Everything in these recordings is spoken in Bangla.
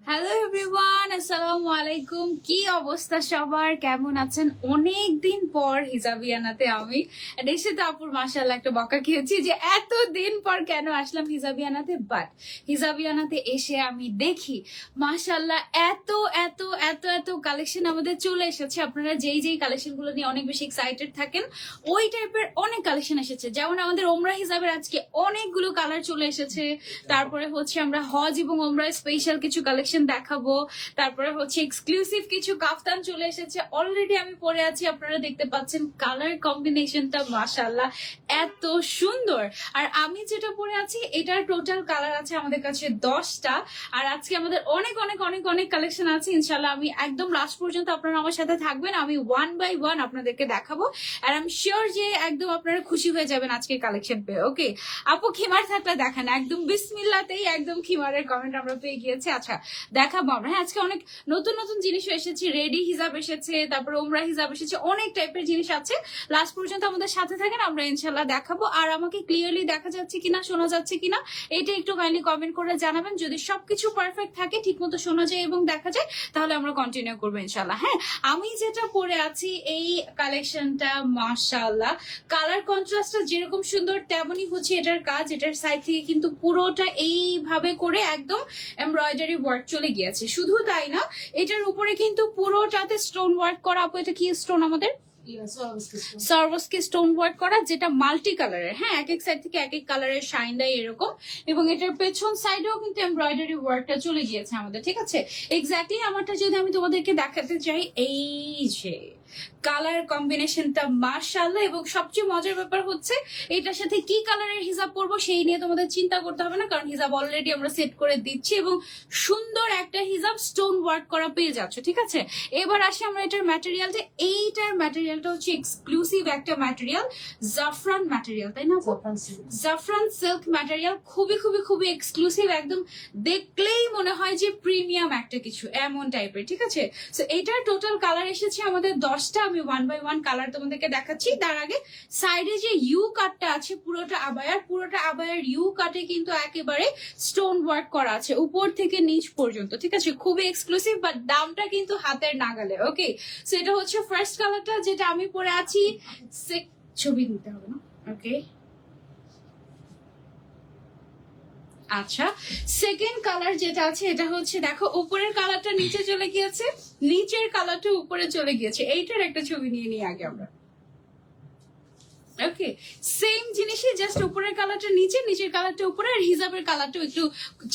হ্যালো এভরিওয়ান, আসসালামু আলাইকুম। কি অবস্থা সবার, কেমন আছেন? অনেক দিন পর হিজাবিয়ানাতে আমি এসে তো আপুর মাশাআল্লাহ একটা বকা খেয়েছি যে এতদিন পর কেন আসলাম হিজাবিয়ানাতে। বাট হিজাবিয়ানাতে এসে আমি দেখি মাশাআল্লাহ এত এত এত এত কালেকশন আমাদের চলে এসেছে। আপনারা যেই যেই কালেকশন গুলো নিয়ে অনেক বেশি এক্সাইটেড থাকেন ওই টাইপের অনেক কালেকশন এসেছে। যেমন আমাদের ওমরা হিজাবের আজকে অনেকগুলো কালার চলে এসেছে। তারপরে হচ্ছে আমরা হজ এবং ওমরা স্পেশাল কিছু কালেকশন দেখাবো। তারপরে হচ্ছে এক্সক্লুসিভ কিছু কাফতান চলে এসেছে, অলরেডি আমি পরে আছি, আপনারা দেখতে পাচ্ছেন। কালার কম্বিনেশনটা মাশাআল্লাহ এত সুন্দর। আর আমি যেটা পরে আছি এটার টোটাল কালার আছে আমাদের কাছে 10টা। আর আজকে আমাদের অনেক অনেক অনেক অনেক কালেকশন আছে ইনশাল্লাহ। আমি একদম লাস্ট পর্যন্ত আপনারা আমার সাথে থাকবেন, আমি ওয়ান বাই ওয়ান আপনাদেরকে দেখাবো। আর আই এম শিওর যে একদম আপনারা খুশি হয়ে যাবেন আজকের কালেকশন পেয়ে। ওকে আপু, খিমার থাকলে দেখান। একদম বিসমিল্লাতেই একদম খিমারের কমেন্ট আমরা পেয়ে গিয়েছি। আচ্ছা দেখাবো আমরা। হ্যাঁ, আজকে অনেক নতুন নতুন জিনিস এসেছে, রেডি হিজাব এসেছে, তারপরে ওমরা হিজাব এসেছে, অনেক টাইপের জিনিস আছে। লাস্ট পর্যন্ত আমাদের সাথে থাকেন, আমরা ইনশাল্লাহ দেখাবো। আর আমাকে ক্লিয়ারলি দেখা যাচ্ছে কিনা, শোনা যাচ্ছে কিনা, এটা একটু কাইন্ডলি কমেন্ট করে জানাবেন। যদি সবকিছু পারফেক্ট থাকে, ঠিক মতো শোনা যায় এবং দেখা যায়, তাহলে আমরা কন্টিনিউ করবো ইনশাল্লাহ। হ্যাঁ, আমি যেটা পরে আছি এই কালেকশনটা মাশাআল্লাহ কালার কন্ট্রাস্টটা যেরকম সুন্দর তেমনই হচ্ছে এটার কাজ। এটার সাইড থেকে কিন্তু পুরোটা এইভাবে করে একদম এমব্রয়ডারি ওয়ার্ক চলে গিয়েছে। শুধু তাই না, এটার উপরে কিন্তু পুরোটাতে স্টোন ওয়ার্ক করা। আপু এটা কি স্টোন আমাদের? সার্ভাসকে স্টোন ওয়ার্ক করা, যেটা মাল্টি কালারের। হ্যাঁ, এক এক সাইড থেকে এক এক কালারের শাইন দেয় এরকম। এবং এটার পেছন সাইডেও কিন্তু এমব্রয়ডারি ওয়ার্কটা চলে গিয়েছে আমাদের, ঠিক আছে। এক্স্যাক্টলি আমারটা যদি আমি তোমাদেরকে দেখাতে চাই, এই যে কালার কম্বিনেশনটা মাশাআল্লাহ। এবং সবচেয়ে মজার ব্যাপার হচ্ছে এটার সাথে কি কালারের হিজাব পরবো সেই নিয়ে তোমাদের চিন্তা করতে হবে না, কারণ হিজাব অলরেডি আমরা সেট করে দিচ্ছি এবং সুন্দর একটা হিজাব স্টোন ওয়ার্ক করা পেয়ে যাচ্ছে, ঠিক আছে। এবার আসি আমরা এটার ম্যাটেরিয়ালটা। এইটার ম্যাটেরিয়ালটা হচ্ছে এক্সক্লুসিভ একটা ম্যাটেরিয়াল, জাফরান ম্যাটেরিয়াল, তাই না? জাফরান সিল্ক ম্যাটেরিয়াল, খুবই খুবই খুবই এক্সক্লুসিভ, একদম দেখলেই মনে হয় যে প্রিমিয়াম একটা কিছু এমন টাইপের, ঠিক আছে। সো এটার টোটাল কালার এসেছে আমাদের 10টা। আমি ওয়ান বাই ওয়ান কালার তোমাদেরকে দেখাচ্ছি। তার আগে সাইডে যে ইউ কাটটা আছে পুরোটা আবায়ার ইউ কাটে কিন্তু একেবারে স্টোন ওয়ার্ক করা আছে উপর থেকে নিচ পর্যন্ত, ঠিক আছে। খুবই এক্সক্লুসিভ, বাট দামটা কিন্তু হাতের নাগালে। ওকে, সো এটা হচ্ছে ফার্স্ট কালারটা যেটা আমি পরে আছি। ছবি নিতে হবে না? ওকে, আচ্ছা। সেকেন্ড কালার যেটা আছে এটা হচ্ছে, দেখো উপরের কালারটা নিচে চলে গিয়েছে, নিচের কালারটা উপরে চলে গিয়েছে। এইটার একটা ছবি নিয়ে নিই আগে আমরা। ওকে, সেম জিনিসই, জাস্ট উপরের কালারটা নিচে, নিচের কালারটা উপরে, আর হিজাবের কালারটাও একটু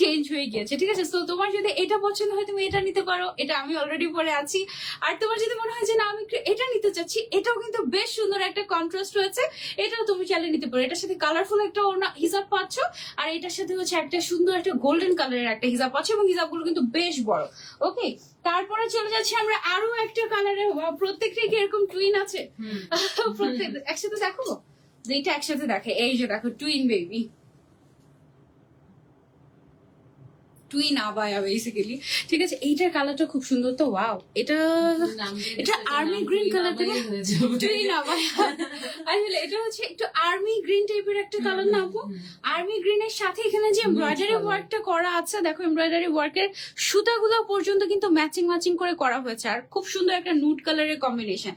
চেঞ্জ হয়ে গিয়েছে, ঠিক আছে। তো তোমার যদি এটা পছন্দ হয় তুমি এটা নিতে পারো, এটা আমি অলরেডি পরে আছি। আর তোমার যদি মনে হয় যে না আমি এটা নিতে চাচ্ছি, এটাও কিন্তু বেশ সুন্দর একটা কন্ট্রাস্ট হয়েছে, এটাও তুমি চাইলে নিতে পারো। এটার সাথে কালারফুল একটা হিজাব পাচ্ছ, আর এটার সাথে হচ্ছে একটা সুন্দর একটা গোল্ডেন কালারের একটা হিজাব পাচ্ছ, এবং হিজাবগুলো কিন্তু বেশ বড়। ওকে, তারপরে চলে যাচ্ছি আমরা আরো একটা কালারের। প্রত্যেকটা কি এরকম টুইন আছে? প্রত্যেক একসাথে দেখো, যেটা একসাথে দেখে। এই যে দেখো, twin baby, twin abaya basically, ঠিক আছে। এইটার কালারটা খুব সুন্দর তো। ওয়াও, এটা আর্মি গ্রিন কালার থেকে টুইন আবায়া। আসলে এটা হচ্ছে একটু আর্মি গ্রিন টাইপের একটা কালার না আপু? আর্মি গ্রিনের সাথে এখানে যে এমব্রয়ডারি ওয়ার্কটা করা আছে, দেখো এমব্রয়ডারি ওয়ার্কের সুতাগুলো পর্যন্ত কিন্তু ম্যাচিং ম্যাচিং করে করা হয়েছে, আর খুব সুন্দর একটা নুড কালারের কম্বিনেশন।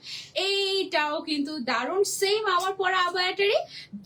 এইটাও কিন্তু দারুণ, সেম আমার পরা আবায়াটারই,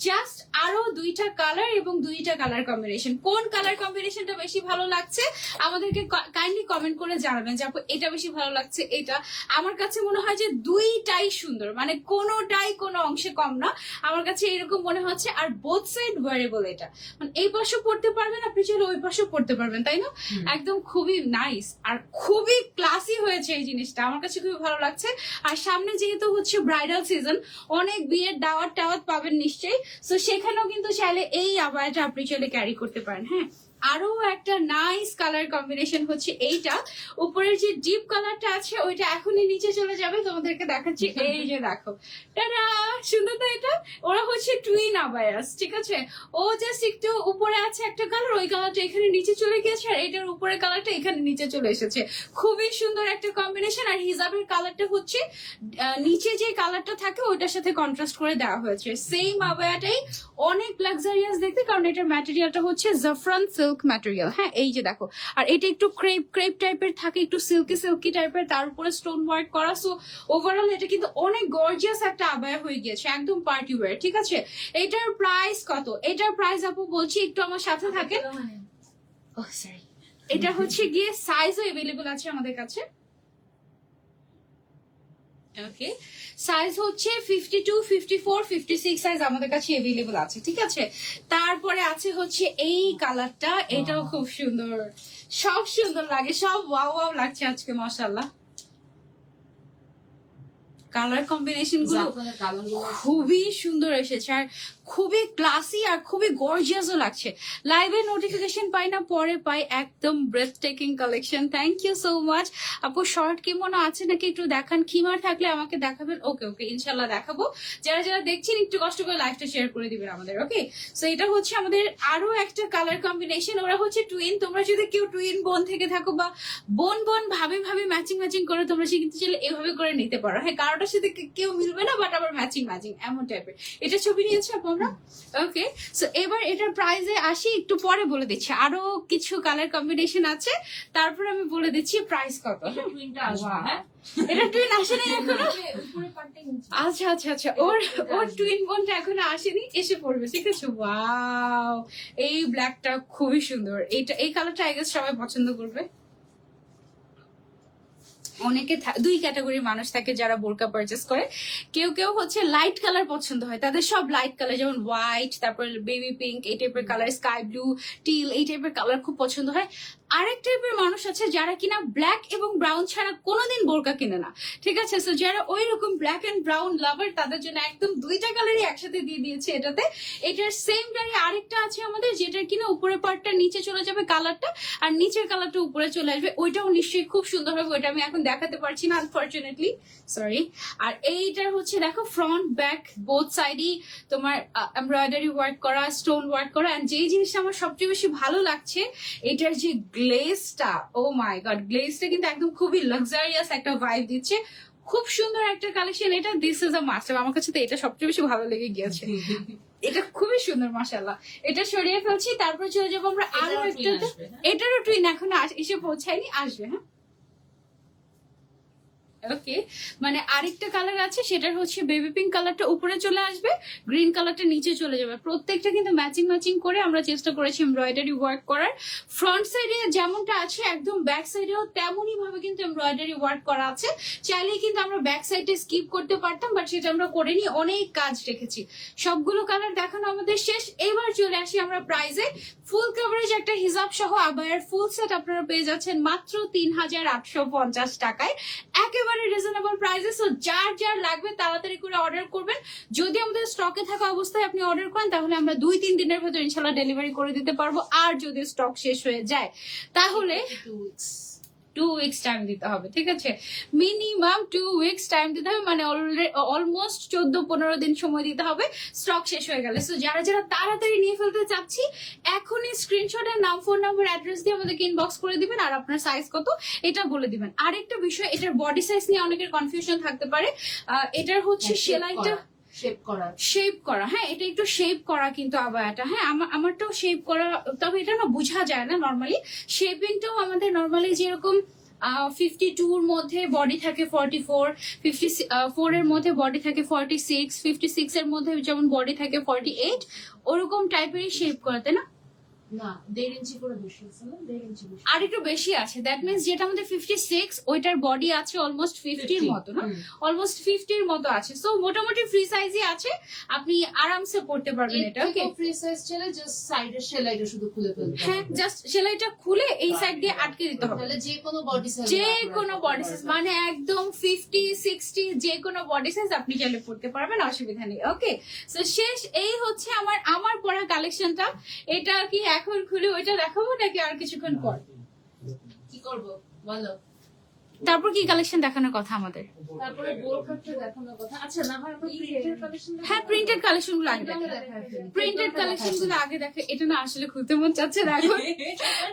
জাস্ট আরো দুইটা কালার এবং দুইটা কালার কম্বিনেশন। কোন কালার কম্বিনেশনটা বেশি ভালো লাগছে আমাদেরকে কাইন্ডলি কমেন্ট করে জানাবেন যে আপু এটা বেশি ভালো লাগছে। এটা আমার কাছে মনে হয় যে দুইটাই সুন্দর, মানে কোনোটাই কোনো অংশে কম না, আমার কাছে এরকম মনে হচ্ছে। আর বোথ সাইড ওয়ারেবল, এটা মানে এই পাশেও পড়তে পারবেন আপনি, চাইলে ওই পাশেও পড়তে পারবেন, তাই না? একদম খুবই নাইস আর খুবই ক্লাসি হয়েছে এই জিনিসটা, আমার কাছে খুবই ভালো লাগছে। আর সামনে যেহেতু হচ্ছে ব্রাইডাল সিজন, অনেক বিয়ের দাওয়াত টাওয়াত পাবেন নিশ্চয়ই, তো সেখানেও কিন্তু চাইলে এই আবায়াটা আপনি চাইলে ক্যারি করতে পারেন। হ্যাঁ, আরো একটা নাইস কালার কম্বিনেশন হচ্ছে এইটা। উপরের যে ডিপ কালারটা আছে ওইটা এখনই নিচে চলে যাবে, তোমাদেরকে দেখাচ্ছি। এই যে দেখো, টাটা, সুন্দর তো এটা। ওরা হচ্ছে টুইন আবায়াস, ঠিক আছে। ও জাস্ট একটু উপরে আছে একটা কালার, ওই কালারটা এখানে নিচে চলে গেছে, আর এটার উপরের কালারটা এখানে নিচে চলে এসেছে। খুবই সুন্দর একটা কম্বিনেশন। আর হিজাবের কালারটা হচ্ছে নিচে যে কালারটা থাকে ওইটার সাথে কন্ট্রাস্ট করে দেওয়া হয়েছে। সেম আবায়াটাই অনেক লাক্সারিয়াস দেখতে, কারণ এটার ম্যাটেরিয়ালটা হচ্ছে জাফরান সিল্ক সিল্ক ম্যাটেরিয়াল। হ্যাঁ, এই যে দেখো, আর এটা একটু ক্রেপ টাইপের থাকে, একটু সিল্কি টাইপের, তার উপরে স্টোন ওয়ার্ক করা। সো ওভারঅল এটা কিন্তু অনেক গর্জিয়াস একটা আবায়া হয়ে গিয়েছে, একদম পার্টি ওয়্যার। ঠিক আছে, এটার প্রাইস কত? এটার প্রাইস আপু বলছি, একটু আমার সাথে থাকেন। সরি, এটা হচ্ছে গিয়ে সাইজও এভেলেবল আছে আমাদের কাছে। ওকে, সাইজ হচ্ছে 52, 54, 56 সাইজ আমাদের কাছে अवेलेबल আছে। ঠিক আছে, তারপরে আছে হচ্ছে এই কালারটা, এটাও খুব সুন্দর, সব সুন্দর লাগে, সব ওয়াও ওয়াও লাগছে আজকে মাশাআল্লাহ। কালার কম্বিনেশন গুলো খুবই সুন্দর এসেছে, আর খুবই ক্লাসি আর খুবই গর্জিয়াসও লাগছে। লাইভে নোটিফিকেশন পাই না, পরে পাই, একদম breathtaking collection. Thank you so much আপু। শর্ট কি মনে আছে নাকি একটু দেখান, খিমার থাকলে আমাকে দেখাবেন। ওকে ওকে, ইনশাল্লাহ দেখাবো। যারা যারা দেখছেন একটু কষ্ট করে লাইভটা শেয়ার করে দিবেন আমাদের। ওকে, সো এটা হচ্ছে আমাদের আরো একটা কালার কম্বিনেশন। ওরা হচ্ছে টুইন। তোমরা যদি কেউ টুইন বোন থেকে থাকো বা বোন ভাবে ম্যাচিং করে তোমরা শিখতে চাইলে এভাবে করে নিতে পারো। হ্যাঁ, কারোটার সাথে কেউ মিলবে না, বাট আবার ম্যাচিং এমন টাইপের। এটা ছবি নিয়েছি আপু আমরা। ওকে, সো এবার এটার প্রাইসে আসি, একটু পরে বলে দিচ্ছি। আরো কিছু কালার কম্বিনেশন আছে, তারপরে আমি বলে দিচ্ছি প্রাইস কত। এটা টুইন আসেনি এখনো? আচ্ছা, ওর টুইন বোনটা এখনো আসেনি, এসে পড়বে। ঠিক আছে, ওয়াও, এই ব্ল্যাকটা খুবই সুন্দর। এই কালারটা আই গেস সবাই পছন্দ করবে। অনেকে দুই ক্যাটাগরির মানুষ থাকে যারা বোরকা পারচেস করে। কেউ হচ্ছে লাইট কালার পছন্দ হয়, তাদের সব লাইট কালার, যেমন হোয়াইট, তারপর বেবি পিঙ্ক, এই টাইপের কালার, স্কাই ব্লু, টিল, এই টাইপের কালার খুব পছন্দ হয়। আরেক টাইপের মানুষ আছে যারা কিনা ব্ল্যাক এবং ব্রাউন ছাড়া কোনোদিন বোরকা কিনে না। ঠিক আছে, সো যারা ওই রকম ব্ল্যাক এন্ড ব্রাউন লাভার, তাদের জন্য একদম দুইটা কালারই একসাথে দিয়ে দিয়েছে এটাতে। এটার সেম গাড়ি আরেকটা আছে আমাদের, যেটার কিনা উপরের পার্টটা নিচে চলে যাবে কালারটা, আর নিচের কালারটা উপরে চলে আসবে। ওইটাও নিশ্চয়ই খুব সুন্দর হবে, ওইটা আমি এখন দেখাতে পারছি না আনফরচুনেটলি, সরি। আর এইটার হচ্ছে দেখো, ফ্রন্ট ব্যাক বোথ সাইডই তোমার এমব্রয়ডারি ওয়ার্ক করা, স্টোন ওয়ার্ক করা। এন্ড যেই জিনিসটা আমার সবচেয়ে বেশি ভালো লাগছে, এটার যে গ্লেজটা, ও মাই গড, গ্লেজটা কিন্তু একদম খুবই লাক্সারিয়াস একটা ভাইব দিচ্ছে। খুব সুন্দর একটা কালেকশন এটা। This is a must. আমার কাছে তো এটা সবচেয়ে বেশি ভালো লেগে গিয়েছে। এটা খুবই সুন্দর মাশাআল্লাহ। এটা সরিয়ে ফেলছি, তারপর চলে যাবো আমরা আরো একটা। এটারও টুইন এখনো এসে পৌঁছায়নি, আসবে। হ্যাঁ, ওকে, মানে আরেকটা কালার আছে, সেটার হচ্ছে বেবি পিঙ্ক কালারটা উপরে চলে আসবে, গ্রিন কালারটা নিচে চলে যাবে। প্রত্যেকটা কিন্তু ম্যাচিং করে আমরা চেষ্টা করেছি এমব্রয়ডারি ওয়ার্ক করার। ফ্রন্ট সাইডে যেমনটা আছে, একদম ব্যাক সাইডেও তেমনই ভাবে কিন্তু এমব্রয়ডারি ওয়ার্ক করা আছে। চাইলেই কিন্তু আমরা ব্যাক সাইডে স্কিপ করতে পারতাম, বাট সেটা আমরা করিনি, অনেক কাজ রেখেছি। সবগুলো কালার দেখানো আমাদের শেষ। এবার চলে আসি আমরা প্রাইজে। ফুল কভারেজ একটা হিজাব সহ আবায়ার ফুল সেট আপনারা পেয়ে যাচ্ছেন মাত্র ৩,৮৫০ টাকায়, একেবারে রিজনেবল প্রাইসে। সো যার লাগবে তাড়াতাড়ি করে অর্ডার করবেন। যদি আমাদের স্টকে থাকা অবস্থায় আপনি অর্ডার করেন, তাহলে আমরা 2-3 দিনের ভেতর ইনশাল্লাহ ডেলিভারি করে দিতে পারবো। আর যদি স্টক শেষ হয়ে যায়, তাহলে 2 উইকস টাইম দিতে হবে। ঠিক আছে, মিনিমাম 2 উইকস টাইম দিতে হবে, মানে অলমোস্ট 14-15 দিন সময় দিতে হবে স্টক শেষ হয়ে গেলে। সো যারা তাড়াতাড়ি নিয়ে ফেলতে চাচ্ছি, এখনই স্ক্রিনশটের নাম, ফোন নাম্বার, অ্যাড্রেস দিয়ে আমাদেরকে ইনবক্স করে দিবেন, আর আপনার সাইজ কত এটা বলে দিবেন। আরেকটা বিষয়, এটার বডি সাইজ নিয়ে অনেকের কনফিউশন থাকতে পারে। এটার হচ্ছে সেলাইটা শেপ করা, হ্যাঁ, এটা একটু শেপ করা কিন্তু আবায়াটা। হ্যাঁ, আমারটাও শেপ করা, তবে এটা না বোঝা যায় না নর্মালি। শেপিংটাও আমাদের নর্মালি যেরকম 52 মধ্যে বডি থাকে 44, 54 এর মধ্যে বডি থাকে 46, 56 এর মধ্যে যেমন বডি থাকে 48, ওরকম টাইপেরই শেপ করা, তাই না? না, 1.5 ইঞ্চি করে বেশি আছে না, 1.5 ইঞ্চি বেশি, আর একটু বেশি আছে। দ্যাট মিন্স যেটা আমাদের 56, ওইটার বডি আছে অলমোস্ট 50 এর মতো, না, অলমোস্ট 50 এর মতো আছে। সো মোটামুটি ফ্রি সাইজই আছে, আপনি আরামসে পড়তে পারবেন এটা। ওকে, ফ্রি সাইজ চলে, জাস্ট সাইডের সেলাইটা শুধু খুলে ফেলতে হবে। হ্যাঁ, জাস্ট সেলাইটা খুলে এই সাইড দিয়ে আটকে দিতে হবে। তাহলে যে কোনো বডি সাইজ, মানে একদম 50, 60 যে কোনো বডি সাইজ আপনি চাইলে পড়তে পারবেন, অসুবিধা নেই। ওকে, সো শেষ। এই হচ্ছে আমার পড়া কালেকশনটা। এটা কি এখন খুলে ওইটা দেখাবো নাকি আর কিছুক্ষণ পর? কি করব বলো? তারপর কি কালেকশন দেখানোর কথা আমাদের? তারপরে বোরখাটা দেখানোর কথা। আচ্ছা না হয় আমরা প্রিন্টের কালেকশন হ্যাঁ, প্রিন্টেড কালেকশন গুলো আগে দেখো। প্রিন্টেড কালেকশন গুলো আগে দেখো। এটা না আসলে খুলতে মন চাচ্ছে না এখন।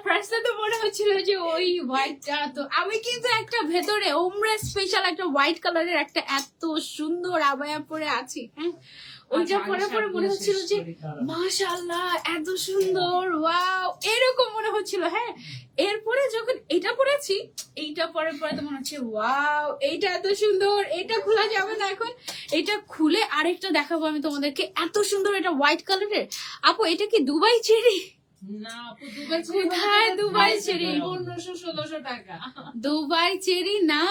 ফার্স্টে তো মনে হচ্ছিল যে ওই হোয়াইটটা, তো আমি কিন্তু একটা ভেতরে ওমরা স্পেশাল একটা হোয়াইট কালারের একটা এত সুন্দর আবায়া পরে আছি, হ্যাঁ ওইটা পরে পরে মনে হচ্ছিল যে মাশাআল্লাহ এত সুন্দর, ওয়াও এরকম মনে হচ্ছিল। হ্যাঁ, এরপরে যখন এটা পরেছি, এইটা পরে পরে তো মনে হচ্ছে ওয়াও এইটা এত সুন্দর, এটা খোলা যাবে না এখন। এটা খুলে আরেকটা দেখাবো আমি তোমাদেরকে, এত সুন্দর এটা হোয়াইট কালারের। আপু এটা কি দুবাই চেরি? না আপু, দুবাই কোথায় দুবাই চেরি? 1500-1600 টাকা। দুবাই চেরি না,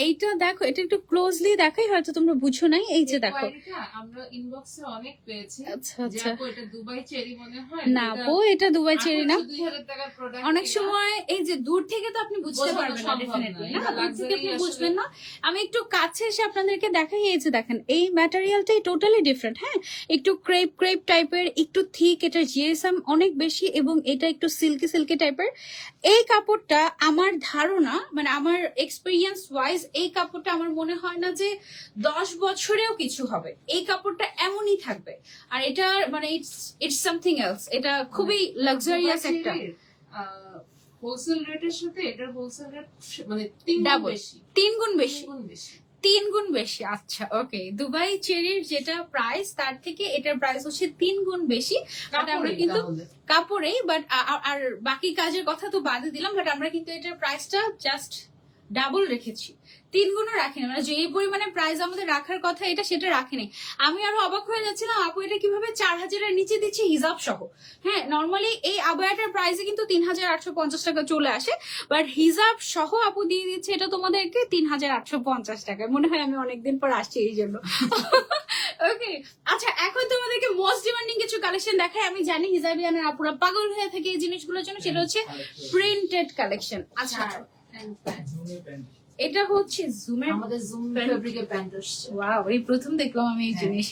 এইটা দেখো, এটা একটু ক্লোজলি দেখাই, হয়তো তোমরা বুঝো নাই। এই যে দেখো, কোয়ালিটা আমরা ইনবক্সে অনেক পেয়েছি। আচ্ছা যে আচ্ছা, আপু এটা দুবাই চেরি মনে হয়। না আপু এটা দুবাই চেরি না। 2000 টাকার প্রোডাক্ট। অনেক সময় এই যে দূর থেকে তো আপনি বুঝতে বোঝানো পারবেন না, সম্ভব ডেফিনেটলি না। না, এটা দূর থেকে আপনি luxury বুঝবেন না। আমি একটু কাছে এসে আপনাদেরকে দেখাই। এই যে দেখেন, এই ম্যাটেরিয়ালটাই টোটালি ডিফারেন্ট। হ্যাঁ, একটু ক্রেপ ক্রেপ টাইপের, একটু থিক, এটা জিএসএম অনেক বেশি, এবং এটা একটু সিল্কি সিল্কি টাইপের। এই কাপড়টা আমার ধারণা, মানে আমার এক্সপিরিয়েন্স ওয়াইজ, এই কাপড়টা আমার মনে হয় না যে 10 বছরেও কিছু হবে। এই কাপড়টা এমনই থাকবে। আর এটা মানে ইটস সামথিং এলস। এটা খুবই লাক্সারিয়াস একটা হোলসেল রেটের সাথে এটার হোলসেল রেট মানে 3 গুণ ডাবল, বেশি। 3 গুণ বেশি, 3 গুণ বেশি। 3 গুণ বেশি। আচ্ছা ওকে, দুবাই চেরির যেটা প্রাইস তার থেকে এটার প্রাইস হচ্ছে 3 গুণ বেশি। বাট আমরা কিন্তু কাপড়েই, বাট আর বাকি কাজের কথা তো বাদে দিলাম, বাট আমরা কিন্তু এটার প্রাইসটা জাস্ট ডাবল রেখেছি, 3 গুণও রাখিনি। মানে যে পরিমাণে প্রাইস আমাদের রাখার কথা এটা সেটা রাখিনি। আমি আরো অবাক হয়ে যাচ্ছিলাম, আপু এটা কিভাবে 4000-এর নিচে দিচ্ছে হিজাব সহ। হ্যাঁ, নর্মালি এই আবায়াটার প্রাইসে কিন্তু 3850 টাকা চলে আসে, বাট হিজাব সহ আপু দিয়ে দিচ্ছে এটা তোমাদেরকে 3850 টাকায়। মনে হয় আমি অনেকদিন পর আসছি এই জন্য। ওকে, আচ্ছা এখন তোমাদেরকে মোস্ট ডিমান্ডিং কিছু কালেকশন দেখাই। আমি জানি হিজাবিয়ানের আপুরা পাগল হয়ে থাকে এই জিনিসগুলোর জন্য, সেটা হচ্ছে প্রিন্টেড কালেকশন। আচ্ছা এটা হচ্ছে জুমের, আমাদের জুম ফেব্রিকের প্যান্ট আসছে। ওয়াও এই প্রথম দেখলাম আমি এই জিনিস।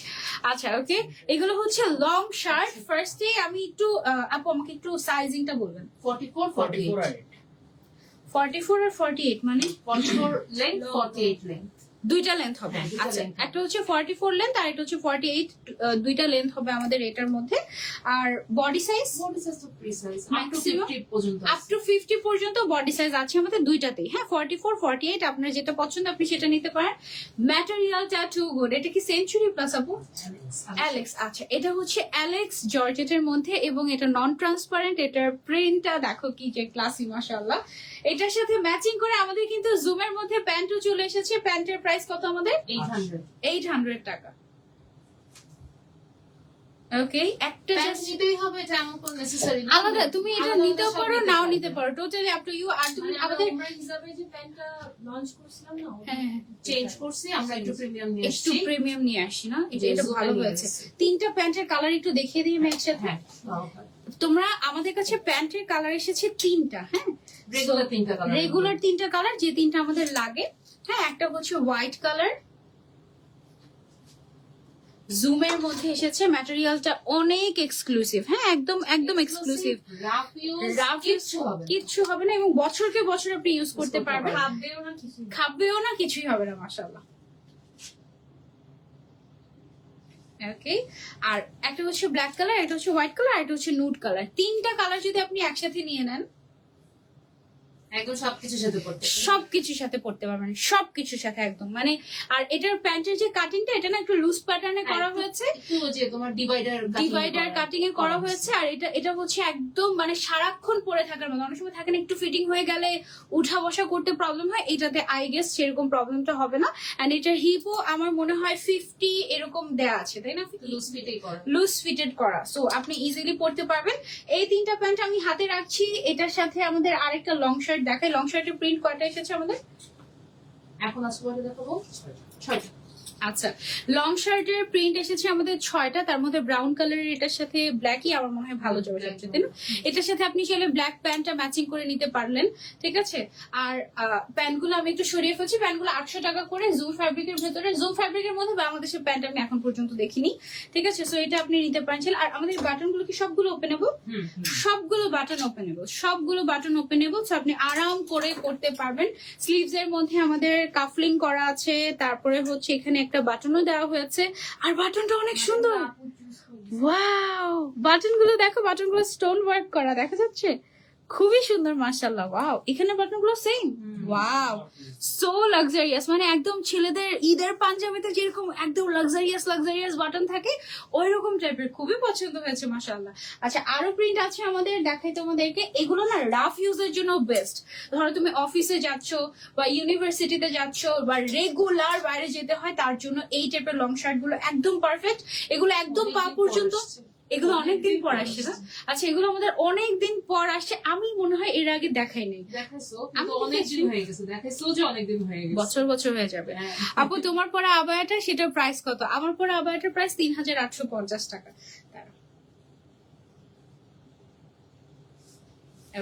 আচ্ছা ওকে, এগুলো হচ্ছে লং শার্ট। ফার্স্টে আমি একটু আপু আমাকে একটু সাইজিংটা বলবেন। 44 48 44 আর 48 মানে 44 লেন্থ 48 লেন্থ। দুইটা লেন্থ হবে। হ্যাঁ, দুইটা আচ্ছা, length একটা হচ্ছে 44 লেন্থ আর এটা হচ্ছে 48, দুইটা লেন্থ হবে আমাদের এটার মধ্যে। আর বডি সাইজ বডি সাইজ তো free size up to Maximum 50 পর্যন্ত আপ টু 50 পর্যন্ত বডি সাইজ আছে আমাদের দুইটাতেই। হ্যাঁ, 44 48 আপনার যেটা পছন্দ আপনি সেটা নিতে পারেন। ম্যাটেরিয়ালটা টু গুড। এটা কি সেঞ্চুরি প্লাস আপু? অ্যালেক্স। আচ্ছা, এটা হচ্ছে অ্যালেক্স জর্জেটের মধ্যে, এবং এটা নন ট্রান্সপারেন্ট। এটার প্রিন্টটা দেখো কি যে ক্লাসি, মাশাআল্লাহ। এটার সাথে ম্যাচিং করে আমাদের কিন্তু জুমের মধ্যে প্যান্টও চলে এসেছে। প্যান্টের প্রাইস কত আমাদের? 800 টাকা। ওকে, একটা প্যান্ট just নিতেই হবে এটা এমন কোনো নেসেসারি না। আলাদা, তুমি এটা নিতেও পারো নাও নিতে পারো, টোটালি আপ টু ইউ। আর তুমি আমাদের আমরা হিসাবে যে প্যান্টটা লঞ্চ করছিলাম না, হ্যাঁ চেঞ্জ করছি, আমরা একটু প্রিমিয়াম নিয়ে একটু এসেছি। প্রিমিয়াম নিয়ে আসি না, এটা যে এটা Zoom ভালো নিয়ে হয়েছে। এসেছি। তিনটা প্যান্টের কালার একটু দেখিয়ে দিই আমি একসাথে। হ্যাঁ, তোমরা আমাদের কাছে প্যান্টের কালার এসেছে তিনটা। হ্যাঁ, রেগুলার তিনটা কালার। রেগুলার তিনটা কালার, যে তিনটা আমাদের লাগে। হ্যাঁ, একটা হচ্ছে হোয়াইট কালার, জুমের মধ্যে এসেছে। ম্যাটেরিয়ালটা অনেক এক্সক্লুসিভ। হ্যাঁ, একদম একদম এক্সক্লুসিভ। রাফ ইউজ রাফ কিচ্ছু হবে না, এবং বছরকে বছর আপনি ইউজ করতে পারবেন। খাবেও না কিছু। খাবেও না, কিছুই হবে না, মাশাআল্লাহ। ওকে, আর একটা হচ্ছে ব্ল্যাক কালার, এটা হচ্ছে হোয়াইট কালার, আর এটা হচ্ছে নুড কালার। তিনটা কালার যদি আপনি একসাথে নিয়ে নেন, একদম সবকিছুর সাথে পড়তে পারবেন। সবকিছুর সাথে পড়তে পারবেন, সবকিছুর সাথে একদম। মানে আর এটার প্যান্টের যে কাটিংটা, এটা না একটু লুজ প্যাটার্নে করা হয়েছে, একটু যে তোমার ডিভাইডার কাটিং এ করা হয়েছে। আর এটা এটা হচ্ছে একদম মানে সারাক্ষণ পরে থাকার মতো। অনেক সময় থাকে না একটু ফিটিং হয়ে গেলে উঠা বসা করতে প্রবলেম হয়, এটাতে আই গেস সেরকম প্রবলেমটা হবে না। এন্ড এটার হিপও আমার মনে হয় 50 এরকম দেয়া আছে, তাই না? লুজ ফিটেই করা। লুজ ফিটেড করা, সো আপনি ইজিলি পড়তে পারবেন। এই তিনটা প্যান্ট আমি হাতে রাখছি। এটার সাথে আমাদের আরেকটা লং শার্ট দেখাই। লং শার্টের প্রিন্ট কয়টা এসেছে আমাদের? এখন আসলে দেখাবো 6টা। আচ্ছা, লং শার্টের প্রিন্ট এসেছে আমাদের 6টা, তার মধ্যে ব্রাউন কালারের এটার সাথে ব্ল্যাকই আমার মনে হয় ভালো যাবে সবচেয়ে, তাই না? এটার সাথে আপনি চাইলে ব্ল্যাক প্যান্টটা ম্যাচিং করে নিতে পারলেন, ঠিক আছে? আর প্যান্টগুলো আমি একটু সরিয়ে ফেলছি, প্যান্টগুলো 800 টাকা করে জুম ফ্যাব্রিকের ভেতরে। জুম ফ্যাব্রিকের মধ্যে বাংলাদেশের প্যান্ট আমি এখন পর্যন্ত দেখিনি, ঠিক আছে? সো এটা আপনি নিতে পারেন। আর আমাদের বাটনগুলো কি সবগুলো ওপেনেবল? সবগুলো বাটন ওপেনেবল, সবগুলো বাটন ওপেনেবল, সো আপনি আরাম করে করতে পারবেন। স্লিভস এর মধ্যে আমাদের কাফলিং করা আছে, তারপরে হচ্ছে এখানে একটা বাটনও দেওয়া হয়েছে, আর বাটনটা অনেক সুন্দর। ওয়াও, বাটনগুলো দেখো, বাটনগুলো স্টোন ওয়ার্ক করা, দেখা যাচ্ছে? খুবই সুন্দর, মাশাআল্লাহ। ওয়াও, এখানে বাটনগুলো সেম। ওয়াও, সো লাক্সারিয়াস, মানে একদম ছেলেদের ঈদের পাঞ্জাবিতে যেরকম একদম লাক্সারিয়াস বাটন থাকে ওই রকম টাইপের, খুবই পছন্দ হয়েছে, মাশাআল্লাহ। আচ্ছা, আরো প্রিন্ট আছে আমাদের, দেখাই তোমাদেরকে। এগুলো না রাফ ইউজের জন্য বেস্ট। ধরো তুমি অফিসে যাচ্ছ বা ইউনিভার্সিটিতে যাচ্ছ বা রেগুলার বাইরে যেতে হয়, তার জন্য এই টাইপের লং শার্ট গুলো একদম পারফেক্ট। এগুলো একদম পা পর্যন্ত, এগুলো অনেকদিন পর আসছে না? আচ্ছা, এগুলো আমাদের অনেকদিন পর আসছে, আমি মনে হয় এর আগে দেখাই নাই। আমি অনেকদিন হয়ে গেছে, দেখাইছো যে অনেকদিন হয়ে গেছে, বছর হয়ে যাবে। আপু, তোমার পরা আবায়াটা, সেটার প্রাইস কত? আমার পরা আবায়াটার প্রাইস 3850 টাকা।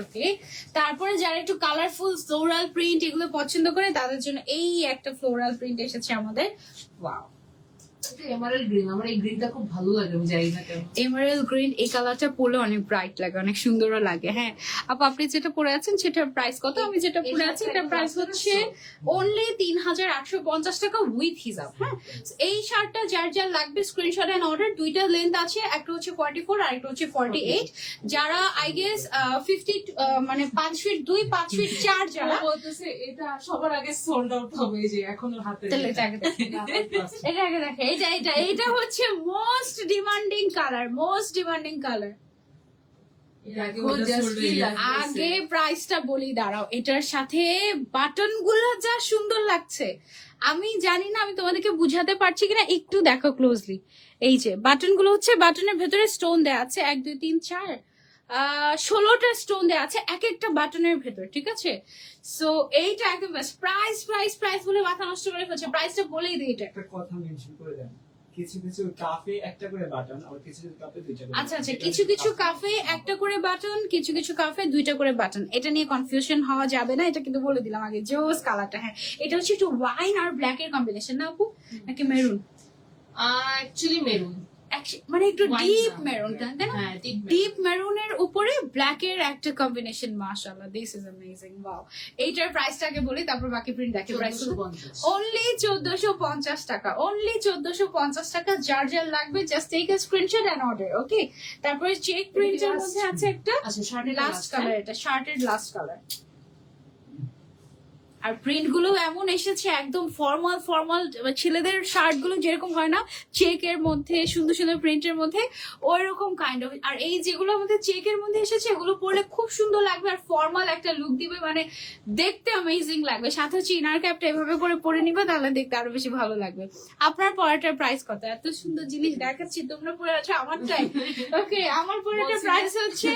ওকে, তারপরে যারা একটু কালারফুল ফ্লোরাল প্রিন্ট এগুলো পছন্দ করে তাদের জন্য এই একটা ফ্লোরাল প্রিন্ট এসেছে আমাদের। ওয়াও, এমারেল্ড গ্রিন, আমার এই গ্রিনটা খুব ভালো লাগে, আমি জানি না কেন। এমারেল্ড গ্রিন, এই কালারটা পরলে অনেক ব্রাইট লাগে, অনেক সুন্দরও লাগে। হ্যাঁ আপু, আপনি যেটা পরে আছেন সেটার প্রাইস কত? আমি যেটা পরে আছি এটার প্রাইস হচ্ছে অনলি 3850 টাকা উইথ হিজাব। হ্যাঁ, এই শার্টটা যার যার লাগবে স্ক্রিনশট এন্ড অর্ডার। দুইটা লেন্থ আছে, একটা হচ্ছে 44 আর একটা হচ্ছে 48। যারা আই গেস 50 মানে 5 ফিট 2 5 ফিট 4 যারা বলতেছে এটা সবার আগে সোল্ড আউট হবে, যে এখনো হাতে। তাহলে এটা আগে দেখে, এটা হচ্ছে মোস্ট ডিমান্ডিং কালার। আগে প্রাইসটা বলি, দাঁড়াও। এটার সাথে বাটন গুলো যা সুন্দর লাগছে, আমি জানি না আমি তোমাদেরকে বুঝাতে পারছি কিনা, একটু দেখো ক্লোজলি। এই যে বাটন গুলো হচ্ছে, বাটনের ভেতরে স্টোন দেওয়া আছে 1 2 3 4 16টা স্টোন দেওয়া আছে এক একটা বাটনের ভেতর, ঠিক আছে? সো এইটা একদম প্রাইস বলে মাথা নষ্ট করে ফেলছে। প্রাইসটা বলেই দিই। এটা একটা কথা মেনশন করে দেন, কিছু কিছু কাফে একটা করে বাটন, আর কিছু কিছু কাফে দুইটা করে। আচ্ছা, কিছু কাফে একটা করে বাটন, কিছু কাফে 2টা করে বাটন। এটা নিয়ে কনফিউশন হওয়া যাবে না, এটা কিন্তু বলে দিলাম আগে। জোস কালারটা, হ্যাঁ এটা হচ্ছে একটু ওয়াইন আর ব্ল্যাক এর কম্বিনেশন না আপু, নাকি মেরুন? অ্যাকচুয়ালি মেরুন, মানে একটু Wine ডিপ না। মেরুন, তাই না? হ্যাঁ, deep maroon। ডিপ মেরুনের উপরে ব্ল্যাক এর একটা কম্বিনেশন, মাশাআল্লাহ, দিস ইজ অ্যামেজিং। ওয়াও, এইটার প্রাইসটাকে বলি, তারপর বাকি প্রিন্ট দেখে। প্রাইস 1450। অনলি 1450 টাকা, অনলি 1450 টাকা। যার যার লাগবে just take a screenshot and order. Okay, তারপরে চেক প্রিন্টের মধ্যে আছে একটা আচ্ছা, শার্টের লাস্ট কালার, এটা শার্টের লাস্ট কালার। আর প্রিন্ট গুলো এমন এসেছে একদম ফর্মাল ছেলেদের শার্ট গুলো যেরকম হয় না, চেকের মধ্যে সুন্দর প্রিন্টের মধ্যে, ওই রকম কাইন্ড অফ। আর এই যেগুলো আমাদের চেকের মধ্যে এসেছে এগুলো পরলে খুব সুন্দর লাগবে আর ফর্মাল একটা লুক দিবে, মানে দেখতে অ্যামেজিং লাগবে। সাথে হচ্ছে ইনার ক্যাপটা এভাবে করে পরে নিবে, তাহলে দেখতে আরো বেশি ভালো লাগবে। আপনার পরাটার প্রাইস কত? এত সুন্দর জিনিস দেখাচ্ছি, তোমরা পরে আছো আমারটাই। ওকে, আমার পরাটার প্রাইস হচ্ছে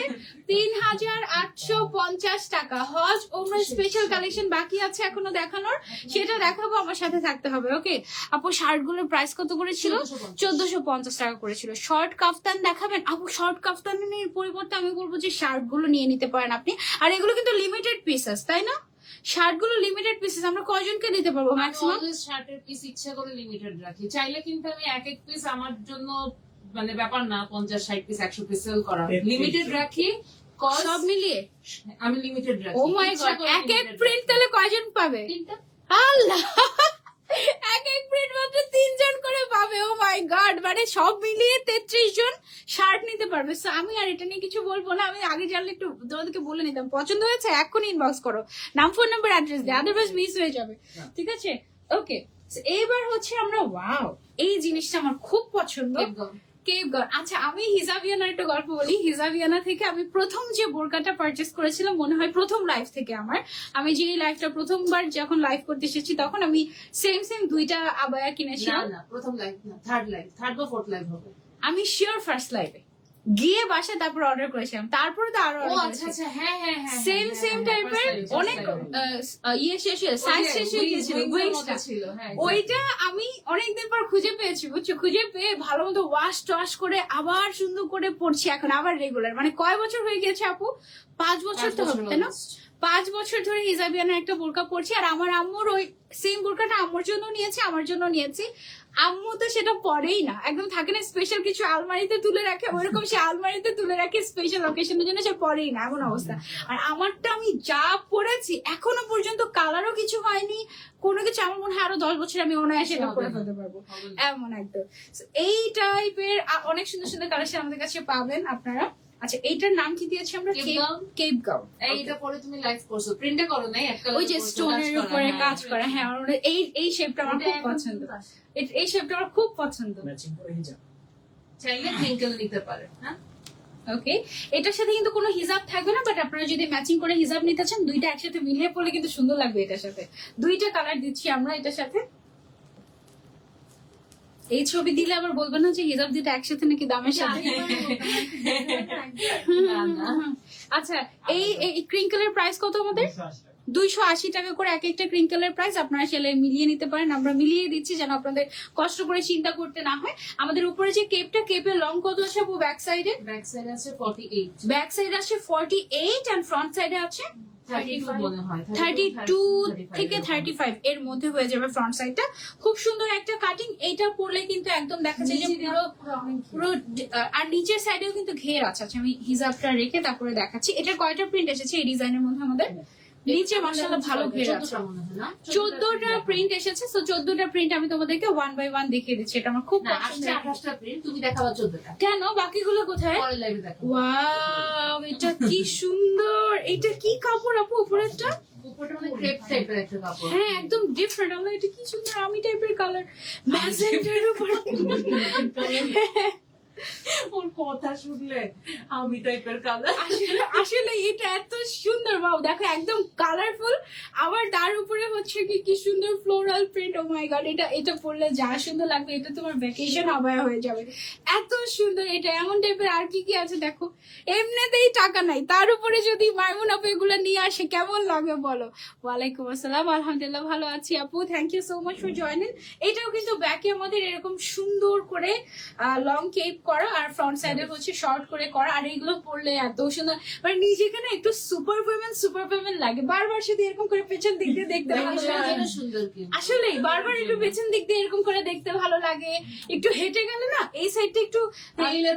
3850 টাকা। হজ ওমরা স্পেশাল কালেকশন বাকি আছে এখনো দেখানোর, সেটা দেখাবো, আমার সাথে থাকতে হবে। ওকে আপু, শার্ট গুলোর প্রাইস কত করেছিল? 1450 টাকা করেছিল। শর্ট কাফতান দেখাবেন আপু? শর্ট কাফতানের পরিবর্তে আমি বলবো যে শার্ট গুলো নিয়ে নিতে পারেন আপনি। আর এগুলো কিন্তু লিমিটেড পিসেস, তাই না? শার্ট গুলো লিমিটেড পিসেস, আমরা কয়জনকে দিতে পারবো ম্যাক্সিমাম? শার্টের পিস ইচ্ছা করে লিমিটেড রাখি, চাইলে কিন্তু আমি এক এক পিস আমার জন্য মানে ব্যাপার না 50 60 পিস 100 পিস সেল করা, লিমিটেড রাখি। সব মিলিয়ে আমি লিমিটেড রাখি। ও মাই গড, এক এক প্রিন্ট তাহলে কয়জন পাবে? 3টা। আল্লাহ, এক এক প্রিন্ট মাত্র 3 জন করে পাবে। ও মাই গড, মানে সব মিলিয়ে 33 জন শার্ট নিতে পারবে। সো আমি আর এটা নিয়ে কিছু বলবো না, আমি আগে জানলে একটু তোমাদেরকে বলে নিতাম। পছন্দ হয়েছে এখনই ইনবক্স করো, নাম ফোন নাম্বার অ্যাড্রেস দিয়ে, আদারওয়াইজ মিস হয়ে যাবে। ঠিক আছে, ওকে। এইবার হচ্ছে আমরা, ওয়াও, এই জিনিসটা আমার খুব পছন্দ, কেপগন। আচ্ছা, আমি হিজাবিয়ানার একটা গল্প বলি। হিজাবিয়ানা থেকে আমি প্রথম যে বোরকাটা পারচেস করেছিলাম, মনে হয় প্রথম লাইফ থেকে আমার, আমি যে লাইফটা প্রথমবার যখন লাইভ করতে এসেছি তখন আমি সেম 2টা আবায়া কিনেছিলাম। না, প্রথম লাইভ না, থার্ড বা ফোর্থ লাইভ হবে। আমি শিওর ফার্স্ট লাইভে, গিয়ে বাসা তারপর অর্ডার করেছিলাম, তারপরে তো আরো ও অর্ডার আচ্ছা আচ্ছা, হ্যাঁ হ্যাঁ হ্যাঁ, সেম হ্যাঁ, সেম হ্যাঁ, টাইপের first time, অনেক first time। ইয়ে শেষ হয়ে সাইজ শেষ হয়ে গিয়েছিল, wings এর wings মতো টা। ছিল, হ্যাঁ, ওইটা আমি অনেকদিন পর খুঁজে পেয়েছি বুঝছো, খুঁজে পেয়ে ভালো মতো ওয়াশ টাশ করে আবার সুন্দর করে পড়ছি এখন আবার রেগুলার। মানে কয় বছর হয়ে গেছে আপু? 5 বছর তো হবে তাই না? 5 বছর ধরে হিজাবিয়ানের একটা বোরকা পরছি। আর আমার আম্মুর ওই সেম বোরকাটা আম্মুর জন্য নিয়েছি, আমার জন্য নিয়েছি। আম্মু তো সেটা পরেই না, একদম থাকে না স্পেশাল কিছু আলমারিতে তুলে রাখে, ওইরকম সে আলমারিতে তুলে রাখে স্পেশাল অকেশনের জন্য, সে পরেই না, এমন অবস্থা। আর আমারটা আমি যা পরেছি এখনো পর্যন্ত কালারও কিছু হয়নি, কোনো কিছু। আমার মনে হয় আরো 10 বছর আমি অনায়াসে এটা পরে ফেলতে পারবো, এমন একদম। So, এই টাইপের অনেক সুন্দর সুন্দর কালেকশন আমাদের কাছে পাবেন আপনারা। আচ্ছা, এইটার নাম কি দিয়েছি আমরা? Cape gown? Cape gown. এইটা পরে তুমি লাইভ করছো, প্রিন্টে করো নাই, এক কালার ওই যে স্টোনের উপরে কাজ করা, হ্যাঁ এই শেপটা আমার খুব পছন্দ, এই শেপটা আমার খুব পছন্দ। ম্যাচিং করে হিজাব। চাইলে ক্রিঙ্কেল নিতে পারে, হ্যাঁ। ওকে, এটার সাথে কিন্তু কোনো হিজাব থাকবে না, বাট আপনারা যদি ম্যাচিং করে হিজাব নিতে চান, দুইটা একসাথে মিলিয়ে পড়লে কিন্তু সুন্দর লাগবে। এটার সাথে দুইটা কালার দিচ্ছি আমরা এটার সাথে। এই ছবি দিলে আবার বলবেন না যে হিজাব দুইটা একসাথে নাকি দামের সাথে। না, না। আচ্ছা, এই ক্রিঙ্কেলের প্রাইস কত আমাদের? 280 টাকা। 280 টাকা করে এক একটা ক্রিঙ্কেলের প্রাইস। আপনারা সেলাই মিলিয়ে নিতে পারেন, আমরা মিলিয়ে দিচ্ছি যেন আপনাদের কষ্ট করে চিন্তা করতে না হয়। আমাদের উপরে যে কেপটা, কেপের লং কত আছে আপু? ব্যাক সাইডে ব্যাক সাইড আছে 48, ব্যাক সাইড আছে 48 এন্ড ফ্রন্ট সাইডে আছে 32 মনে হয়, 32 থেকে 35 এর মধ্যে হয়ে যাবে ফ্রন্ট সাইডটা। খুব সুন্দর একটা কাটিং। এইটা পরলে কিন্তু একদম দেখা যায় যে পুরো আর নিচের সাইডেও কিন্তু ঘের আছে। আচ্ছা, আমি হিজাবটা রেখে তারপরে দেখাচ্ছি। এটার কয়টা প্রিন্ট এসেছে এই ডিজাইনের মধ্যে আমাদের? নিচে মাশাআল্লাহ ভালো ঘের আছে। 14টা প্রিন্ট এসেছে। সো 14টা প্রিন্ট আমি তোমাদেরকে 1 বাই 1 দেখিয়ে দিচ্ছি। এটা আমার খুব পছন্দ। 28টা প্রিন্ট, তুমি দেখাবা 14টা, কেন বাকিগুলো কোথায়? পরের লাইভে দেখাবো। ওয়াও, এটা কি সুন্দর! এটা কি কাপড় আপু উপরেরটা? উপরটা মানে ক্রেপ টাইপের একটা কাপড়। হ্যাঁ, একদম ডিফারেন্ট। আমরা এটা কি সুন্দর আমি টাইপের কালার, ম্যাজেন্টার উপরে। ওর কথা শুনলে আমি টাইপের কালার। আসলে এটা এত সুন্দর, বাবু দেখো একদম কালারফুল। আবার তার উপরে হচ্ছে কি সুন্দর floral print. O my god, এটা পরলে যা সুন্দর লাগবে, এটা তোমার ভ্যাকেশন আবায়া হয়ে যাবে, এত সুন্দর। এটা এমন টাইপের আর কি আছে দেখো। এমনিতেই টাকা নাই, তার উপরে যদি মাইমুন আপু এগুলো নিয়ে আসে কেমন লাগে বলো? ওয়ালাইকুম আসসালাম, আলহামদুলিল্লাহ ভালো আছি আপু, thank you so much for joining. এটাও কিন্তু ব্যাকে আমাদের এরকম সুন্দর করে লং কেপ করা, আর ফ্রন্ট সাইডে হচ্ছে শর্ট করে করা। আর এগুলো পরলে এত সুন্দর, মানে নিজেকে না একটু সুপার উইমেন লাগে। বারবার শুধু এরকম করে পেছন দিক দিয়ে দেখতে ভালো লাগে। সুন্দর কি আসলেই বারবার একটু পেছন দিক দিয়ে এরকম করে দেখতে ভালো লাগে। একটু হেঁটে গেলে না এই সাইডটা একটু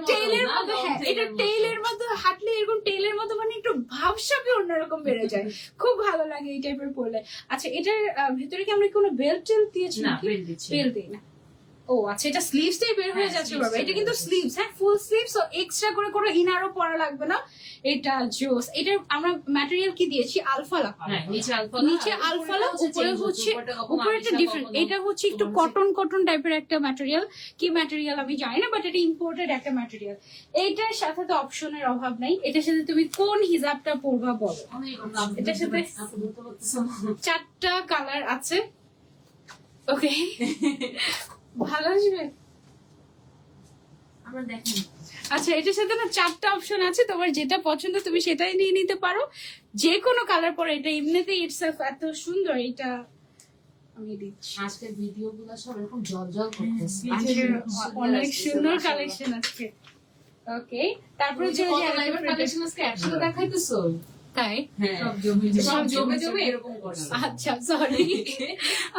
টেইলের মতো, হ্যাঁ এটা টেইলের মতো হাঁটলে এরকম টেইলের মতো মানে একটু ভাবসাবে অন্যরকম বেড়ে যায়, খুব ভালো লাগে এই টাইপের পরলে। আচ্ছা, এটার ভেতরে কি আমরা কোনো বেল্ট দিয়েছি? না, বেল্ট দিচ্ছি। বেল্ট দিই না। ও আচ্ছা, এটা স্লিভস টাই বের হয়ে হ্যাঁ, যাচ্ছে sleeves বাবা। টাই এটা বের কিন্তু হচ্ছে। স্লিভস, হ্যাঁ ফুল স্লিভ। সো এক্সট্রা করে কোনো ইনারও পরা লাগবে না। এটা জোস। এটার আমরা ম্যাটেরিয়াল কি দিয়েছি? আলফালা। হ্যাঁ, নিচে আলফালা, নিচে আলফালা, উপরে হচ্ছে উপরেটা ডিফারেন্ট। এটা হচ্ছে একটু কটন টাইপের একটা ম্যাটেরিয়াল। কি ম্যাটেরিয়াল আমি জানি না, বাট এটা ইম্পোর্টেড একটা ম্যাটেরিয়াল। এইটার সাথে তো অপশনের অভাব নাই। এটার সাথে তুমি কোন হিজাবটা পরবা বলো? এটার সাথে 4টা কালার আছে। ওকে, ভালো আসবে। আমরা দেখেন। আচ্ছা, এটার সাথে না 4টা অপশন আছে, তোমার যেটা পছন্দ তুমি সেটাই নিয়ে নিতে পারো, যে কোনো কালার পরে। এটা এমনিতেই ইটসেলফ এত সুন্দর। এটা আমি দিচ্ছি। আজকের ভিডিও গুলো সব এরকম জল করতেছে। আজকে অনেক সুন্দর কালেকশন আছে। ওকে, তারপরে যে কত লাইভের কালেকশন আজকে একসাথে দেখাইতেছো, তাই? হ্যাঁ, সব জমে এরকম করছে। আচ্ছা, সরি।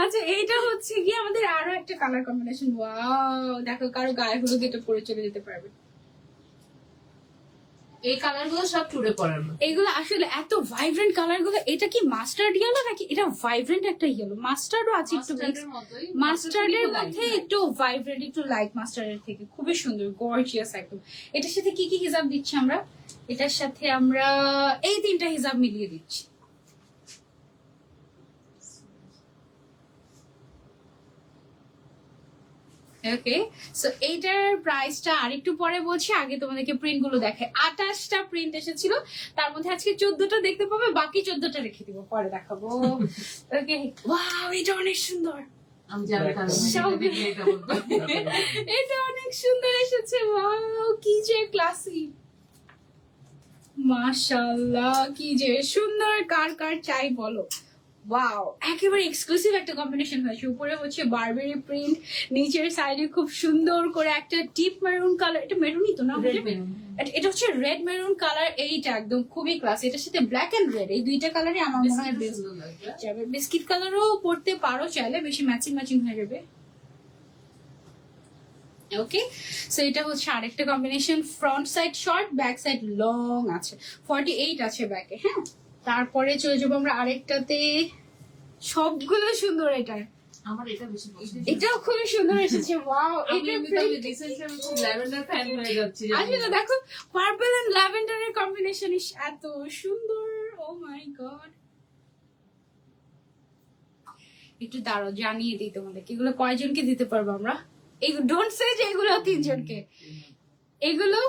আচ্ছা, এইটা হচ্ছে কি আমাদের আরো একটা কালার কম্বিনেশন। ওয়াও, দেখো কারো গায়ে হলুদ এটা পরে চলে যেতে পারবে। এই কালার গুলো সব টুরে পড়ার মতো। এগুলো আসলে এত ভাইব্রেন্ট কালার গুলো। এটা কি মাস্টার্ড ইয়েলো নাকি? এটা ভাইব্রেন্ট একটা ইয়েলো, মাস্টার্ডও আছে একটু মিক্স। মতোই মাস্টার্ডের মধ্যে একটু ভাইব্রেন্ট, একটু লাইট মাস্টার্ডের থেকে খুবই সুন্দর, গর্জিয়াস একদম। এটার সাথে কি কি হিজাব দিচ্ছি আমরা? এটার সাথে আমরা এই 3টা হিজাব মিলিয়ে দিচ্ছি। ওকে, সো এইটার প্রাইসটা আরেকটু পরে বলছি, আগে তোমাদেরকে প্রিন্ট গুলো দেখে। 28টা প্রিন্ট এসেছিল, তার মধ্যে আজকে 14টা দেখতে পাবে, বাকি 14টা রেখে দিব, পরে দেখাবো। ওকে, ওয়াও, এটা অনেক সুন্দর। আমি জানি তাহলে সব- দেখলে এটা বলবো। এটা অনেক সুন্দর এসেছে, ওয়াও কি যে ক্লাসি, মাশাআল্লাহ কি যে সুন্দর, কার কার চাই বলো। ওয়াও, একেবারে এক্সক্লুসিভ একটা কম্বিনেশন হয়েছে। উপরে হচ্ছে বারবেরি প্রিন্ট, নিচের সাইডে খুব সুন্দর করে একটা ডিপ মেরুন কালার, এটা মেরুনই তো না? Red maroon। এটা হচ্ছে রেড মেরুন কালার, এইটা একদম খুবই ক্লাস। এটার সাথে ব্ল্যাক এন্ড রেড, এই দুইটা কালারই আমার মনে হয় বেস্ট সুন্দর লাগবে। যাবে। বিস্কিট কালারও পড়তে পারো চাইলে, বেশি ম্যাচিং ম্যাচিং হয়ে যাবে। ওকে, সো এটা হচ্ছে আরেকটা combination, front side short, back side long আছে, 48 আছে ব্যাকে। হ্যাঁ, তারপরে চলে যাবো আমরা আরেকটাতে, সবগুলো সুন্দর এটার, আমার এটা বেশি পছন্দ। এটাও খুবই সুন্দর এসেছে। ওয়াও, আমি এটা এমনিতে recently আমি খুব ল্যাভেন্ডার ফ্যান হয়ে যাচ্ছি জানো? আসলে দেখো পার্পল এন্ড ল্যাভেন্ডারের কম্বিনেশন এত সুন্দর, ও মাই গড। একটু দাঁড়াও, জানিয়ে দিই তোমাদেরকে এগুলো কয়জনকে দিতে পারবো আমরা। এই ডোন্ট সে যে এগুলো 3 জনকে, এগুলো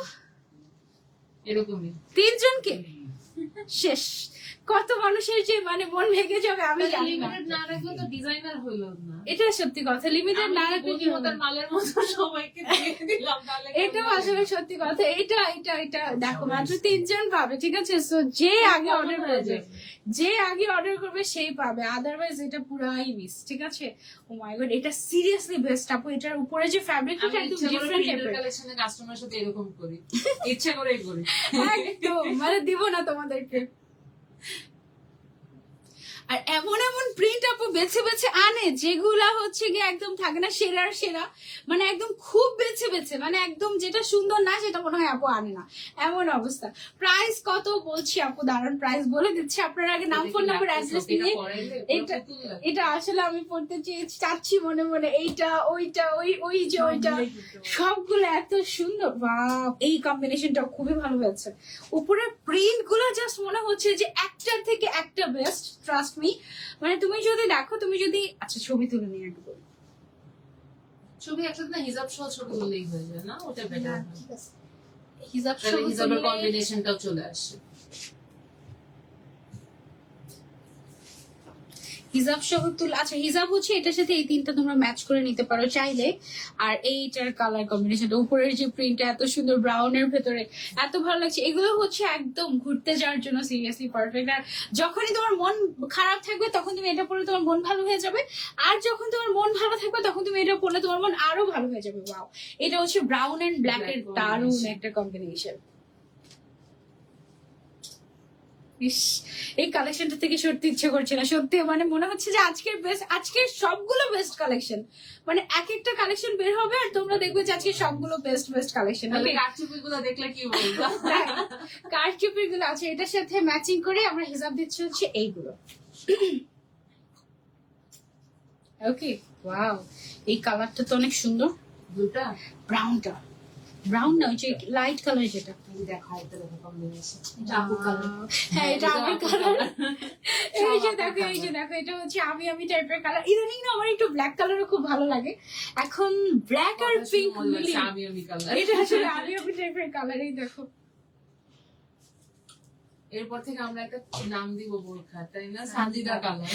এরকমই। 3 জনকে শেষ। কত মানুষের যে মানে মন ভেঙে যাবে আমি জানি না। লিমিটেড না রাখলে তো ডিজাইনার হইলো না। এটা সত্যি কথা, লিমিটেড না রাখলে কি হবে? বুদ্ধিমতার মালের মতো সবাইকে দিয়ে দিলাম, তাহলে এটাও আসলে সত্যি কথা। এটা দেখো মাত্র 3 জন পাবে, ঠিক আছে? সো যে আগে অর্ডার করবে, যে আগে অর্ডার করবে সেই পাবে, আদারওয়াইজ এটা পুরাই মিস, ঠিক আছে? ও মাই গড, এটা সিরিয়াসলি বেস্ট আপু। এটার উপরে যে ফ্যাব্রিকটা আমি একদম ইচ্ছা করে ডিফারেন্ট প্রিন্টার টাইপের, কালেকশনে কাস্টমারের সাথে এরকম করি, ইচ্ছা করেই করি। একদম মানে দিব না তোমাদেরকে। আর এমন এমন প্রিন্ট আপু বেছে বেছে আনে যেগুলা হচ্ছে গিয়ে একদম থাকে না সেরার সেরা, মানে একদম খুব বেছে বেছে, মানে একদম যেটা সুন্দর না সেটা মনে হয় আপু আনে না, এমন অবস্থা। প্রাইস কত বলছি আপু, দাঁড়ান প্রাইস বলে দিচ্ছি, আপনার আগে নাম ফোন নাম্বার অ্যাড্রেস নিয়ে। এটা এটা আসলে আমি পড়তে চাচ্ছি মনে মনে, এইটা ওইটা ওই যে ওইটা, সবগুলো এত সুন্দর। বাহ, এই কম্বিনেশনটা খুবই ভালো হয়েছে। উপরের প্রিন্ট গুলো জাস্ট মনে হচ্ছে যে একটার থেকে একটা বেস্ট, ট্রাস্ট মি। মানে তুমি যদি দেখো, তুমি যদি আচ্ছা ছবি তুলে নিয়ে একটু বলি। ছবি একসাথে না, হিজাব সহ ছবি তুললেই হয়ে যায় না? ওটা বেটার। হিজাব তাহলে সহ হিজাবের তুললে- কম্বিনেশনটাও চলে আসে। হিজাব সহ তুলে, আচ্ছা হিজাব হচ্ছে এটার সাথে এই 3টা তোমরা ম্যাচ করে নিতে পারো চাইলে। আর এইটার কালার কম্বিনেশনটা, উপরের যে প্রিন্টটা এত সুন্দর ব্রাউনের ভেতরে, এত ভালো লাগছে। এগুলো হচ্ছে একদম ঘুরতে যাওয়ার জন্য সিরিয়াসলি পারফেক্ট। আর যখনই তোমার মন খারাপ থাকবে তখন তুমি এটা পরে তোমার মন ভালো হয়ে যাবে, আর যখন তোমার মন ভালো থাকবে তখন তুমি এটা পরলে তোমার মন আরো ভালো হয়ে যাবে। ওয়াও, এটা হচ্ছে ব্রাউন এন্ড ব্ল্যাক এর Black দারুণ combination. একটা কম্বিনেশন। ইস, এই কালেকশনটা থেকে সত্যি ইচ্ছে করছে না, সত্যি মানে মনে হচ্ছে যে আজকের বেস্ট, আজকের সবগুলো বেস্ট কালেকশন। মানে এক একটা কালেকশন বের হবে আর তোমরা দেখবে যে আজকে সবগুলো বেস্ট বেস্ট কালেকশন। তাহলে কারচুপিগুলো দেখলে কি বলবো? কারচুপির গুলো আছে, এটার সাথে ম্যাচিং করে আমরা হিসাব দিচ্ছি হচ্ছে এইগুলো। ওকে, ওয়াও, এই কালারটা তো অনেক সুন্দর। দুটা ব্রাউনটা, ব্রাউন না, ওই যে লাইট কালার যেটা। দেখা, এটা দেখো কম্বিনেশন। হ্যাঁ, এটা আমার কালার। এই যে দেখো, এই যে দেখো, এটা হচ্ছে আমি টাইপের কালার। ইদানিং না আমার একটু ব্ল্যাক কালারও খুব ভালো লাগে। এখন ব্ল্যাক আর পিঙ্ক মিলিয়ে আমি কালার। এটা আসলে আমি টাইপের কালার। এই দেখো, এরপর থেকে আমরা একটা নাম দিব বোরখা, তাই না? সানজিদা কালার।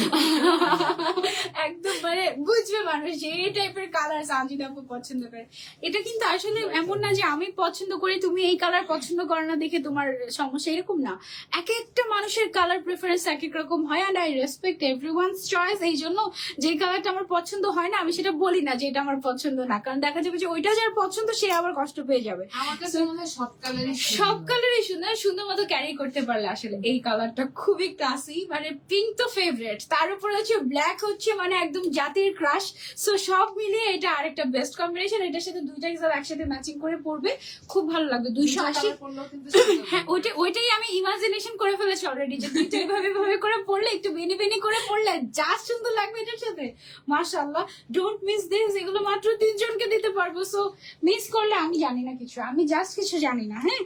একদম মানে বুঝবে মানুষ যে এই টাইপের কালার সানজিদা আপু পছন্দ করে। এটা কিন্তু আসলে এমন না যে আমি পছন্দ করি তুমি এই কালার পছন্দ করো না দেখে তোমার সমস্যা, এরকম না। এক একটা মানুষের কালার প্রেফারেন্স এক এক রকম হয়, and I respect everyone's choice. এই জন্য যে কালারটা আমার পছন্দ হয় না আমি সেটা বলি না যে এটা আমার পছন্দ না, কারণ দেখা যাবে যে ওইটা যার পছন্দ সে আবার কষ্ট পেয়ে যাবে। আমার কাছে মনে হয় সব কালারই সব কালারই সুন্দর, সুন্দর মতো ক্যারি করতে পারলে আসলে। এই কালারটা খুবই ক্লাসি, মানে পিঙ্ক তো ফেভারিট, তার উপর হচ্ছে ব্ল্যাক হচ্ছে মানে একদম জাতির ক্রাশ। সো সব মিলিয়ে এটা আরেকটা বেস্ট কম্বিনেশন। এটার সাথে দুইটা হিসাব একসাথে ম্যাচিং করে পড়বে, খুব ভালো লাগবে। 280। হ্যাঁ, ওইটাই আমি ইমাজিনেশন করে ফেলেছি অলরেডি, যে দুইটা এভাবে করে পড়লে, একটু বেনি বেনি করে পড়লে যা সুন্দর লাগবে এটার সাথে। মাশাআল্লাহ, ডোন্ট মিস দিস। এগুলো মাত্র 3 জনকে দিতে পারবো, সো মিস করলে আমি জানি না কিছু, আমি জাস্ট কিছু জানি না। হ্যাঁ,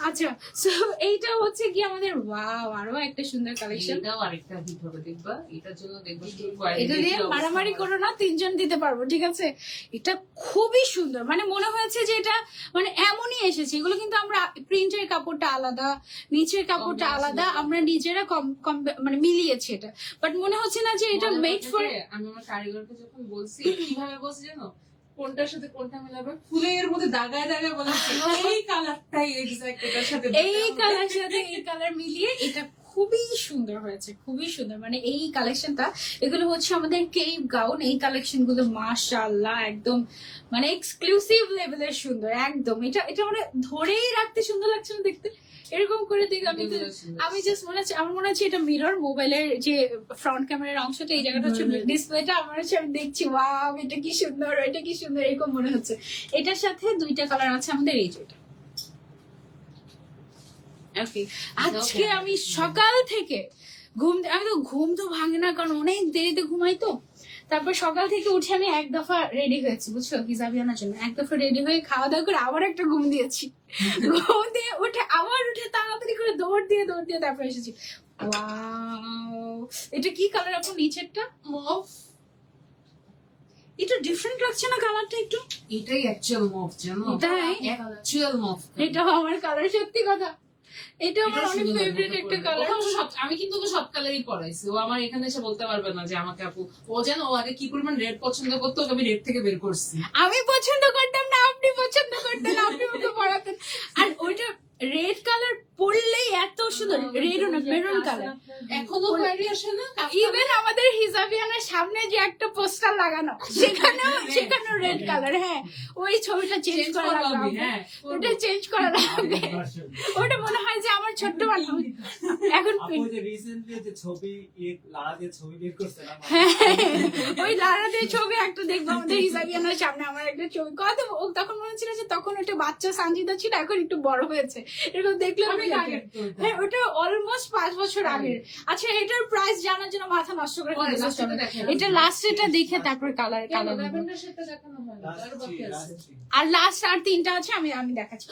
আচ্ছা, সো এইটা হচ্ছে কি আমাদের ওয়াও আরো একটা সুন্দর কালেকশন। এটাও আরেকটা হিট হবে দেখবা, এটার জন্য দেখবা এটা দিয়ে মারামারি করো না, 3 জন দিতে পারবো, ঠিক আছে? এটা খুবই সুন্দর, মানে মনে হয়েছে যে এটা মানে এমনই এসেছে। এগুলো কিন্তু আমরা প্রিন্টের কাপড়টা আলাদা, নিচের কাপড়টা আলাদা, আমরা নিজেরা মানে মিলিয়েছি এটা, বাট মনে হচ্ছে না যে এটা মেড ফর। আমি আমার কারিগরকে যখন বলছি কিভাবে বলছি জানো, কোনটার সাথে কোনটা মিলাবে, ফুলের মধ্যে দাগায় দাগায় বলেছি এই কালারটাই এক্সাক্ট এটার সাথে, এই কালার সাথে এই কালার মিলিয়ে এটা খুবই সুন্দর হয়েছে, খুবই সুন্দর। মানে এই কালেকশনটা, এগুলো হচ্ছে আমাদের কেপ গাউন, এই কালেকশন গুলো মাশাআল্লাহ একদম মানে এক্সক্লুসিভ লেভেলের সুন্দর একদম। এটা এটা মানে ধরেই রাখতে সুন্দর লাগছে না দেখতে, এরকম করে দেখে আমি জাস্ট মনে হচ্ছে, আমার মনে হচ্ছে এটা মিরর, মোবাইলের যে ফ্রন্ট ক্যামেরার অংশটা, এই জায়গাটা হচ্ছে ডিসপ্লেটা, আমার হচ্ছে আমি দেখছি ওয়াও এটা কি সুন্দর, এটা কি সুন্দর, এরকম মনে হচ্ছে। এটার সাথে দুইটা কালার আছে আমাদের, এই যেটা। Okay, আজকে আমি সকাল থেকে আমি তো ঘুম তো ভাঙে না, কারণ অনেক দেরিতে ঘুমাই তো। তারপর সকাল থেকে উঠে আমি এক দফা রেডি হয়েছি, বুঝছো, হিজাবিয়ানার জন্য। এক দফা রেডি হয়ে খাওয়া দাওয়া করে আবার একটা ঘুম দিয়েছি, ঘুম দিয়ে উঠে আবার উঠে তাড়াতাড়ি করে দৌড় দিয়ে তারপর এসেছি। ওয়াও, এটা কি কালার আপু নিচেরটা? মফ। এটা ডিফারেন্ট লাগছে না কালারটা একটু? এটাই অ্যাকচুয়াল মফ, জানো? তাই? অ্যাকচুয়াল মফ। এটাও আমার কালার, সত্যি কথা, এটা আমার অনেক ফেভারিট একটা কালার। আমি কিন্তু ওকে সব কালারই পরাইছি, ও আমার এখানে এসে বলতে পারবে না যে আমাকে আপু, ও যেন ও আগে কি পরিমাণ রেড পছন্দ করতো, ওকে আমি রেড থেকে বের করছি। আমি পছন্দ করতাম না, আপনি পছন্দ করতেন, আপনি ওকে পড়াতেন। আর ওইটা রেড কালার পরলেই এত সুন্দর, রেড না মেরুন কালার। এখনো কোয়ারি আসে না? ইভেন আমাদের হিজাবিয়ানার সামনে যে একটা পোস্টার লাগানো, সেখানেও রেড কালার। হ্যাঁ, ওই ছবিটা চেঞ্জ করা লাগবে, হ্যাঁ ওটা চেঞ্জ করা লাগবে। ওটা মনে হয় যে আমার ছোট্ট বান্ধবী এখন আপু যে রিসেন্টলি যে ছবি লারা দিয়ে ছবি বের করছে না, ওই লারাদের ছবি একটা দেখবো আমাদের হিসাবিয়ানার সামনে, আমার একটা ছবি কত, তখন মনে ছিল যে তখন ওটা বাচ্চা সানজিদা ছিল, এখন একটু বড় হয়েছে, এরকম দেখলে অনেক আগের তো ওটা। হ্যাঁ, ওটা অলমোস্ট 5 বছর আগের। আচ্ছা, এটার প্রাইস জানার জন্য মাথা নষ্ট করে ফেলেছি। লাস্টেটা দেখেন। এটা লাস্টেটা দেখে তারপর কালার ল্যাভেন্ডার শেডটা দেখানো হয় না, তার বাকি আছে। আর লাস্ট আর তিনটা আছে, আমি দেখাচ্ছি।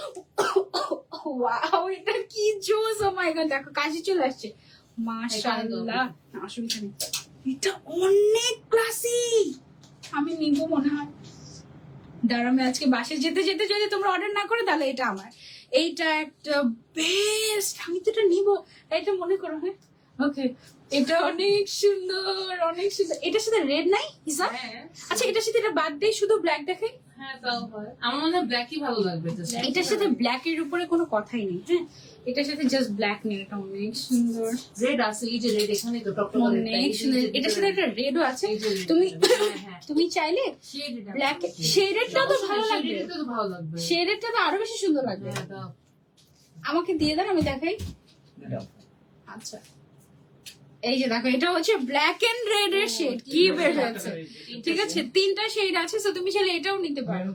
ওয়াও, এটা কি জোস! ও মাই গড, দেখো কাশি চলে আসছে, মাশাআল্লাহ। অসুবিধা নেই, এটা অনেক ক্লাসি, আমি নিব মনে হয়। দাঁড়ামে আজকে বাসে যেতে যেতে যদি তোমরা অর্ডার না করো তাহলে এটা আমার, এইটা একটা বেস্ট, আমি তো এটা নিব, এটা মনে করো। হ্যাঁ, ওকে, এটা অনেক সুন্দর, অনেক সুন্দর। এটার সাথে রেড নাই হিসাব? হ্যাঁ। আচ্ছা, এটার সাথে এটা বাদ দিয়ে শুধু ব্ল্যাক দেখাই? হ্যাঁ, তাও হয়। আমার মনে হয় ব্ল্যাকই ভালো লাগবে just। এটার সাথে ব্ল্যাক এর উপরে কোনো কথাই নেই। হ্যাঁ, এটার সাথে জাস্ট ব্ল্যাক নেই, এটা অনেক সুন্দর, রেড আছে, এই যে রেড এখানে তো টকটক করে অনেক সুন্দর। এটার সাথে একটা রেডও আছে, এই যে red, তুমি হ্যাঁ। তুমি চাইলে Shade এটা। ব্ল্যাক শেডেরটা তো ভালো লাগবে, Shade এটা তো ভালো লাগবে। শেডেরটা তো আরো বেশি সুন্দর লাগবে। হ্যাঁ, দাও। আমাকে দিয়ে দেন, আমি দেখাই। আচ্ছা, এই যে দেখো, এটা হচ্ছে ব্ল্যাক এন্ড রেড এর শেড, কি বের হয়েছে। ঠিক আছে, তিনটা শেড আছে, তো তুমি চাইলে এটাও নিতে পারো।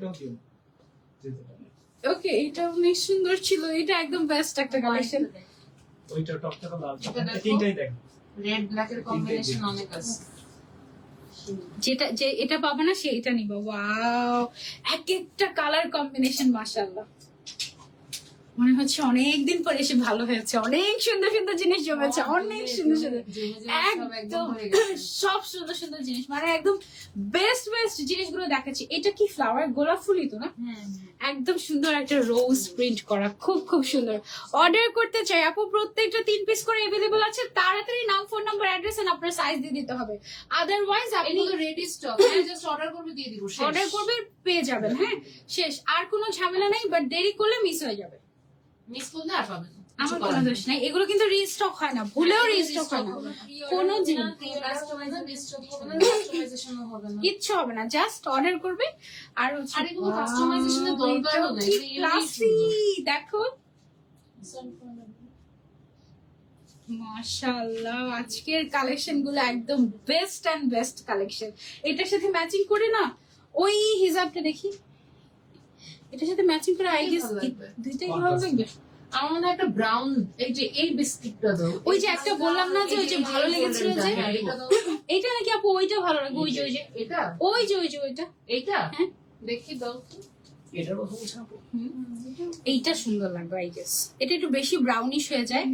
ওকে, এটা অনেক সুন্দর ছিল, এটা একদম বেস্ট একটা কালেকশন। ওইটা টকটক লাল, এটা দেখো। তিনটাই দেখ। রেড ব্ল্যাক এর কম্বিনেশন অনেক আছে। যেটা যে এটা পাবে না সে এটা নিবা। ওয়াও, এক একটা কালার কম্বিনেশন মাশাআল্লাহ, মনে হচ্ছে অনেকদিন পরে এসে ভালো হয়েছে, অনেক সুন্দর সুন্দর জিনিস জমেছে, অনেক সুন্দর সুন্দর, একদম সব সুন্দর সুন্দর জিনিস, মানে একদম বেস্ট বেস্ট জিনিসগুলো দেখাচ্ছি। এটা কি ফ্লাওয়ার, গোলাপ ফুলই তো না? একদম সুন্দর একটা রোজ প্রিন্ট করা, খুব খুব সুন্দর। অর্ডার করতে চাই আপু, প্রত্যেকটা 3 পিস করে अवेलेबल আছে, তাড়াতাড়ি নাম, ফোন নাম্বার, অ্যাড্রেস এন্ড আপনার সাইজ দিয়ে দিতে হবে, আদারওয়াইজ আপনি এগুলো রেডি স্টক, জাস্ট অর্ডার করবে দিয়ে দিব, শেষ। অর্ডার করবে পেয়ে যাবেন। হ্যাঁ, শেষ, আর কোনো ঝামেলা নাই, বাট দেরি করলে মিস হয়ে যাবে। মিস করলে আর পাবেন না। আমার কোনো দোষ নাই, এগুলো কিন্তু রিস্টক হয় না, ভুলেও রিস্টক হয় না, কোনো জিনিস কিচ্ছু হবে না, জাস্ট অর্ডার করবে। আর হচ্ছে আর এগুলো কাস্টমাইজেশনের দরকারও নেই, কি ক্লাসি, দেখো মাশাআল্লাহ, আজকের কালেকশন গুলো একদম বেস্ট এন্ড বেস্ট কালেকশন। এটার সাথে ম্যাচিং করে না ওই হিজাবটা দেখি, এটার সাথে ম্যাচিং করে আই গেস দুইটাই ভালো লাগবে। আমার মনে হয় একটা ব্রাউন, এই যে এই বিস্কিটটা দাও, ওই যে একটা বললাম না যে ওই যে ভালো লেগেছিল যে এটা দাও। এইটা নাকি আপু, ওইটা ভালো লাগবে, ওই যে এটা ওইটা এইটা হ্যাঁ। দেখি দাও তো। এটার কথা বলছেন আপু? এইটা সুন্দর লাগবে আই গেস, এটা একটু বেশি ব্রাউনিশ হয়ে যায়,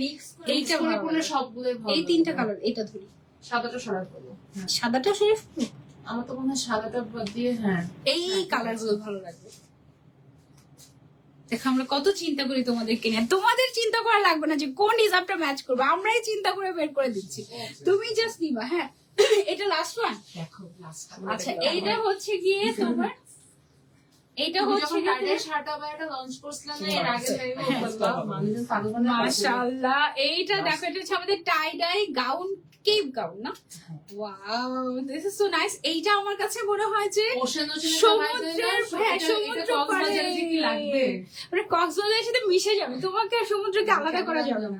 এইটা করে ভালো করলে লাগবে। সবগুলোই ভালো এই তিনটা লাগবে। কালার, এটা ধরি, সাদাটা সরাই ফেলো। সাদাটা শরীফ, আমার তো মনে হয় সাদাটা বাদ দিয়ে, হ্যাঁ এই কালার গুলো ভালো লাগবে। দেখো আমরা কত চিন্তা করি তোমাদেরকে নিয়ে, তোমাদের চিন্তা করা লাগবে না যে কোন হিসাবটা ম্যাচ করবো, আমরাই চিন্তা করে বের করে দিচ্ছি, তুমি জাস্ট নিবা। হ্যাঁ এটা লাস্ট ওয়ান। দেখো last টা। আচ্ছা এইটা হচ্ছে গিয়ে তোমার, এইটা তুমি হচ্ছে যখন গিয়ে টাইডের শার্ট আবার একটা লঞ্চ করছিলাম না এর আগে লাইভে বললাম মানুষজন পাগল বানায় মাশাআল্লাহ। এইটা দেখো, এটা হচ্ছে আমাদের টাই ডাই গাউন, কেপ গাউন না? Wow, this is so nice. এইটা আমার কাছে মনে হয় যে ওশান সমুদ্রের, হ্যাঁ সমুদ্র পাড়ে কি লাগবে মানে কক্সবাজারের সাথে মিশে যাবে, তোমাকে আর সমুদ্রকে আলাদা করা যাবে না।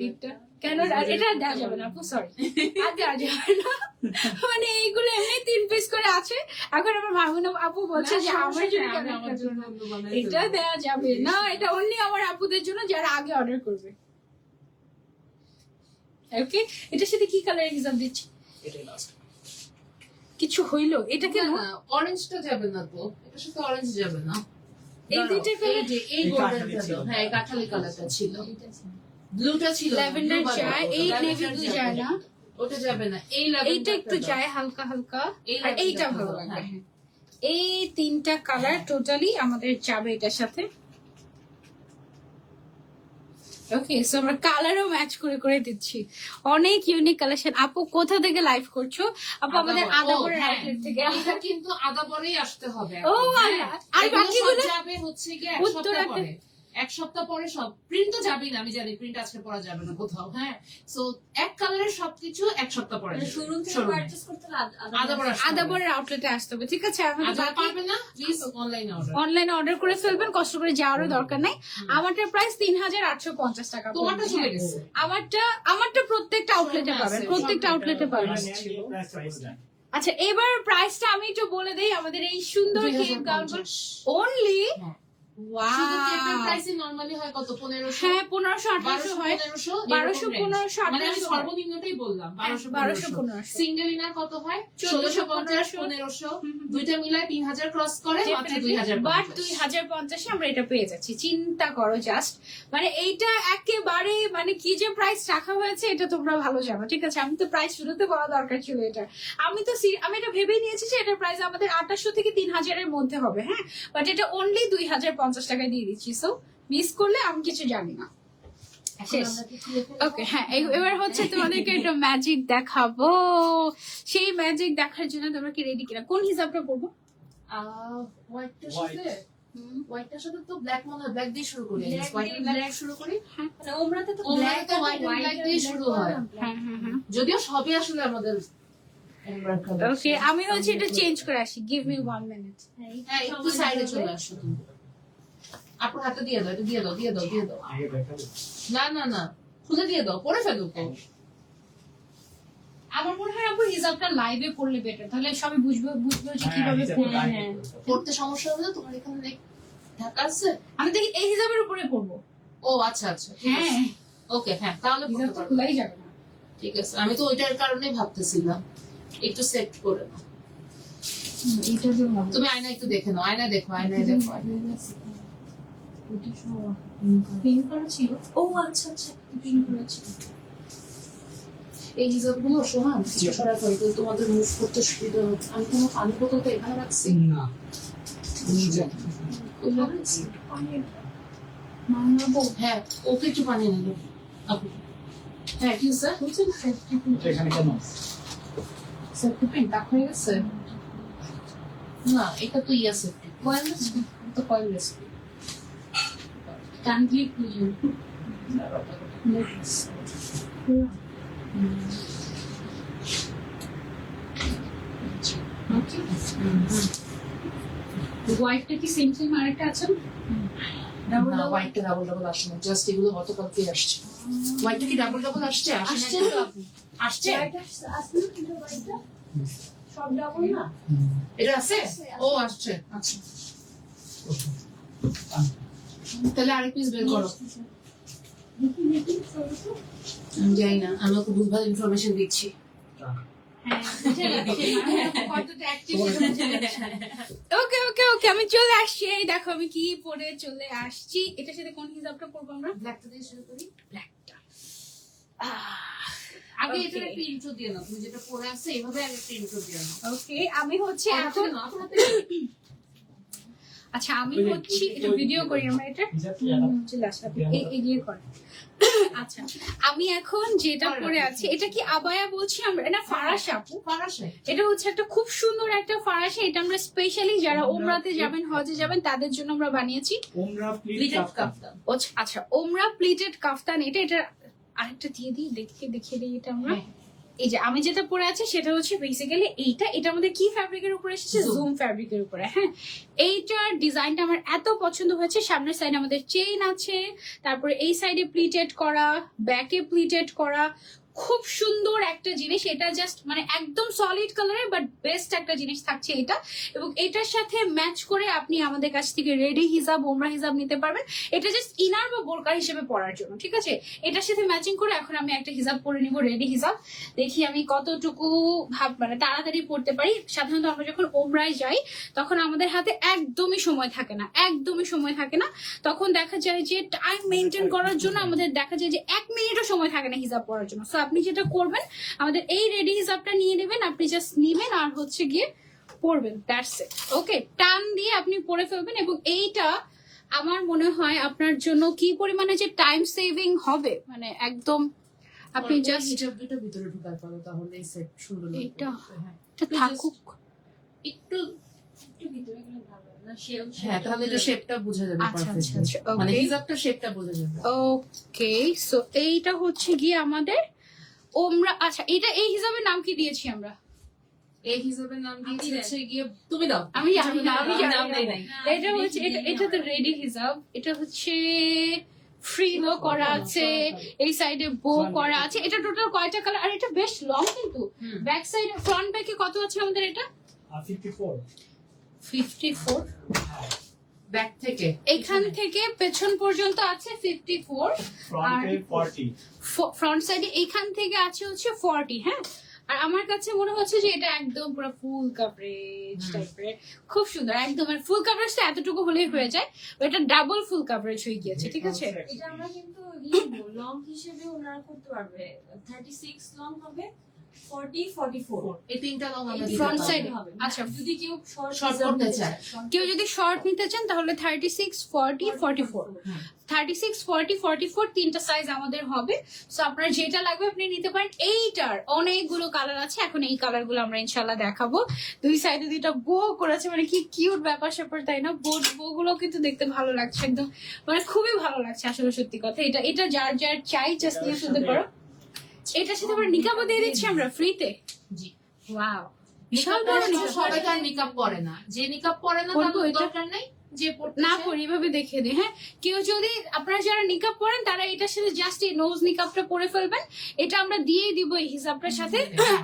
এটা কেন এটা দেওয়া যাবে না, সরি আর দেওয়া যাবে না। মানে এইগুলো এমনি 3 পিস করে আছে। এখন আমার মামুন আপু বলছে যে আমার জন্য কেন আমার জন্য এটা দেওয়া যাবে না, এটা অনলি আমার আপুদের জন্য যারা আগে অর্ডার করবে। ওকে, এটার সাথে কি কালার এক্সাম দিচ্ছি? এটাই লাস্ট। কিছু হইলো এটা কেন? অরেঞ্জটা যাবে না তো, এটার সাথে অরেঞ্জ যাবে না। এই দুইটা এই কালার, যে এই এই গোল্ডেন কাঠালি ছিল। হ্যাঁ এই কাঠালি কালারটা ছিল, ব্লুটা ছিল না, ল্যাভেন্ডার blue যায়, বাদে এই ওটা। নেভি ব্লু যায় না, ওটা যাবে না, এই এইটা ল্যাভেন্ডার একটু যায় হালকা হালকা, এই আর এইটা lavender ভালো টা, লাগবে। হ্যাঁ। হ্যাঁ। এই 3টা কালার টোটালি আমাদের যাবে এটার সাথে। ওকে, সো আমরা কালারও ম্যাচ করে করে দিচ্ছি, অনেক ইউনিক কালেকশন। আপু কোথা থেকে লাইভ করছো? আপু আমাদের আদাবরের হ্যাঁ, আউটলেট থেকে। এটা কিন্তু আদাবরেই আসতে হবে ও এখন, হ্যাঁ। আল্লাহ, আর এগুলো সব বাকিগুলো যাবে হচ্ছে গিয়ে এক উত্তরাতে। সপ্তাহ পরে। এক সপ্তাহ পরে সব প্রিন্ট তো যাবেই না, আমি জানি প্রিন্ট আজকে পড়া যাবে না কোথাও, হ্যাঁ। সো এক কালারের সবকিছু এক সপ্তাহ পরে শোরুম থেকে Showroom-এ। পারচেজ করতে হলে আদাবর আসতে হবে। আদাবরের আউটলেটে আসতে হবে, ঠিক আছে? আর যারা পারবে না প্লিজ অনলাইনে অর্ডার। অনলাইনে অর্ডার করে ফেলবেন, কষ্ট করে যাওয়ারও দরকার নাই। আমারটার প্রাইস 3850 টাকা। তোমারটা চলে গেছে। আমারটা প্রত্যেকটা আউটলেটে সব পাবেন, আছে, প্রত্যেকটা সব আউটলেটে পাবেন। এবার নেন, কিন্তু প্রাইসটা বলে দেন। আচ্ছা এবার প্রাইসটা আমি একটু বলে দেই। আমাদের এই সুন্দর কেপ গাউন 2050 অনলি, শুধু কেপের ওয়াও, প্রাইসই নরমালি হয় কত 1500, হ্যাঁ 1500-1800 হয়, 1200, 1200, 1500, মানে আমি 1800 সর্বনিম্নটাই বললাম 1200, 1200-1500 সিঙ্গেল ইনার কত হয় 1450, 1500, দুইটা মিলায় 3000 ক্রস করে মাত্র 2000। বাট 2050 আমরা এটা পেয়ে যাচ্ছি, চিন্তা করো জাস্ট। মানে এইটা একেবারে মানে কি যে প্রাইস রাখা হয়েছে এটা তোমরা ভালো জানো, ঠিক আছে? আমি তো প্রাইস শুরুতে বলা দরকার ছিল এটা, আমি এটা ভেবেই নিয়েছি যে এটার প্রাইস আমাদের 2800 থেকে 3000 এর মধ্যে হবে, হ্যাঁ। বাট এটা অনলি 2050 টাকায় দিয়ে দিচ্ছি, সো মিস করলে আমি কিছু জানি না। শেষ। ওকে, হ্যাঁ এবার হচ্ছে তোমাদেরকে একটা ম্যাজিক দেখাবো। সেই ম্যাজিক দেখার জন্য তোমরা কি রেডি কিনা? কোন হিসাবটা করবো? হোয়াইটটার White. সাথে হোয়াইটটার সাথে তো ব্ল্যাক মনে হয়, ব্ল্যাক দিয়ে শুরু করি, Black হোয়াইট দিয়ে ব্ল্যাক black শুরু করি। মানে ওমরাতে তো ওমরাতে ব্ল্যাক তো white and black দিয়ে শুরু হয়। হ্যাঁ হ্যাঁ হ্যাঁ। যদিও সবই আসলে আমাদের ওকে, আমি হচ্ছে এটা চেঞ্জ করে আসি, গিভ মি 1 মিনিট। হ্যাঁ একটু সাইডে চলে আসো তুমি। আপুর হাতে দিয়ে দাও, এটা দিয়ে দাও, দিয়ে দাও, দিয়ে দাও। আগে দেখাবো। না না না, খুলে দিয়ে দাও, পরে ফেলো তো। আমার মনে হয় আপু হিসাবটা লাইভে করলে বেটার, তাহলে সবাই বুঝবে যে কিভাবে হ্যাঁ, করবে। এটা হ্যাঁ, পড়তে সমস্যা হলে তোমার এখানে ঢাকা আছে। আমি দেখি এই হিসাবের উপরে করবো। ও আচ্ছা আচ্ছা, হ্যাঁ, ওকে, হ্যাঁ তাহলে করতে হিসাবটা পারবো। খোলাই যাবে না। ঠিক আছে, আমি তো ওইটার কারণেই ভাবতেছিলাম একটু সেট করে নাও। এইটার জন্য তুমি আয়না একটু দেখে নাও, আয়নায় দেখো, আয়নায় দেখো। পিন করা ছিল। ও আচ্ছা আচ্ছা, পিন করা ছিল। এই হিসাবগুলো সমান কিছু সরা করে তো তোমাদের মুভ করতে সুবিধা হচ্ছে। আমি কোনো পানি বোতলটা এখানে রাখছি না। কোথায় রাখছি? মানবো হ্যাঁ ওকে একটু পানি এনে দেবো আপু। হ্যাঁ কি স্যার বুঝছেন, সেফটি পিন। এটা এখানে কেন? সেফটি পিন টাক হয়ে গেছে না, এটা তো ইয়া সেফটি ওয়্যারলেস তো coil recipe. Kindly clean. Okay, হোয়াইটটা কি সেম সেম আরেকটা আছে না? ডাবল না ডাবল হোয়াইটটা ডাবল ডাবল আসে না, জাস্ট এগুলো গতকালকে আসছে। হোয়াইটটা কি ডাবল ডাবল আসছে? আসছে না তো। আসছে, আসলে কিন্তু হোয়াইটটা সব ডাবল না। এটা আছে। ও আসছে, আচ্ছা তাহলে আরেক পিস বের করো। আমি জানি না, আমি ওকে ভুলভাল ইনফরমেশন দিচ্ছি। ওকে ওকে ওকে, আমি চলে আসছি। এই দেখো আমি কি পরে চলে আসছি। এটার সাথে কোন হিসাবটা করবো আমরা? ব্ল্যাকটা দিয়ে শুরু করি। ব্ল্যাকটা। আগে Okay. এটার একটা ইন্ট্রো দিয়ে নাও, তুমি যেটা পরে আছে এইভাবে আগে একটা ইন্ট্রো দিয়ে নাও। ওকে, আমি হচ্ছে এখন না আপনার আচ্ছা আমি ওই যে, হচ্ছি ওই যে, এটা ওই ভিডিও যে, করি আমরা এটা হিজাব কি আলাদা? চলে আসো আপনি, এগিয়ে করে আচ্ছা আমি এখন যেটা পরে আছি এটা কি আবায়া বলছি আমরা, এটা ফারাসা আপু। ফারাসে এটা হচ্ছে একটা খুব সুন্দর একটা ফারাসা, এটা আমরা স্পেশালি যারা ওমরাতে যাবেন হজে যাবেন তাদের জন্য আমরা বানিয়েছি। ওমরা প্লিট প্লিটেড কাফতান। কাফতান। আচ্ছা ওমরা প্লিটেড কাফতান, এটা আরেকটা দিয়ে দিই, দেখিয়ে দিই এটা আমরা। হ্যাঁ। এই যে আমি যেটা পরে আছি সেটা হচ্ছে বেসিক্যালি এটা আমাদের কি ফ্যাব্রিকের উপরে এসেছে, Zoom। জুম ফ্যাব্রিকের উপরে। হ্যাঁ এইটার ডিজাইনটা আমার এত পছন্দ হয়েছে। সামনের সাইডে আমাদের চেইন আছে, তারপরে এই সাইডে প্লিটেড করা, ব্যাকে প্লিটেড করা, খুব সুন্দর একটা জিনিস। এটা জাস্ট মানে একদম সলিড কালারের বাট বেস্ট একটা জিনিস থাকছে এটা। এবং এটার সাথে ম্যাচ করে আপনি আমাদের কাছ থেকে রেডি হিজাব, ওমরা হিজাব নিতে পারবেন। এটা জাস্ট ইনার বা বোরকা হিসেবে পরার জন্য, ঠিক আছে। এটার সাথে ম্যাচিং করে এখন আমি একটা হিজাব পরে নিব, রেডি হিজাব। দেখি আমি কতটুকু মানে তাড়াতাড়ি পড়তে পারি। সাধারণত আমরা যখন ওমরায় যাই তখন আমাদের হাতে একদমই সময় থাকে না, তখন দেখা যায় যে টাইম মেনটেন করার জন্য আমাদের দেখা যায় যে 1 মিনিটও সময় থাকে না হিজাব পরার জন্য। সো আপনি যেটা করবেন আমাদের এই রেডি হিজাবটা নিয়ে নেবেন, আপনি জাস্ট নিবেন আর হচ্ছে গিয়ে পরবেন, দ্যাটস ইট। ওকে, টান দিয়ে আপনি পরে ফেলবেন। এবং এইটা আমার মনে হয় আপনার জন্য কি পরিমাণে যে টাইম সেভিং হবে, মানে একদম আপনি জাস্ট হিজাব দুটো ভিতরে ঢুকার পরে তাহলে এই সেট সুন্দর লাগবে। এটা হ্যাঁ। এটা থাকুক। একটু একটু ভিতরে গেলে ভালো হয় না, শেল হ্যাঁ তাহলে একটু শেপটা বোঝা যাবে আচ্ছা, perfectly। আচ্ছা, আচ্ছা, মানে okay. হিজাবটা শেপটা বোঝা যাবে। ওকে, সো এইটা হচ্ছে গিয়ে আমাদের ওমরা। আচ্ছা এটা এই হিসাবে নাম কি দিয়েছি আমরা? এই হিজাবের নাম দিয়েছি দেন। হচ্ছে গিয়ে তুমি দাও। আমি জানি না, আমি জানি নাম না। দেই নাই। এটা হচ্ছে এটা তো রেডি হিসাব। এটা হচ্ছে ফ্রিলো করা আছে, এই সাইডে বো করা আছে। এটা টোটাল কয়টা কালার? আর এটা বেশ লং কিন্তু। হুম। ব্যাক সাইড ফ্রন্ট ব্যাকে কত আছে আমাদের? এটা 54 54। ব্যাক থেকে এখান থেকে পেছন পর্যন্ত আছে 54, ফ্রন্টে 40 ফ্রন্ট সাইডে এখান থেকে আছে হচ্ছে 40। হ্যাঁ, আর আমার কাছে মনে হচ্ছে যে এটা একদম পুরো ফুল কাভারেজ টাইপের, খুব সুন্দর একদম। আর ফুল কাভারেজটা এতটুকু হলেই হয়ে যায়, এটা ডাবল ফুল কাভারেজ হয়ে গিয়েছে, ঠিক আছে। এটা আমরা কিন্তু লং হিসেবে ওনারা করতে পারবে। 36 লং হবে, 40 44 এই তিনটা লং আমরা দিতে Front পারবো। side হবে আচ্ছা। যদি কেউ শর্ট Short করতে চায়। কেউ যদি শর্ট নিতে চান তাহলে 36, 40, 44, হুম। 36, 40, 44 তিনটা সাইজ আমাদের হবে। সো আপনার যেটা লাগবে আপনি নিতে পারেন। এইটার অনেকগুলো কালার আছে, এখন এই কালার গুলো আমরা ইনশাল্লাহ দেখাবো। দুই সাইডে দুইটা বো করেছে, মানে কি কিউট ব্যাপার স্যাপার, তাই না? বো গুলো কিন্তু দেখতে ভালো লাগছে একদম, মানে খুবই ভালো লাগছে আসলে, সত্যি কথা। এটা যার যার চাই জাস্ট নিয়ে ফেলতে পারো। এটার সাথে আমরা নিকাবও দিয়ে দিচ্ছি আমরা ফ্রিতে। জি। ওয়াও, বিশাল নিকাব বড় পরে নিকাব। সবাই তো আর নিকাব পরে না, যে নিকাব পরে না পরবো তার এটা। দরকার নাই, যে পড়তে না চায়। পরি এভাবে দেখে দিই। হ্যাঁ, কেউ যদি আপনারা যারা নিকাব পরেন তারা এটার সাথে জাস্ট এই নোজ নিকাবটা পরে ফেলবেন, এটা আমরা দিয়ে দিব এই হিসাবটার সাথে।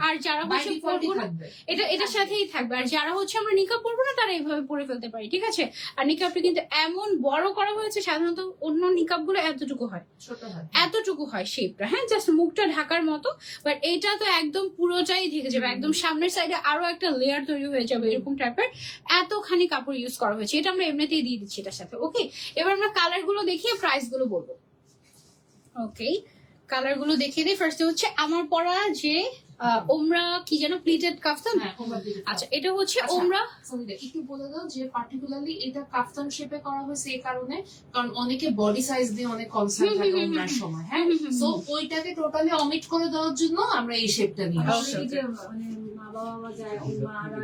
আর যারা By হচ্ছে default ই পরবো না, থাকবে। এটার সাথেই থাকবে। আর যারা হচ্ছে আমরা নিকাব পরবো না তারা এইভাবে পরে ফেলতে পারি, ঠিক আছে। আর নিকাবটা কিন্তু এমন বড় করা হয়েছে, সাধারণত অন্য নিকাব গুলো এতটুকু হয়, ছোট হয়। এতটুকু হয় শেপটা। হ্যাঁ, জাস্ট মুখটা ঢাকার মতো, বাট এটা তো একদম পুরোটাই ঢেকে যাবে, একদম সামনের সাইডে আরো একটা লেয়ার তৈরি হয়ে যাবে এরকম টাইপের। এতখানি কাপড় ইউজ করা হয়েছে, এটা আমরা এমনিতেই দিয়ে দিচ্ছি এটার সাথে। ওকে, এবার আমরা কালার গুলো দেখিয়ে প্রাইস গুলো বলবো। ওকে, কালার গুলো দেখিয়ে দিই। ফার্স্টে হচ্ছে আমার পরা যে ওমরা কি যেন প্লিটেড কাফতান। হ্যাঁ, ওমরা দিতে আচ্ছা, পারো। এটা হচ্ছে আচ্ছা। ওমরা। সনিদা, একটু বলে দাও যে পার্টিকুলারলি এটা কাফতান শেপে করা হয়েছে এই কারণে, কারণ অনেকে বডি সাইজ দিয়ে অনেক কনসার্ন থাকে ওমরার সময়। হ্যাঁ, সো ওইটাকে টোটালি অমিট করে দেওয়ার জন্য আমরা এই শেপটা নিয়ে আসছি। এই যে মানে মা বাবা যায়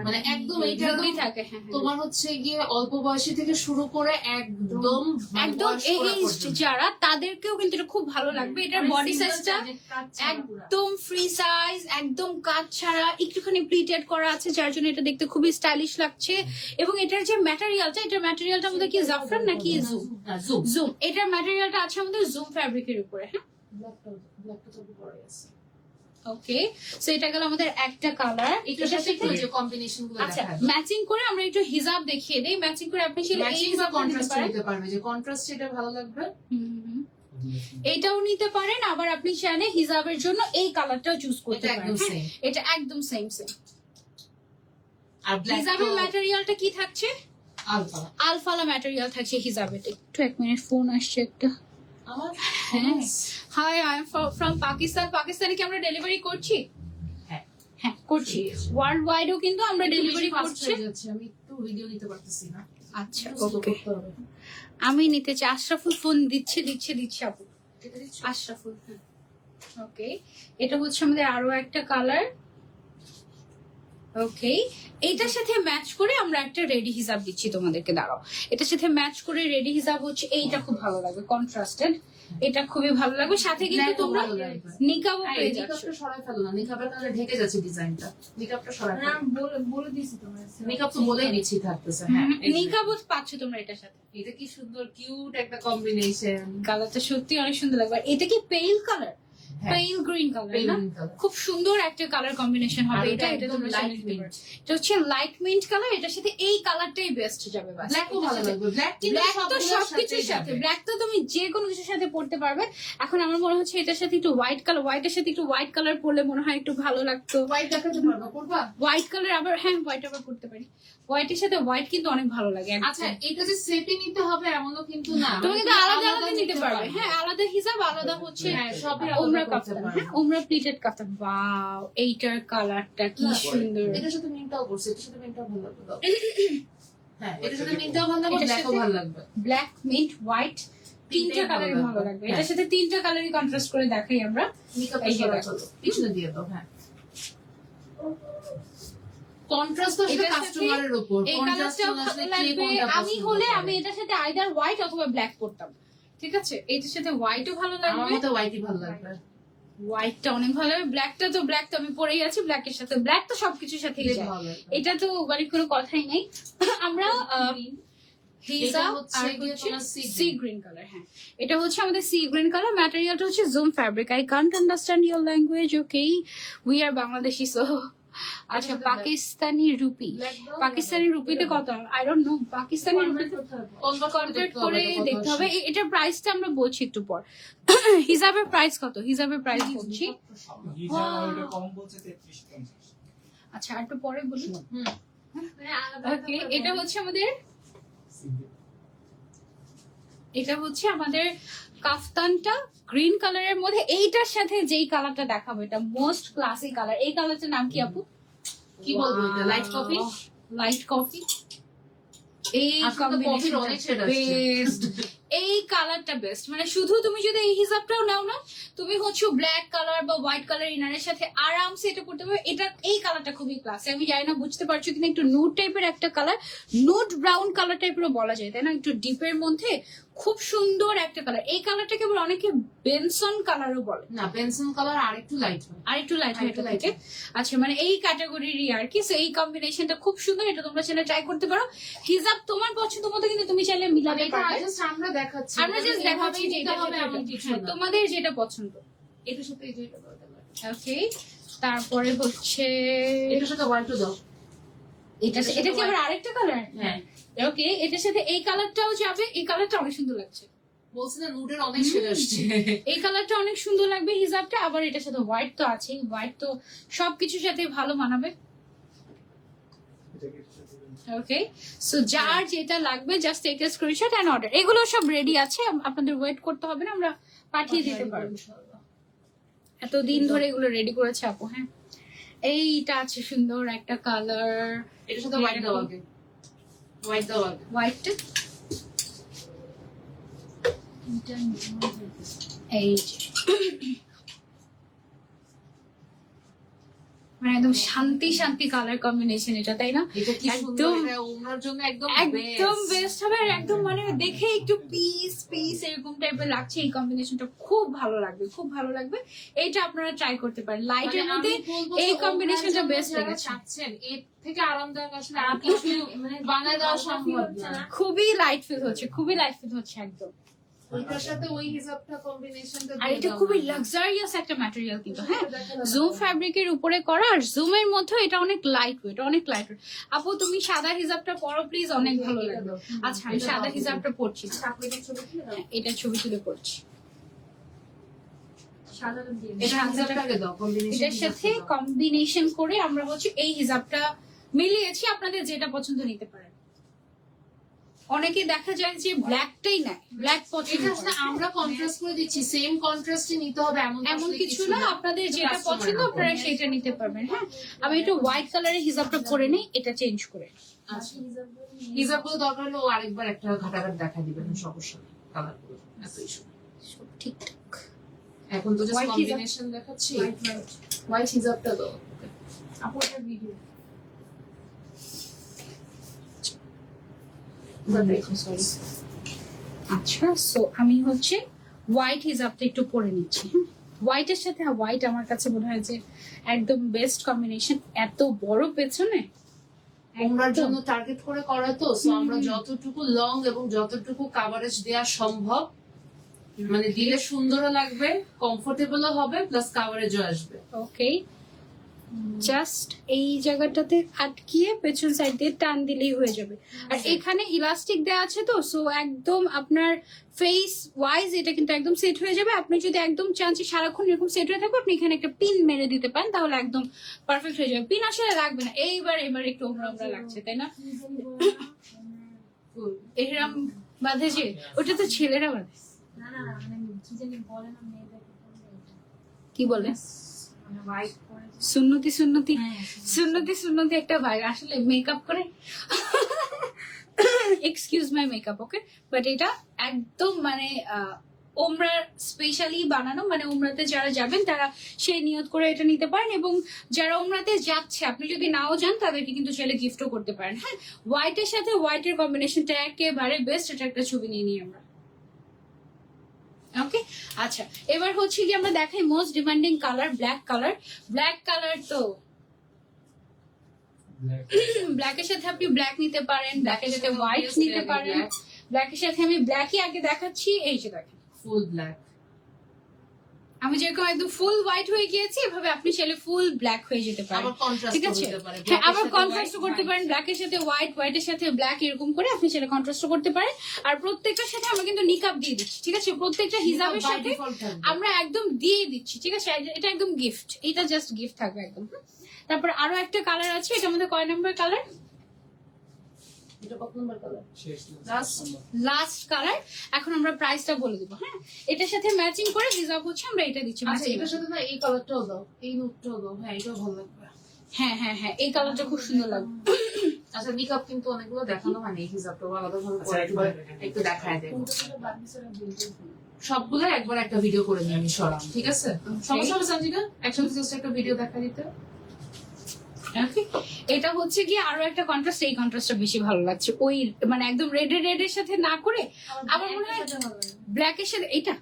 মানে একদম এইটা এরকমই থাকে। হ্যাঁ, হ্যাঁ। তোমার হচ্ছে গিয়ে অল্প বয়সী থেকে শুরু করে একদম মানে একদম বয়স্করা এই পর্যন্ত। যারা তাদেরকেও কিন্তু এটা খুব ভালো লাগবে। এটার বডি সাইজটা একদম ফ্রি সাইজ, একদম কাজ ছাড়া, একটুখানি প্লিটেড করা আছে, যার জন্য এটা দেখতে খুবই স্টাইলিশ লাগছে। এবং এটার যে ম্যাটেরিয়ালটা, এটার ম্যাটেরিয়ালটা আমাদের কি জাফরান নাকি জুম? জুম জুম, এটার ম্যাটেরিয়ালটা আছে আমাদের জুম ফ্যাব্রিকের উপরে। হ্যাঁ, ব্ল্যাকটা তো পরে আছে। ওকে, সো এটা গেল আমাদের একটা কালার। এটার সাথে একটু যে কম্বিনেশন গুলো আচ্ছা, দেখায়, ম্যাচিং করে আমরা একটু হিজাব দেখিয়ে দেই। ম্যাচিং করে আপনি চাইলে এই ম্যাচিং বা হিজাবটা নিতে কন্ট্রাস্ট পারেন। নিতে পারবে, যে কন্ট্রাস্ট এটা ভালো লাগবে। এটাও নিতে পারেন, আবার আপনি চাইলে হিজাবের জন্য এই কালারটাও চুজ করতে এটা পারেন। একদম হ্যাঁ, সেম। এটা একদম সেম। আর ব্ল্যাক হিজাবের ম্যাটেরিয়ালটা কি থাকছে? আলফা। আলফালা ম্যাটেরিয়াল থাকছে হিজাবের। একটু 1 মিনিট, ফোন আসছে একটা। আমার হ্যাঁ, hi, I am from Pakistan. পাকিস্তানে কি আমরা ডেলিভারি করছি? হ্যাঁ। হ্যাঁ, করছি। ওয়ার্ল্ড ওয়াইডও কিন্তু আমরা ডেলিভারি ফাস্ট করছি। হয়ে যাচ্ছে, আমি একটু ভিডিও নিতে পারতেছি না। আচ্ছা বুঝতে ওকে, করতে হবে। আমি নিতে চাই। আশরাফুল ফোন দিচ্ছে আপু। এটা দিচ্ছ? আশরাফুল, হ্যাঁ ওকে। এটা হচ্ছে আমাদের আরো একটা কালার। ওকে, এইটার সাথে ম্যাচ করে আমরা একটা রেডি হিজাব দিচ্ছি তোমাদেরকে, দাঁড়াও। এটার সাথে ম্যাচ করে রেডি হিজাব হচ্ছে এইটা, খুব ভালো লাগবে, কন্ট্রাস্টেড, এটা খুবই ভালো লাগবে। সাথে কিন্তু Black ও তোমরা ভালো লাগবে। নিকাবও এই পেয়ে যাচ্ছ। নিকাবটা সরাই ফেলো না, নিকাবের কারণে ঢেকে যাচ্ছে ডিজাইনটা, নিকাবটা সরাই না, ফেলো। বলে দিয়েছি তোমার নিকাব তো বলেই দিচ্ছি থাকতেছে, হ্যাঁ এই যে। নিকাবও পাচ্ছ তোমরা এটার সাথে। এটা কি সুন্দর কিউট একটা কম্বিনেশন। কালারটা সত্যি অনেক সুন্দর লাগবে। আর এটা কি pale colour, pale green colour না, খুব সুন্দর একটা কালার কম্বিনেশন হবে এটা। এটা তোমরা লাইট লাইট মিন্ট, এটা হচ্ছে লাইট মিন্ট কালার। এটার সাথে এই কালারটাই বেস্ট যাবে। বাস ব্ল্যাক ও ভালো লাগবে, ব্ল্যাক কিন্তু ব্ল্যাক তো সবগুলোর সবকিছুর সাথেই সাথে, যাবে। ব্ল্যাক তো তুমি যে কোনো কিছুর সাথে পড়তে পারবে। এখন আমার মনে হচ্ছে এটার সাথে একটু হোয়াইট কালার, হোয়াইটের সাথে একটু হোয়াইট কালার পরলে মনে হয় একটু ভালো লাগতো। হোয়াইট দেখাতে পারবো, করবা? হোয়াইট কালার আবার, হ্যাঁ হোয়াইট আবার করতে পারি। হোয়াইটের সাথে হোয়াইট কিন্তু অনেক ভালো লাগে। একদম। আচ্ছা এটা যে সেটে নিতে হবে এমনও কিন্তু না, তুমি মানে কিন্তু আলাদা আলাদা নিতে নিতে পারবে। হ্যাঁ আলাদা হিসাব, আলাদা হচ্ছে হ্যাঁ, সবই ওমরা আলাদা করতে কাফতান, পারবে। হ্যাঁ ওমরা প্লিটেড কাফতান। ওয়াও, এইটার কালারটা কি সুন্দর। এটার সাথে মিন্টটাও করছে, এটার সাথে মিন্টটাও ভালো লাগবে। হ্যাঁ এটার সাথে মিন্টটাও ভালো লাগবে, এটার ব্ল্যাকও সাথে- ভালো লাগবে। ব্ল্যাক, মিন্ট, হোয়াইট, তিনটা তিনটাই কালারই ভালো ভালো লাগবে। লাগবে। হ্যাঁ। এটার সাথে তিনটা কালারই কন্ট্রাস্ট করে দেখাই আমরা। মেকআপটা এই যে সরাই দেখো। ফেলো, পিছনে দিয়ে দাও। হ্যাঁ কন্ট্রাস্ট তো আসলে এটার সাথে কাস্টমারের উপর, এই কন্ট্রাস্ট কালারটাও আসলে ভালো কে লাগবে। কোনটা আমি পছন্দ হলে করে। আমি এটার সাথে আইদার হোয়াইট অথবা ব্ল্যাক পরতাম, ঠিক আছে। এটার সাথে হোয়াইটও ভালো আমার লাগবে, মতে হোয়াইটই ভালো লাগবে। হোয়াইটটা অনেক ভালো লাগবে। ব্ল্যাকটা তো, ব্ল্যাক তো আমি পরেই আছি, ব্ল্যাকের সাথে ব্ল্যাক তো সবকিছুর সাথেই এটাই যায়, ভালো লাগবে। এটা তো মানে কোনো কথাই নেই। আমরা হিজা এটা হচ্ছে আর গিয়ে হচ্ছে তোমার sea সি গ্রিন কালার। হ্যাঁ এটা হচ্ছে আমাদের সি গ্রিন কালার। ম্যাটেরিয়ালটা হচ্ছে zoom fabric. I can't understand your language, okay we are Bangladeshi so. আচ্ছা পাকিস্তানি রুপি, পাকিস্তানি রুপিতে কত? আই ডোন্ট নো, পাকিস্তানি রুপিতে কনভার্ট করে দেখতে হবে। এটার প্রাইসটা আমরা বলছি একটু পর। হিজাবের প্রাইস কত? হিজাবের প্রাইস বলছি। হিজাব ওটা কম বলছে 33-50। আচ্ছা আর একটু পরে বলি। মানে আলাদা ওকে, এটা হচ্ছে আমাদের, এটা হচ্ছে আমাদের কাফতানটা গ্রিন কালারের মধ্যে। এইটার সাথে যেই কালারটা দেখাবো এটা মোস্ট ক্লাসিক কালার। এই কালারটার নাম কি আপু? কি বলবো এটা, লাইট কফি? Light coffee. এই আসলে তো কফির অনেক shade আসছে। বেস্ট, এই কালারটা বেস্ট। মানে শুধু তুমি যদি এই হিসাবটাও নাও না, তুমি হচ্ছে ব্ল্যাক কালার বা হোয়াইট কালার ইনারের সাথে আরামসে এটা করতে পারবে। এটা এই কালারটা খুবই ক্লাসি। আমি জানি না বুঝতে পারছো কিনা, একটু নুড টাইপের একটা কালার, নুড ব্রাউন কালার টাইপেরও বলা যায় তাই না, একটু ডিপের মধ্যে খুব সুন্দর একটা কালার। এই কালারটাকে আবার অনেকে বেনসন কালারও বলে, না পেন্সিল কালার আর একটু লাইট হয়। আর একটু লাইট আরেকটু হয়ে light থাকে। আচ্ছা মানে এই ক্যাটাগরিরই আর কি। সো এই কম্বিনেশনটা খুব সুন্দর, এটা তোমরা চাইলে ট্রাই করতে পারো। হিজাব তোমার পছন্দ মতো কিন্তু তুমি চাইলে মিলাতে এটা পারবে। জাস্ট আমরা দেখাচ্ছি, আমরা জাস্ট দেখাচ্ছি যে এটা হবে এমন কিছু না। তোমাদের যেটা পছন্দ। এটার সাথে এই যে এটা দাও, এটা দাও। ওকে, তারপরে হচ্ছে এটার সাথে হোয়াইটও দাও। এটা এটা কি আবার আরেকটা কালার? হ্যাঁ ওকে, এটার সাথে এই কালারটাও যাবে। এই কালারটা অনেক সুন্দর লাগছে, বলছি না নুডের অনেক শেড আসছে। এই কালারটা অনেক সুন্দর লাগবে হিজাবটা। আবার এটার সাথে হোয়াইট তো আছেই, হোয়াইট তো সবকিছুর সাথে ভালো মানাবে। ওকে, সো যার যেটা লাগবে just take a screenshot and order. এগুলো সব রেডি আছে, আপনাদের ওয়েট করতে হবে না, আমরা পাঠিয়ে দিতে পারবো। এতদিন ধরে এগুলো রেডি করেছে আপু। হ্যাঁ এইটা আছে সুন্দর একটা কালার, এটার সাথে হোয়াইট দাও আগে, হোয়াইট দাও আগে। হোয়াইট। এই যে মানে একদম শান্তি শান্তি কালার কম্বিনেশন এটা, তাই না? এটা কি সুন্দর, একদম এটা ওনার জন্য একদম একদম best। বেস্ট হবে। আর একদম মানে দেখে একটু পিস পিস এরকম টাইপের লাগছে। এই কম্বিনেশনটা খুব ভালো লাগবে, খুব ভালো লাগবে। এইটা আপনারা ট্রাই করতে পারেন লাইটের মানে মধ্যে। আমি বলবো এই যে কম্বিনেশনটা ওনার বেস্ট জন্য যারা লেগেছে। চাচ্ছেন এর থেকে আরামদায়ক আসলে আর কিছু বানায় দেওয়া সম্ভব না। খুবই লাইট ফিল হচ্ছে, খুবই লাইট ফিল হচ্ছে একদম। ওইটার সাথে ওই হিসাবটা কম্বিনেশনটা আর এটা খুবই লাক্সারিয়াস একটা ম্যাটেরিয়াল কিন্তু। হ্যাঁ জুম ফ্যাব্রিকের উপরে করা, আর জুমের মধ্যে এটা অনেক লাইট ওয়েট, অনেক লাইট ওয়েট। আপু তুমি সাদা হিজাবটা পরো প্লিজ, অনেক ভালো লাগবে। আচ্ছা আমি সাদা হিজাবটা পরছি না। হ্যাঁ, এটা ছবি তুলে পড়ছি। এটা হিসাবটাকে দাও, কম্বিনেশন এটার সাথে কম্বিনেশন করে আমরা হচ্ছে এই হিজাবটা মিলিয়েছি। আপনাদের যেটা পছন্দ নিতে পারেন। অনেকে দেখা যায় যে ব্ল্যাকটাই নাই, ব্ল্যাক পছন্দ এটা আসলে করে। আমরা কন্ট্রাস্ট করে দিচ্ছি, সেম কন্ট্রাস্টই নিতে হবে এমন এমন আসলে কিছু না, আপনাদের যেটা customer পছন্দ এর উপর। আপনারা সেটা নিতে পারবেন। হ্যাঁ আমি একটু হোয়াইট কালারের হিজাবটা করে নেই, এটা চেঞ্জ করে। আচ্ছা হিজাব গুলো দরকার হলে ও আরেকবার একটা ঘাটাঘাট দেখা দিবেন, সমস্যা নেই। কালার গুলো এত ইস্যু সব ঠিকঠাক। এখন তো জাস্ট White hijab? কম্বিনেশন দেখাচ্ছি। হোয়াইট হিজাবটা দাও। আপু একটা ভিডিও সরি আচ্ছা, সো আমি হচ্ছে হোয়াইট হিজাবটা একটু পরে নিচ্ছি। হোয়াইটের সাথে হোয়াইট আমার কাছে মনে হয় যে একদম বেস্ট কম্বিনেশন। এত বড় পেছনে ওমরার একদম। জন্য টার্গেট করে করা তো, সো আমরা যতটুকু লং এবং যতটুকু কাভারেজ দেওয়া সম্ভব মানে দিলে সুন্দরও লাগবে, কমফোর্টেবলও হবে, প্লাস কাভারেজও আসবে। ওকে, জাস্ট এই জায়গাটাতে আটকিয়ে পেছন সাইড দিয়ে টান দিলেই হয়ে যাবে। আর এখানে ইলাস্টিক দেওয়া আছে তো, সো একদম আপনার ফেস ওয়াইজ এটা কিন্তু একদম সেট হয়ে যাবে। আপনি যদি একদম চান যে সারাক্ষণ এরকম সেট হয়ে থাকবে, আপনি এখানে একটা পিন মেরে দিতে পারেন, তাহলে একদম পারফেক্ট হয়ে যাবে। পিন আসলে লাগবে না, এবার একটু ওমরা ওমরা লাগছে, তাই না? এরকম বাঁধে যে, ওটা তো ছেলেরা বাঁধে। না না মানে কি জানি বলে না মেয়েদেরকে বলে কি বলে? মানে হোয়াইট করে সুন্নতি সুন্নতি হ্যাঁ, সুন্নতি সুন্নতি একটা ভাই আসলে মেকআপ করে, excuse my makeup, okay. But এটা একদম মানে ওমরার স্পেশালি বানানো, মানে ওমরাতে যারা যাবেন তারা সেই নিয়ত করে এটা নিতে পারেন। এবং যারা ওমরাতে যাচ্ছে, আপনি যদি নাও যান তাদেরকে কিন্তু চাইলে গিফটও করতে পারেন। হ্যাঁ, হোয়াইটের সাথে হোয়াইটের কম্বিনেশনটা একেবারে বেস্ট। এটা একটা ছবি নিয়ে নিই আমরা। ওকে, আচ্ছা এবার হচ্ছে কি আমরা দেখাই most demanding colour, black colour. Black colour তো ব্ল্যাকের সাথে আপনি ব্ল্যাক নিতে পারেন, ব্ল্যাকের সাথে হোয়াইট নিতে পারেন। ব্ল্যাকের সাথে আমি ব্ল্যাকই আগে দেখাচ্ছি, এই যে দেখেন ফুল ব্ল্যাক। আমি যেরকম একদম ফুল হোয়াইট হয়ে গিয়েছি, এভাবে আপনি চাইলে ফুল ব্ল্যাক হয়ে যেতে পারেন। আবার কন্ট্রাস্ট ঠিক আছে, করতে পারে। হ্যাঁ আবার কন্ট্রাস্ট করতে পারেন, ব্ল্যাকের সাথে হোয়াইট, হোয়াইটের সাথে ব্ল্যাক, এরকম করে আপনি সেটা কন্ট্রাস্ট করতে পারেন। আর প্রত্যেকটার সাথে আমরা কিন্তু নিকাব দিয়ে দিচ্ছি, ঠিক আছে? প্রত্যেকটা হিজাবের সাথে আমরা একদম দিয়ে দিচ্ছি, ঠিক আছে? এটা একদম গিফট, এটা জাস্ট গিফট থাকবে একদম। তারপর আরো একটা কালার আছে, এটার মধ্যে কয় নম্বর কালার? এটা কত নাম্বার কালার? Last colour. এখন আমরা প্রাইসটা বলে দিব। হ্যাঁ, এটার সাথে ম্যাচিং করে হিজাব হচ্ছে আমরা এটা দিচ্ছি। আচ্ছা এটার সাথে না এই কালারটাও দাও, এই নুটটাও দাও। হ্যাঁ এটাও ভালো লাগবে। হ্যাঁ হ্যাঁ হ্যাঁ, এই কালারটা খুব সুন্দর লাগবে। আচ্ছা নিকাব কিন্তু অনেকগুলো দেখানো মানে এই হিসাবটাও আলাদা ভাবে আচ্ছা, একবার একটু দেখায় দেব। সবগুলো একবার একটা ভিডিও করে নিয়ে আমি সরাম, ঠিক আছে? সমস্যা হবে সঞ্জিকা একসাথে জাস্ট একটা ভিডিও দেখা দিতে। Okay? এটা হচ্ছে কি আরো একটা কন্ট্রাস্ট, এই কন্ট্রাস্টটা বেশি ভালো লাগছে। ওই মানে একদম রেড এর সাথে না করে আমার মনে হয় ব্ল্যাক এর সাথে এটা,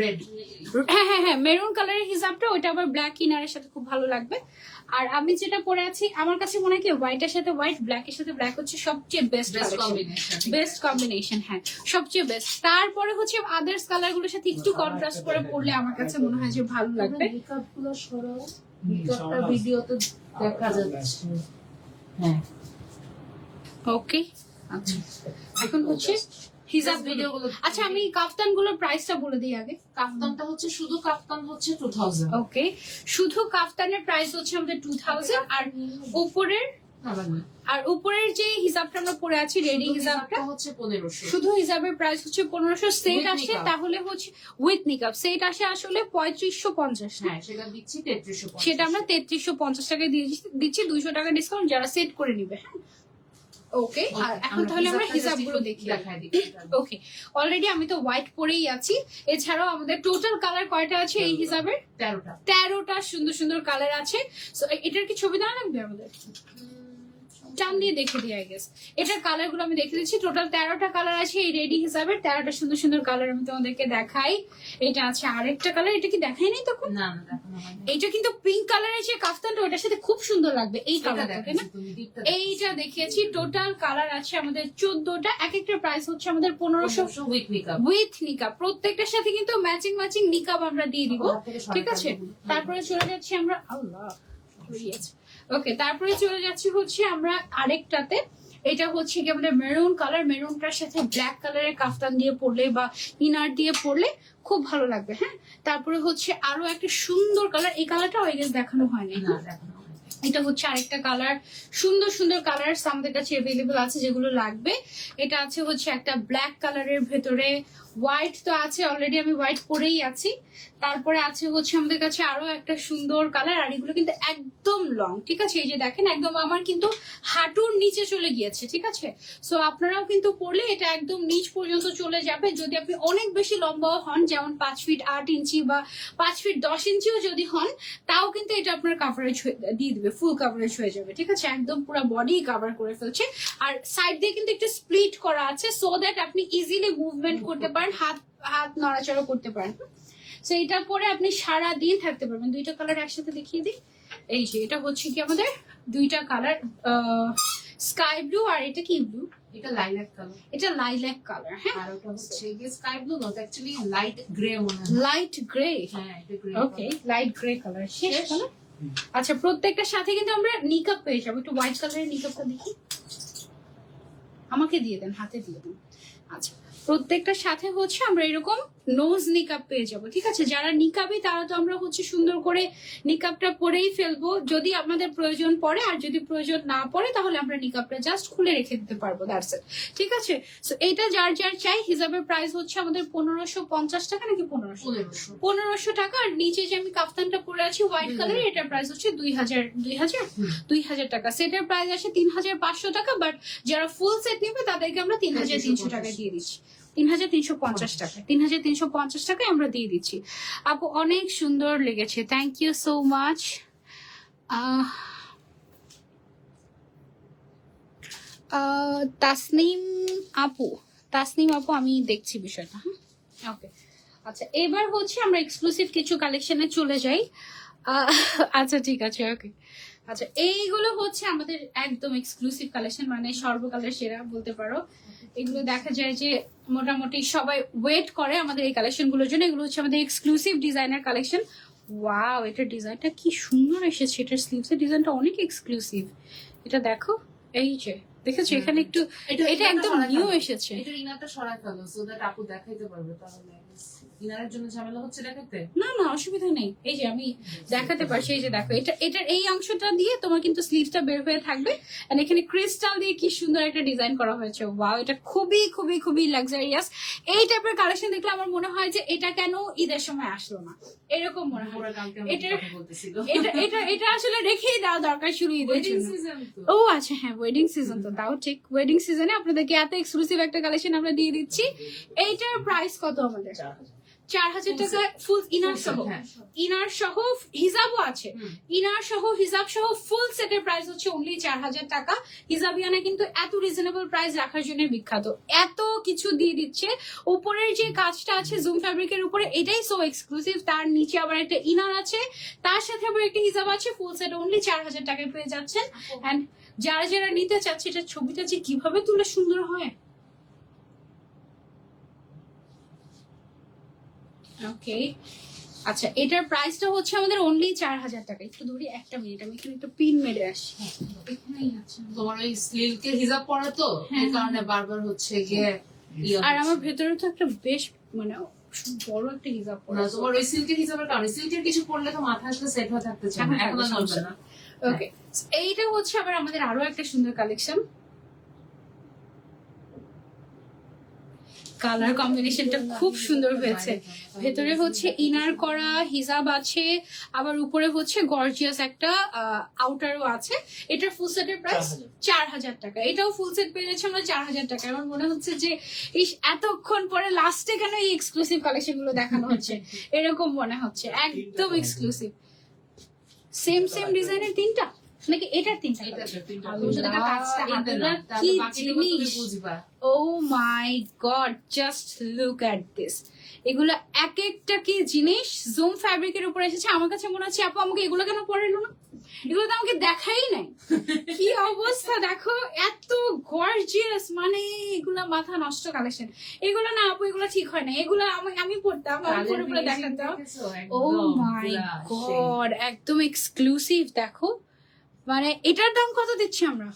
রেড। হ্যাঁ হ্যাঁ হ্যাঁ, মেরুন কালারের হিজাবটা ওইটা আবার ব্ল্যাক ইনারের সাথে খুব ভালো লাগবে। আর আমি যেটা পরে আছি, আমার কাছে মনে হয় কি হোয়াইটের সাথে হোয়াইট, ব্ল্যাক এর সাথে ব্ল্যাক হচ্ছে সবচেয়ে বেস্ট কম্বিনেশন। Best combination. হ্যাঁ, সবচেয়ে বেস্ট। তারপরে হচ্ছে আদার্স কালার গুলোর সাথে একটু কন্ট্রাস্ট করে পড়লে আমার কাছে মনে হয় যে ভালো লাগবে। মেকআপ গুলো সরাও, মেকআপটা ভিডিওতে দেখা যাচ্ছে। হ্যাঁ ওকে, আচ্ছা এখন হচ্ছে হিজাব ভিডিও গুলো। আচ্ছা আমি কাফতান গুলোর প্রাইসটা বলে দিই আগে। কাফতানটা হচ্ছে শুধু কাফতান হচ্ছে 2000। ওকে, শুধু কাফতানের প্রাইস হচ্ছে আমাদের 2000। আর উপরের উপরের যে হিজাবটা আমরা পরে আছি, রেডি হিজাবটা হচ্ছে 1500। শুধু হিজাবের প্রাইস হচ্ছে 1500। সেট With আসে niqab। তাহলে হচ্ছে উইথ নিকাব, সেট আসে আসলে 3550। হ্যাঁ সেটা দিচ্ছি 3350। সেটা আমরা 3350 টাকায় দিয়ে দিচ্ছি, 200 টাকা ডিসকাউন্ট যারা সেট করে নিবে। হ্যাঁ ওকে, আর এখন তাহলে আমরা হিজাব গুলো দেখি। দেখাই দিই। ওকে, অলরেডি আমি তো হোয়াইট পরেই আছি। এছাড়াও আমাদের টোটাল কালার কয়টা আছে এই হিসাবের? 13টা। 13টা সুন্দর সুন্দর কালার আছে। সো এটার কি ছবি দেওয়া লাগবে আমাদের? টান দিয়ে দেখে দিই আই গেস। এটার কালার গুলো আমি দেখে দিচ্ছি। টোটাল 13টা কালার আছে এই রেডি হিসাবের। 13টা সুন্দর সুন্দর কালার আমি তোমাদেরকে দেখাই। এটা আছে আরেকটা কালার, এটা কি দেখাই নাই তখন? না না দেখানো হয়নি। এইটা কিন্তু পিঙ্ক কালারের যে কাফতানটা, ওটার সাথে খুব সুন্দর লাগবে এই কালারটা, তাই না? তুমি ডিপটা এইটা দেখিয়েছি। টোটাল কালার আছে আমাদের 14টা। এক একটা প্রাইস হচ্ছে আমাদের 1500 উইথ মেকআপ। উইথ নিকাব। প্রত্যেকটার সাথে কিন্তু ম্যাচিং ম্যাচিং নিকাব আমরা দিয়ে দিব, ঠিক আছে? তারপরে চলে যাচ্ছি আমরা, আল্লাহ ওকে, তারপরে চলে যাচ্ছি হচ্ছে আমরা আরেকটাতে। এটা হচ্ছে কি আমাদের মেরুন কালার। মেরুনটার সাথে ব্ল্যাক কালারের কাফতান দিয়ে পরলে বা ইনার দিয়ে পরলে খুব ভালো লাগবে। হ্যাঁ, তারপরে হচ্ছে আরো একটা সুন্দর কালার, এই কালারটা আই গেস দেখানো হয়নি। না দেখানো হয়নি। এটা হচ্ছে আরেকটা কালার, সুন্দর সুন্দর কালার আমাদের কাছে অ্যাভেলেবল আছে যেগুলো লাগবে। এটা আছে হচ্ছে একটা ব্ল্যাক কালারের ভেতরে, হোয়াইট তো আছে অলরেডি, আমি হোয়াইট পরেই আছি। তারপরে আছে হচ্ছে আমাদের কাছে আরো একটা সুন্দর কালার, আর এগুলো কিন্তু একদম লং, ঠিক আছে? এই যে দেখেন একদম আমার কিন্তু হাঁটুর নিচে চলে গিয়েছে, ঠিক আছে? সো আপনারাও কিন্তু পরলে এটা একদম নিচ পর্যন্ত চলে যাবে। যদি আপনি অনেক বেশি লম্বাও হন, যেমন 5 ফিট 8 ইঞ্চি বা 5 ফিট 10 ইঞ্চিও যদি হন, তাও কিন্তু এটা আপনার কাভারেজ দিয়ে দিবে, ফুল কাভারেজ হয়ে যাবে, ঠিক আছে? একদম পুরো বডি কভার করে ফেলছে। আর সাইড দিয়ে কিন্তু একটু স্প্লিট করা আছে, সো দ্যাট আপনি ইজিলি মুভমেন্ট করতে পারেন, হাত হাত নড়াচড়া করতে পারেন। সো এটা পরে আপনি সারা দিন থাকতে পারবেন। দুইটা কালার একসাথে দেখিয়ে দিই। এই যে এটা হচ্ছে কি আমাদের দুইটা কালার, স্কাই ব্লু আর এটা কি ব্লু, এটা লাইলাক কালার, এটা লাইল্যাক কালার। হ্যাঁ, আর ওটা হচ্ছে sky blue not, actually light grey মনে হয়। Light grey. হ্যাঁ এটা গ্রে। ওকে, লাইট গ্রে কালার শেষ শেষ। কালার। আচ্ছা, প্রত্যেকটার সাথে কিন্তু আমরা নিকাপ পেয়ে যাবো। একটু হোয়াইট কালারের নিকাপটা দেখি, আমাকে দিয়ে দেন, হাতে দিয়ে দেন। আচ্ছা, প্রত্যেকটার সাথে হচ্ছে আমরা এরকম নোজ নিকাপ পেয়ে যাবো, ঠিক আছে? যারা নিকাবি তারা তো আমরা হচ্ছে সুন্দর করে নিকাপটা পরেই ফেলবো যদি আমাদের প্রয়োজন পড়ে, আর যদি প্রয়োজন না পড়ে তাহলে আমরা নিকাপটা জাস্ট খুলে রেখে দিতে পারবো, দ্যাটস ইট, ঠিক আছে? সো এটা যার যার চাই। হিজাবের প্রাইস হচ্ছে আমাদের 1550 টাকা, নাকি 1500? 1500 টাকা। আর নিচে যে আমি কাফতানটা পরে আছি হোয়াইট কালারের, এটার প্রাইস হচ্ছে 2000 টাকা। সেটার প্রাইস আসে 3500 টাকা, বাট যারা ফুল সেট নেবে তাদেরকে আমরা 3300 টাকায় দিয়ে দিচ্ছি। 3350 টাকা, 3350 টাকায় আমরা দিয়ে দিচ্ছি। আপু অনেক সুন্দর লেগেছে, thank you so much. Tasnim আপু, আমি দেখছি বিষয়টা। হ্যাঁ, ওকে। আচ্ছা, এবার হচ্ছে আমরা এক্সক্লুসিভ কিছু কালেকশনে চলে যাই। আচ্ছা ঠিক আছে, ওকে। আচ্ছা, এইগুলো হচ্ছে আমাদের একদম এক্সক্লুসিভ কালেকশন, মানে সর্বকালের সেরা বলতে পারো। এগুলো দেখা যায় যে মোটামুটি সবাই ওয়েট করে আমাদের এই কালেকশন গুলোর জন্য। এগুলো হচ্ছে আমাদের এক্সক্লুসিভ ডিজাইনার কালেকশন। ওয়াও, এটার ডিজাইনটা কি সুন্দর এসেছে, এটার স্লিভসের ডিজাইনটা অনেক এক্সক্লুসিভ। এটা দেখো, এই যে দেখেছো এখানে একটু, এটা একদম নিউ এসেছে। এটা ইনারটা সরাই ফেলো সো দ্যাট আপু দেখাইতে পারবে, তাহলে ইনারের জন্য ঝামেলা হচ্ছে দেখাতে। না না, অসুবিধা নেই, এই যে আমি দেখাতে পারছি। এই যে দেখো, এটার এই অংশটা দিয়ে তোমার কিন্তু স্লিভসটা বের হয়ে থাকবে, আর এখানে ক্রিস্টাল দিয়ে কি সুন্দর একটা ডিজাইন করা হয়েছে। ওয়াও, এটা খুবই খুবই খুবই লাক্সারিয়াস। এই টাইপের কালেকশন দেখলে আমার মনে হয় যে এটা কেন ঈদের সময় আসলো না, এরকম মনে হয়। এটা আসলে রেখেই দেওয়া দরকার শুরু ঈদের জন্য। ও আচ্ছা, হ্যাঁ ওয়েডিং সিজন তো, তাও ঠিক। ওয়েডিং সিজনে আপনাদেরকে এত এক্সক্লুসিভ একটা কালেকশন আমরা দিয়ে দিচ্ছি। এইটার প্রাইস কত আমাদের? 4000 টাকা, ফুল ইনার সহ। ইনার সহ হিজাবও আছে, ইনার সহ হিজাব সহ ফুল সেটের প্রাইস হচ্ছে অনলি 4000 টাকা। হিজাবিয়ানা কিন্তু এত রিজনেবল প্রাইস রাখার জন্য বিখ্যাত, এত কিছু দিয়ে দিচ্ছে। উপরের যে কাজটা আছে জুম ফ্যাব্রিকের উপরে, এটাই সো এক্সক্লুসিভ। তার নিচে আবার একটা ইনার আছে, তার সাথে আবার একটা হিজাব আছে। ফুল সেট অনলি 4000 টাকায় পেয়ে যাচ্ছেন। এন্ড যারা যারা নিতে চাচ্ছে, এটা ছবিটা যে কিভাবে তুলে সুন্দর হয়। ওকে, আচ্ছা, এটার প্রাইসটা হচ্ছে আমাদের অনলি 4000 টাকা। একটু ধরি, একটা মিনিট, আমি এখানে একটা পিন মেরে আসি। এখানেই আছে তোমার ওই স্লিভকে হিজাব পরা তো, এই কারণে বারবার হচ্ছে গিয়ে আর আমার ভেতরে তো একটা বেশ মানে বড় একটা হিজাব পরা। না, তোমার ওই সিল্কের হিজাবের কারণে, সিল্কের কিছু পরলে তো মাথা আসলে সেট হয়ে থাকতে চায় না, এখন আর নড়বে না। ওকে, এইটা হচ্ছে আবার আমাদের আরো একটা সুন্দর কালেকশন। কালার কম্বিনেশনটা খুব সুন্দর হয়েছে। ভেতরে হচ্ছে ইনার করা হিজাব আছে, আবার উপরে হচ্ছে গর্জিয়াস একটা আউটারও আছে। এটার ফুল সেটের প্রাইস 4000 টাকা। এটাও ফুল সেট পেয়ে যাচ্ছে আমরা 4000 টাকা। আমার মনে হচ্ছে যে এতক্ষণ পরে লাস্টে কেন এই এক্সক্লুসিভ কালেকশন গুলো দেখানো হচ্ছে, এরকম মনে হচ্ছে। একদম এক্সক্লুসিভ। সেম ডিজাইনের তিনটা, নাকি এটার তিনটা? Oh my god, just look at this. এগুলো এক একটা কি জিনিস জুম ফ্যাব্রিকের উপর এসেছে। আমার কাছে মনে হচ্ছে আপু আমাকে এগুলো কেন পরে এলো না, এগুলো তো আমাকে দেখাই নাই। কি অবস্থা দেখো, এত গর্জিয়াস, মানে এগুলা মাথা নষ্ট কালেকশন। এগুলো না আপু, এগুলো ঠিক হয় না। এগুলো আমি পড়তাম, আমি পরে দেখাতাম। ও মাই গড, একদম এক্সক্লুসিভ। দেখো, মানে এটার দাম কত দিচ্ছি আমরা?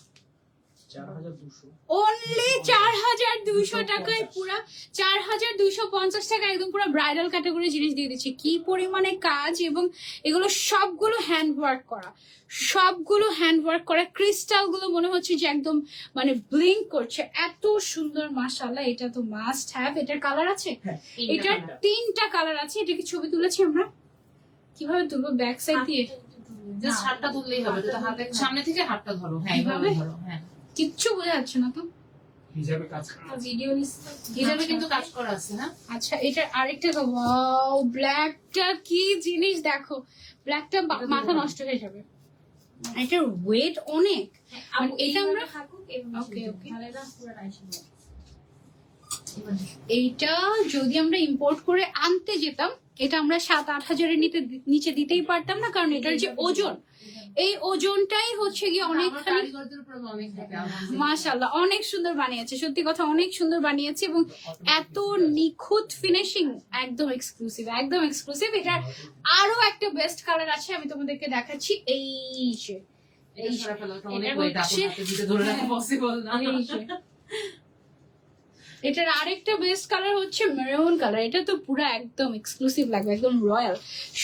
4200 অনলি 4200 টাকায় পুরা 4250 টাকা একদম পুরো ব্রাইডাল ক্যাটাগরি জিনিস দিয়ে দিচ্ছি। কি পরিমাণে কাজ, এবং এগুলো সবগুলো হ্যান্ড ওয়ার্ক করা, সবগুলো হ্যান্ড ওয়ার্ক করা। ক্রিস্টাল গুলো মনে হচ্ছে যে একদম মানে ব্লিঙ্ক করছে, এত সুন্দর মাশাআল্লাহ। এটা তো মাস্ট হ্যাভ। এটার কালার আছে, এটার 3টা কালার আছে। এটা কি ছবি তুলেছি আমরা? কিভাবে তুলবো? ব্যাক সাইড দিয়ে জাস্ট হাতটা তুললেই হবে, তো হাতে সামনে থেকে হাতটা ধরো। হ্যাঁ এইভাবে ধরো। হ্যাঁ কিচ্ছু বোঝা যাচ্ছে না তো। হিজাবে কাজ করা ভিডিও হিজাবে কিন্তু কাজ করা আছে। হ্যাঁ আচ্ছা, এটার আরেকটা ওয়াও, ব্ল্যাকটা কি জিনিস দেখো। ব্ল্যাকটা মাথা নষ্ট হয়ে যাবে। এটার ওয়েট অনেক। আর এটা এটা আমরা আমরা থাকুক এবং ওকে, ওকে। তাহলে না পুরো রাইস হবে। এইটা যদি আমরা ইম্পোর্ট করে আনতে যেতাম, এটা আমরা 7-8 হাজারের নিচে দিতেই পারতাম না, কারণ এটার যে ওজন, এই ওজনটাই হচ্ছে গিয়ে অনেকখানি। কারিগরদের উপর অনেক থাকে। মাশাআল্লাহ, অনেক সুন্দর বানিয়েছে, সত্যি কথা অনেক সুন্দর বানিয়েছে, এবং এত নিখুঁত ফিনিশিং, একদম এক্সক্লুসিভ, একদম এক্সক্লুসিভ। এটার আরো একটা বেস্ট কালার আছে, আমি তোমাদেরকে দেখাচ্ছি। এই যে এই সারা ফেলা তো অনেক এটা ওয়েট, হচ্ছে- আপনার হাতে দিতে ধরে রাখা পসিবল না। এই যে এটার আরেকটা বেস্ট কালার হচ্ছে মেরুন কালার। এটা তো পুরো একদম এক্সক্লুসিভ লাগবে, একদম রয়্যাল।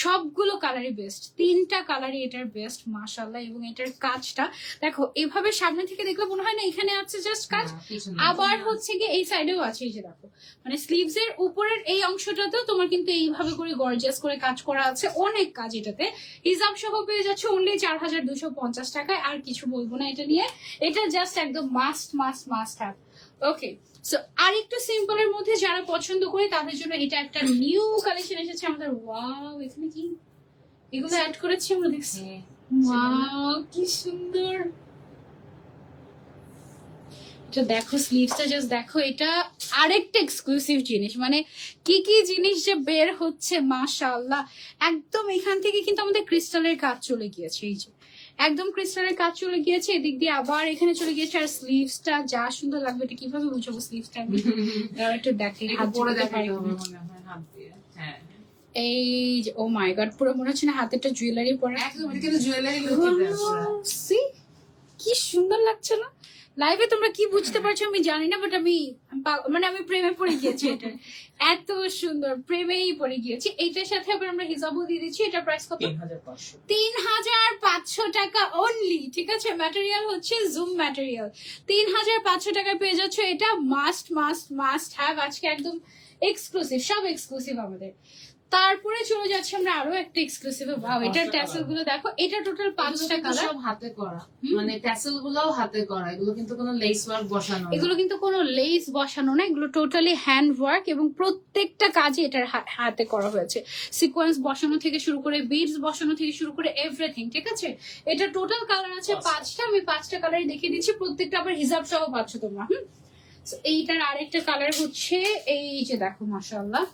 সবগুলো কালারই বেস্ট, 3টা কালারই এটার বেস্ট মাশাআল্লাহ। এবং এটার কাজটা দেখো, এভাবে সামনে থেকে দেখলে মনে হয় না এখানে আছে জাস্ট কাজ, আবার হচ্ছে কি এই সাইডেও আছে। এই যে দেখো, মানে স্লিভস এর উপরের এই অংশটাতেও তোমার কিন্তু এইভাবে করে গর্জিয়াস করে কাজ করা আছে, অনেক কাজ এটাতে। হিজাব সহ পেয়ে যাচ্ছে অনলি 4250 টাকায়। আর কিছু বলবো না এটা নিয়ে, এটা জাস্ট একদম must must must have. Okay, so আর একটু সিম্পলের মধ্যে যারা পছন্দ করে তাদের জন্য এটা একটা নিউ কালেকশন এসেছে আমাদের। ওয়াও, এখানে কি এগুলো অ্যাড করেছি আমরা, দেখছি। ওয়াও, কি সুন্দর। এটা দেখো, স্লিভসটা জাস্ট দেখো। এটা আরেকটা এক্সক্লুসিভ জিনিস, মানে কি কি জিনিস যে বের হচ্ছে মাশাআল্লাহ। একদম এখান থেকে কিন্তু আমাদের ক্রিস্টালের কাজ চলে গিয়েছে। এই যে একদম ক্রিস্টালের কাজ চলে গিয়েছে, এদিক দিয়ে আবার এখানে চলে গিয়েছে। আর স্লিভসটা যা সুন্দর লাগবে। এটা কিভাবে বুঝাবো স্লিভসটা? আমি একটু দেখে হাত পরে জোড়াতে পারি। দেখাতে হবে মনে হয় হাত দিয়ে। হ্যাঁ এই যে ও মাই গড, পুরো মনে হচ্ছে না হাতে একটা জুয়েলারি পরে। একদম, এটা কিন্তু জুয়েলারি লুক দিতে পুরো। See? কি সুন্দর লাগছে না? লাইভে তোমরা কি বুঝতে পারছো আমি জানি না, বাট আমি মানে আমি প্রেমে পড়ে গিয়েছি। এটা এত সুন্দর, প্রেমেই পড়ে গিয়েছি। এইটার সাথে আবার আমরা হিজাবও দিয়ে দিচ্ছি। এটা প্রাইস কত? 3500 3500 টাকা অনলি। ঠিক আছে, ম্যাটেরিয়াল হচ্ছে জুম ম্যাটেরিয়াল। 3500 টাকায় পেয়ে যাচ্ছ। এটা মাস্ট মাস্ট মাস্ট হ্যাভ। আজকে একদম এক্সক্লুসিভ, সব এক্সক্লুসিভ আমাদের। তারপরে চলে যাচ্ছে আমরা আরো একটা এক্সক্লুসিভ। ভাও, এটার ট্যাসেল গুলো দেখো। এটা টোটাল 5টা এগুলো কালার। সব হাতে করা, মানে ট্যাসেল গুলোও হাতে করা। এগুলো কিন্তু কোনো লেস ওয়ার্ক বসানো না। এগুলো কিন্তু কোনো লেস বসানো না, এগুলো টোটালি হ্যান্ড ওয়ার্ক, এবং প্রত্যেকটা কাজে এটার হাতে করা হয়েছে। সিকোয়েন্স বসানো থেকে শুরু করে, বিডস বসানো থেকে শুরু করে এভরিথিং। ঠিক আছে, এটা টোটাল কালার আছে 5টা। আমি 5টা কালারই দেখিয়ে দিচ্ছি, প্রত্যেকটা আবার হিজাব সহ পাচ্ছ তোমরা। So, এইটার আরেকটা কালার হচ্ছে এই যে দেখো, মাশাআল্লাহ।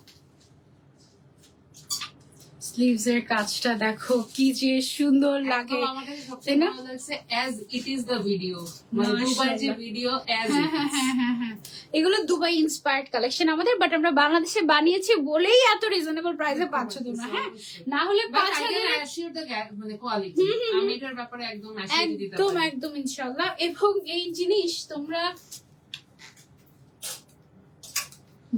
স্লিভস এর কাজটা দেখো কি যে সুন্দর লাগে। একদম আমার কাছে সবচেয়ে ভালো লাগছে as it is the video, মানে দুবাই যে ভিডিও as it is। হ্যাঁ, এগুলো দুবাই ইন্সপায়ার্ড কালেকশন আমাদের, বাট আমরা বাংলাদেশে বানিয়েছি বলেই এত রিজনেবল প্রাইসে পাচ্ছ তোমরা। হ্যাঁ, না হলে But I 5000 can assure the মানে কোয়ালিটি, আমি এটার ব্যাপারে একদম অ্যাসিওর দিতে একদম পারি। একদম ইনশাআল্লাহ। এবং এই জিনিস তোমরা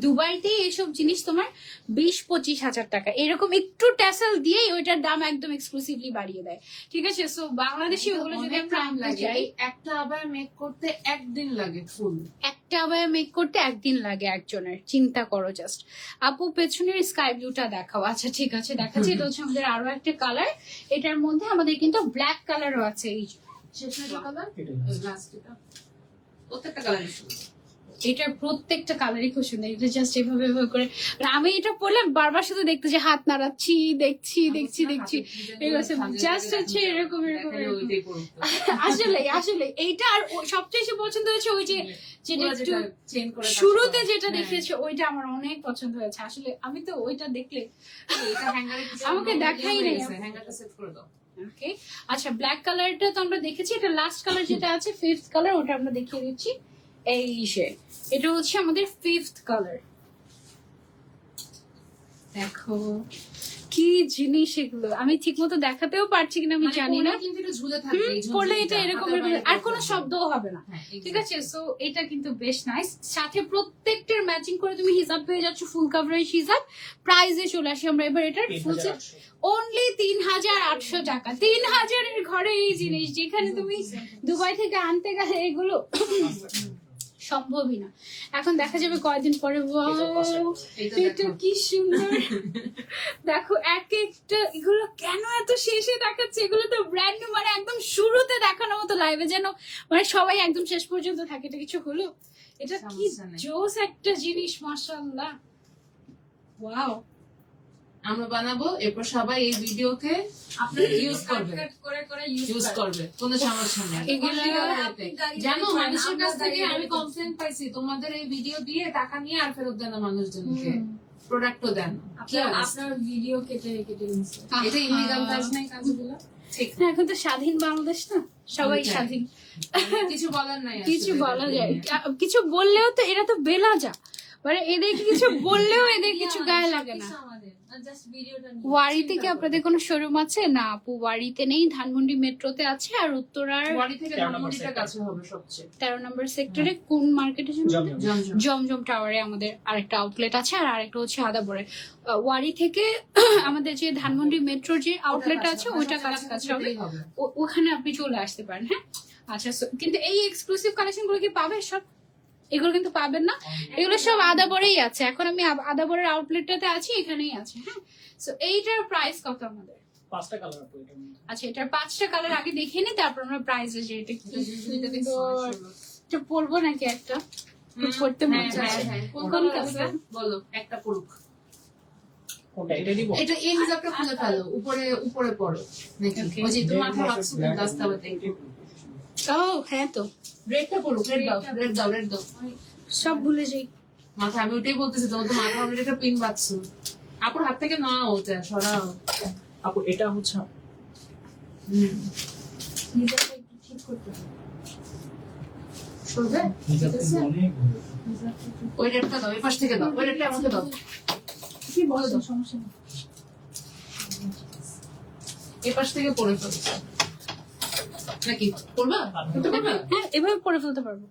দুবাইতে এইসব জিনিস তোমার 20-25 হাজার টাকা এরকম একটু ট্যাসেল দিয়েই ওইটার দাম একদম এক্সক্লুসিভলি বাড়িয়ে দেয়। ঠিক আছে, সো বাংলাদেশি ওগুলো যদি অনেক আমরা টাইম আনতে লাগে, যাই, এই একটা আবার মেক করতে একদিন লাগে ফুল। একটা আবার মেক করতে একদিন লাগে একজনের। চিন্তা করো জাস্ট। আপু পেছনের স্কাই ব্লুটা দেখাও। আচ্ছা ঠিক আছে, দেখাচ্ছি। এটা হচ্ছে আমাদের আরো একটা কালার। এটার মধ্যে আমাদের কিন্তু ব্ল্যাক কালারও আছে। এই যে শেষ হয়ে কালার এটাই। লাস্ট এটা প্রত্যেকটা কালারই সুন্দর। এটার প্রত্যেকটা কালারই খুব সুন্দর। এটা জাস্ট এভাবে এভাবে করে, আর আমি এটা পরলাম বারবার শুধু দেখতে যে হাত নাড়াচ্ছি, দেখছি জাস্ট হচ্ছে এরকম এরকম এরকম। আসলে আসলে এইটা আর সবচেয়ে বেশি পছন্দ হয়েছে ওই যে যেটা একটু শুরুতে যেটা দেখেছে, ওইটা আমার অনেক পছন্দ হয়েছে। আসলে আমি তো ওইটা দেখলে আমাকে দেখাই নাই। হ্যাঙ্গারটা সেট করে দাও। ওকে, আচ্ছা ব্ল্যাক কালারটা তো আমরা দেখেছি। এটা লাস্ট কালার যেটা আছে 5th কালার, ওটা আমরা দেখিয়ে দিচ্ছি। এই যে এটা হচ্ছে আমাদের 5th কালার। দেখো কি জিনিস এগুলো আমি ঠিক মতো দেখাতেও পারছি কিনা আমি মানে জানি না। পরলে কিন্তু এটা ঝুলে থাকবে এই পড়লে ঝুলঝুলিটা, এটা এরকম হাতের বাইরে আর কোনো পড়বে না। শব্দও হবে না। হ্যাঁ, ঠিক আছে, সো এটা কিন্তু বেশ নাইস। সাথে প্রত্যেকটার ম্যাচিং করে তুমি হিজাব পেয়ে যাচ্ছ, ফুল কাভারেজ হিজাব। প্রাইসে চলে আসি আমরা এবার এটার ফুল সেট 3800 অনলি 3800 টাকা। 3000 এর ঘরে এই জিনিস, যেখানে তুমি দুবাই থেকে আনতে গেলে এগুলো সম্ভবই না। এখন দেখা যাবে কয়দিন পরে। Wow, এটা এটা দেখো। কি সুন্দর। দেখো এক একটা এগুলো কেন এত শেষে দেখাচ্ছে, এগুলো তো ব্র্যান্ড নিউ, মানে একদম শুরুতে দেখানোর মতো লাইভে যেন মানে সবাই একদম শেষ পর্যন্ত থাকে। এটা কিছু হলো, এটা কি সমস্যা নেই। জোস একটা জিনিস, মাশাআল্লাহ। ওয়াও, আমরা বানাবো, এরপর সবাই এই ভিডিওকে আপনারা ইউজ করবে, করে ইউজ করবে, কোনো সমস্যা নেই। এগুলো জানো মানুষের কাছ থেকে আমি কমপ্লেন পাইছি, তোমাদের এই ভিডিও দিয়ে টাকা নিয়ে আর ফেরত দেন না মানুষজনকে, প্রোডাক্টও দেন না। কি অবস্থা? আপনার ভিডিও কেটে নিচ্ছে। এটা ইলিগাল কাজ নাই, কাজগুলো ঠিক না। এখন তো স্বাধীন বাংলাদেশ না, সবাই ওইটাই। স্বাধীন, কিছু বলার নাই, কিছু আসলে বলা এটা যায়, নিয়ে। কিছু বললেও তো এরা তো বেলা যা, মানে এদেরকে কিছু বললেও এদের কিছু গায়ে লাগে না। জাস্ট ভিডিওটা ওয়ারি থেকে আপনাদের কোনো শোরুম আছে? না আপু, ওয়ারিতে নেই, ধানমন্ডি মেট্রোতে আছে আর উত্তরার ওয়ারি থেকে 13 ধানমন্ডিটা নম্বর কাছে হবে সবচেয়ে। 13 নম্বর সেক্টরে কোন মার্কেটে জমজম। জমজম। জমজম টাওয়ারে আমাদের আরেকটা আউটলেট আছে, আর আরেকটা হচ্ছে আদাবরে। ওয়ারি থেকে আমাদের যে ধানমন্ডি মেট্রোর যে আউটলেট আছে ওইটা কাছাকাছি হবে, ওখানে আপনি চলে আসতে পারেন। হ্যাঁ আচ্ছা, কিন্তু এই এক্সক্লুসিভ কালেকশন গুলো কি পাবে সব? এগুলো কিন্তু পাবেন না, এগুলো সব আদাবরেই আছে। এখন আমি আদাবরের আউটলেটটাতে আছি, এখানেই আছে। হ্যাঁ, সো এইটার প্রাইস কত আমাদের? 5টা কালার আপু এটার মধ্যে। আচ্ছা, এটার 5টা কালার আগে দেখে নি, তারপর আমরা প্রাইসে যে এটা কি সুন্দর। এটা পরবো নাকি একটা? পড়তে মন চাচ্ছে। কোন কালার? বলো একটা পুরুষ। ওটা এটা দিব। এটা এই হিসাবটা খুলে ফেলো, উপরে উপরে পড়ো নাকি? Okay. ওই যে তোমার মাথায় রাখছো রাস্তাতে। ও হ্যাঁ, তো রেডটা পড়ুক, রেড দাও, রেড দাও, রেড দাও। সব ভুলে যাই। মাথা আমি ওটাই বলতেছি, তোমার তো মাথা অলরেডি একটা পিন বাঁধছো। আপুর হাত থেকে নাও ওটা, সরাও। আপু এটা হচ্ছে নিজেকে একটু ঠিক করতে হবে। সরবে? হিজাব ঠিক আছে? অনেক বড়। ওই রেডটা দাও, এই পাশ থেকে দাও, ওই রেডটা আমাকে দাও। কি বলো, সমস্যা নেই। এই পাশ থেকে পড়ে ফেলছো নাকি? পড়বা? পড়তে পারবা? হ্যাঁ, এভাবে পরে ফেলতে পারবো।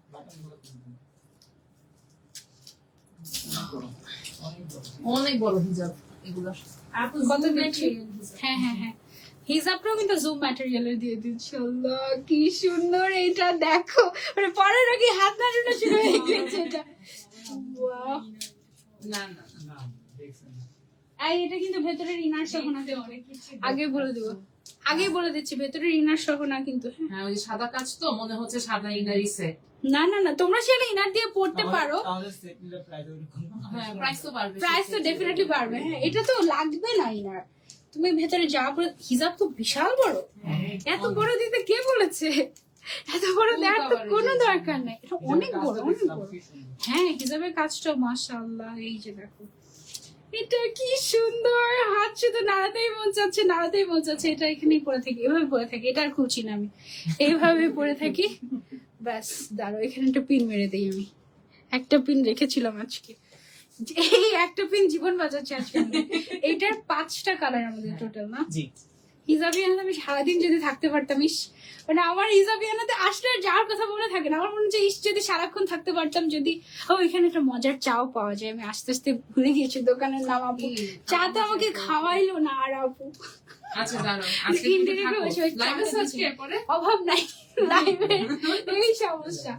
অনেক বড় হিজাব এগুলো। আপু কত zoom দিচ্ছি? material হ্যাঁ হ্যাঁ হ্যাঁ, হিজাবটাও কিন্তু জুম ম্যাটেরিয়ালের দিয়ে দিচ্ছে। আল্লাহ কি সুন্দর এইটা, দেখো মানে পরের আগে হাত নাড়ানো শুরু হয়ে গেছে এটা। Wow. না না না। না, দেখছেন না। এই এটা কিন্তু ভেতরের ইনার সহ না, আগে বলে দেবো, আগে বলে দিচ্ছি ভেতরের ইনার সহ না কিন্তু। হ্যাঁ, হ্যাঁ, ওই যে সাদা কাজ তো মনে হচ্ছে সাদা ইনারি সেট। না না না, তোমরা সেটা ইনার দিয়ে পড়তে পারো। তাহলে সেট নিলে প্রাইস ওরকম। হ্যাঁ, প্রাইস তো বাড়বে। প্রাইস তো ডেফিনেটলি বাড়বে। হ্যাঁ, এটা তো লাগবে না ইনার, তুমি ভেতরে যা পরে। হিজাব তো বিশাল বড়, এত বড় দিতে কে বলেছে? এত বড় Full দেওয়ার তো coverage কোনো এটা। দরকার নেই, এটা অনেক বড়, কাজটা অনেক দেখছিলাম, বড়। কি সুন্দর। হ্যাঁ, হিজাবের কাজটা মাশাআল্লাহ, এই যে দেখো এটা কি সুন্দর। হাত শুধু নাড়াতেই মন চাচ্ছে, নাড়াতেই মন চাচ্ছে। এটা এখানেই পরে থাকি, এভাবে পরে থাকি, এটা আর খুলছি না আমি, এইভাবে পরে থাকি। ব্যাস দাঁড়ো, এখানে একটা পিন মেরে দিই আমি। একটা পিন রেখেছিলাম আজকে, এই একটা পিন জীবন বাঁচাচ্ছে আজকে আমাদের। এইটার 5টা কালার আমাদের টোটাল না? জি। হিজাবিয়ানাতে আমি সারাদিন যদি থাকতে পারতাম, ইস মানে আমার হিজাবিয়ানাতে আসলে আর যাওয়ার কথা মনে থাকে না। আমার মনে হচ্ছে ইস যদি সারাক্ষণ থাকতে পারতাম। যদি এখানে একটা মজার চাও পাওয়া যায়, আমি আস্তে আস্তে ভুলে গিয়েছি দোকানের নাম। আপু চা তো আমাকে খাওয়াইলো না, আর আপু আচ্ছা দাঁড়াও, আজকে তিনটে কিন্তু রেখে থাকো। বসে ওই লাইভে চাটা আজকে দিচ্ছি। পরে অভাব নাই লাইভে, এই সমস্যা।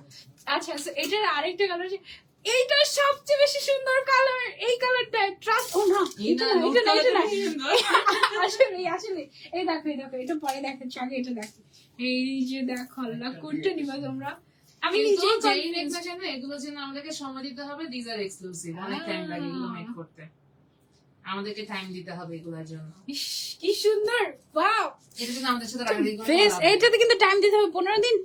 আচ্ছা, so এটার আরেকটা কালার আছে, এইটা সবচেয়ে বেশি সুন্দর কালার, এই কালারটা ট্রাস্ট। ও না, এটা না, এটা না, এটা না, আসলে এই দেখো, এই দেখো, এটা পরে দেখাচ্ছি, আগে এটা দেখো। এই যে দেখো, আল্লাহ কোনটা নিবা তোমরা? আমি কিন্তু নিজেই যেই confused। নেক না কেন, এগুলো যেন আমাদেরকে সময় দিতে হবে। দিস আর এক্সক্লুসিভ, অনেক টাইম লাগে এগুলো মেক করতে। আমাদেরকে টাইম দিতে হবে এগুলোর জন্য। ইস, কি সুন্দর, ওয়াও। এটা কিন্তু আমাদের সাথে রাগারাগি করে বেশ, করা হবে। এইটাতে কিন্তু টাইম দিতে হবে 15 দিন,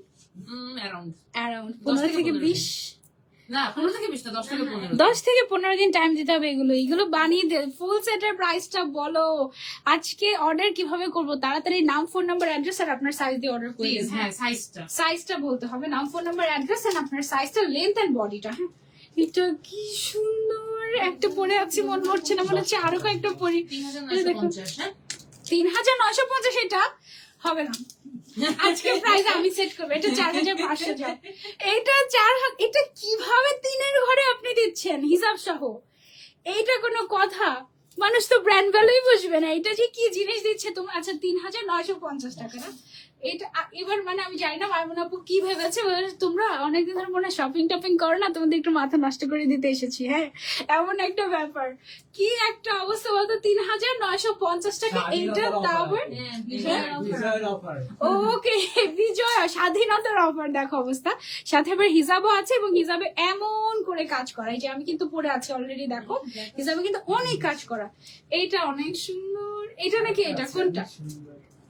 অ্যারাউন্ড অ্যারাউন্ড 10 15 থেকে 20। না 15 থেকে 20 না, 10 থেকে 15। 10 থেকে 15 দিন টাইম দিতে হবে এগুলো বানিয়ে দে। ফুল সেটের প্রাইসটা বলো, আজকে অর্ডার কিভাবে করব? তাড়াতাড়ি নাম, ফোন নাম্বার, অ্যাড্রেস আর আপনার সাইজ দিয়ে অর্ডার করে প্লিজ। দিন। হ্যাঁ, সাইজটা সাইজটা বলতে হবে, নাম, ফোন নাম্বার, অ্যাড্রেস আর আপনার সাইজটা, লেন্থ এন্ড বডিটা। হ্যাঁ, এটা কি সুন্দর, একটা পরে আছি মনে হচ্ছে না, মনে হচ্ছে আরো কয়েকটা পরি। 3950, হ্যাঁ 3950 এটা হবে না, আজকে প্রাইস আমি সেট করবো, এটা 4500 যাও। এটা 4000, এটা কিভাবে 3-এর ঘরে আপনি দিচ্ছেন হিসাব সহ? এইটা কোনো কথা? মানুষ তো ব্র্যান্ড ভ্যালুই বুঝবে না, এটা যে কি জিনিস দিচ্ছে তুমি। আচ্ছা 3950 টাকা না এটা? এবার মানে আমি জানি না মাইমুন আপু কি ভেবেছে, বলে, তোমরা অনেকদিন ধরে মনে শপিং টপিং করো না, তোমাদের একটু মাথা নষ্ট করে দিতে এসেছি। হ্যাঁ এমন একটা ব্যাপার, কি একটা অবস্থা বলতো। 3950 টাকা এইটা, তারপর হ্যাঁ, বিজয়ের অফার। ওকে বিজয় স্বাধীনতার অফার, দেখো অবস্থা। সাথে আবার হিজাবও আছে, এবং হিজাবে এমন করে কাজ করা, এই যে আমি কিন্তু পরে আছি অলরেডি, দেখো হিজাবে কিন্তু অনেক কাজ করা। এইটা অনেক সুন্দর। এটা নাকি এটা কোনটা?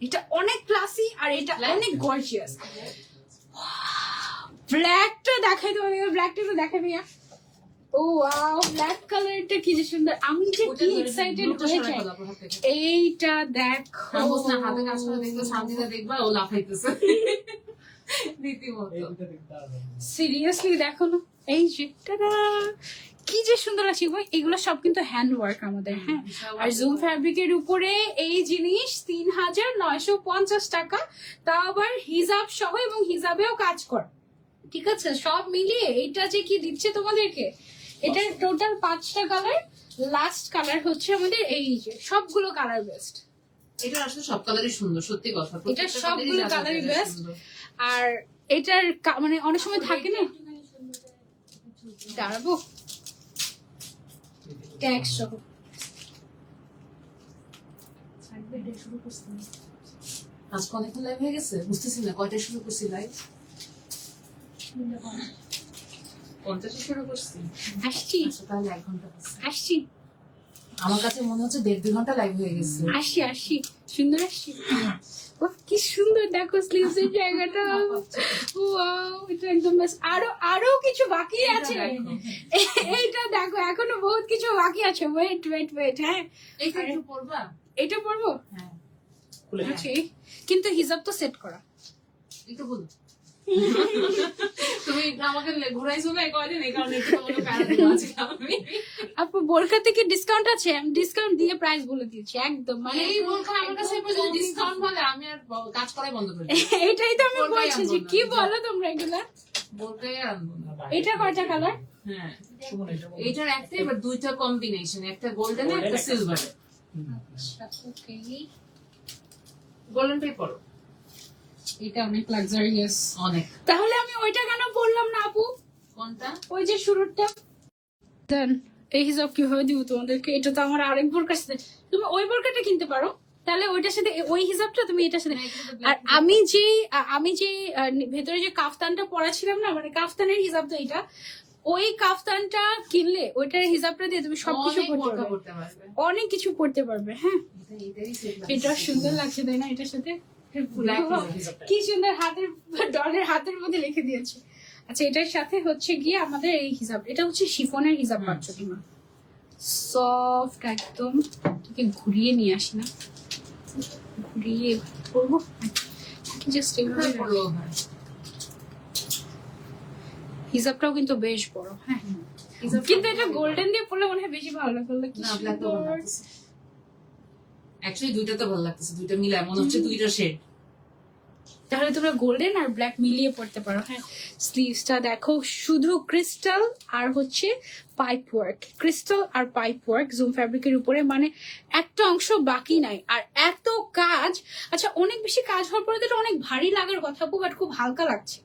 এটা অনেক ক্লাসি আর এটা অনেক গর্জিয়াস। ব্ল্যাকটা দেখাই তোমাদের, ব্ল্যাকটা তো দেখাই ভাইয়া। ও ওয়াও, ব্ল্যাক কালারটা কি যে সুন্দর, আমি যে কি এক্সাইটেড হয়ে যাই। এইটা দেখো, হাতে কাজ করে দেখবে, শান্তিতে দেখবা ও লাফাইতেছে রীতিমতো। এই দুটো দেখতে হবে। সিরিয়াসলি দেখো না, এই যে টাডা, কি যে সুন্দর আছে ভাই। এগুলো সব কিন্তু হ্যান্ড ওয়ার্ক আমাদের। হ্যাঁ, আর জুম ফ্যাব্রিকের উপরে এই জিনিস 3950 টাকা, তা আবার হিজাব সহ, এবং হিজাবেও কাজ করে। ঠিক আছে, সব মিলিয়ে এটা যে কি দিচ্ছে তোমাদেরকে, এটা টোটাল 5টা কালার। লাস্ট কালার হচ্ছে আমাদের এই যে, সবগুলো কালার বেস্ট। এটা আসলে সব কালারই সুন্দর, সত্যি কথা। এটা সবগুলো কালারই বেস্ট। আর এটার মানে অনেক সময় থাকে না, দাঁড়াবো ট্যাক্স সহ। আজকে অনেকক্ষণ লাইভ হয়ে গেছে, বুঝতেছি না কয়টায় শুরু করছি লাইভ। 50 শুরু করছি, আসছি আচ্ছা তাহলে 1 ঘন্টা হচ্ছে। আসছি আমার কাছে মনে হচ্ছে 1.5-2 ঘন্টা লাইভ হয়ে গেছে। আসছি আসছি, সুন্দর আসছি। ও কি সুন্দর, দেখো স্লিভস এর জায়গাটা, ওয়াও, এটা একদম বেস্ট। আরো কিছু বাকি আছে, এইটা দেখো এখনো বহুত কিছু বাকি আছে। ওয়েট ওয়েট ওয়েট, হ্যাঁ এইটা একটু পড়বা? এটা পরবো। হ্যাঁ খুলে দাও। আচ্ছা, কিন্তু হিজাব তো সেট করা। একটু বলো। তুমি আমাকে ঘুরাইছো না কয়দিন, এই কারণে একটু তোমাকে প্যারা দিব আজকে আমি। আপু বোরকা থেকে ডিসকাউন্ট আছে? আমি ডিসকাউন্ট দিয়ে প্রাইস বলে দিয়েছি একদম, মানে এই বোরখা আমার কাছে যদি ডিসকাউন্ট বলে আমি আর কাজ করাই বন্ধ করে দিই। এটাই তো আমি বোরকাই বলছি যে আনবো না। কি বলো তোমরা এগুলা। বোরকাই আর আনবো না। এটা কয়টা কালার? হ্যাঁ, সুমন, এটা বলো। এইটার একটা এবার 2টা কম্বিনেশন, একটা গোল্ডেন একটা সিলভার। হুম। ওকে, গোল্ডেন পেপার এটা অনেক লাক্সারিয়াস। অনেক। তাহলে আমি ওইটা কেন পরলাম না আপু, কোনটা? ওই যে শুরুটা। দেন এই হিসাব কিভাবে দিব তোমাদেরকে? এটা তো আমার আরেক বোরকার সাথে, তুমি ওই বোরকাটা কিনতে পারো, তাহলে ওইটার সাথে ওই হিসাবটা তুমি এটার সাথে। আর আমি যে ভেতরে যে কাফতানটা পরাছিলাম না, মানে কাফতানের হিসাব তো এটা, ওই কাফতানটা কিনলে ওইটার হিসাবটা দিয়ে তুমি সবকিছু অনেক করতে বোরকা পারবে, করতে পারবে। অনেক কিছু করতে পারবে। হ্যাঁ, এটাই সেট এটা সুন্দর লাগছে তাই না? এটার সাথে ব্ল্যাক কি সুন্দর হাতের ডলের হাতের মধ্যে লিখে দিয়েছে। আচ্ছা, এটার সাথে হচ্ছে গিয়ে আমাদের এই হিসাব, এটা হচ্ছে শিফনের হিসাব পাচ্ছ তোমরা, সফট একদম। তোকে ঘুরিয়ে নিয়ে আসি না, ঘুরিয়ে করবো জাস্ট এভাবে রাখো। পড়লো। হ্যাঁ, হিসাবটাও কিন্তু বেশ বড়। হ্যাঁ, কিন্তু এটা গোল্ডেন দিয়ে পড়লে মনে হয় বেশি ভালো লাগলো। কি না ব্ল্যাক তো ভালো সুন্দর। লাগতেছে। অ্যাকচুয়ালি দুইটা তো ভালো লাগতেছে, দুইটা মিলায় মনে হচ্ছে দুইটা শেড। তাহলে তোমরা গোল্ডেন আর ব্ল্যাক মিলিয়ে পড়তে পারো। হ্যাঁ, স্লিভসটা দেখো, শুধু ক্রিস্টাল আর হচ্ছে পাইপ ওয়ার্ক, ক্রিস্টাল আর পাইপ ওয়ার্ক জুম ফ্যাব্রিকের উপরে, মানে একটা অংশ বাকি নাই। আর এত কাজ, আচ্ছা অনেক বেশি কাজ হওয়ার পরে তো এটা অনেক ভারী লাগার কথা, বাট খুব হালকা লাগছে।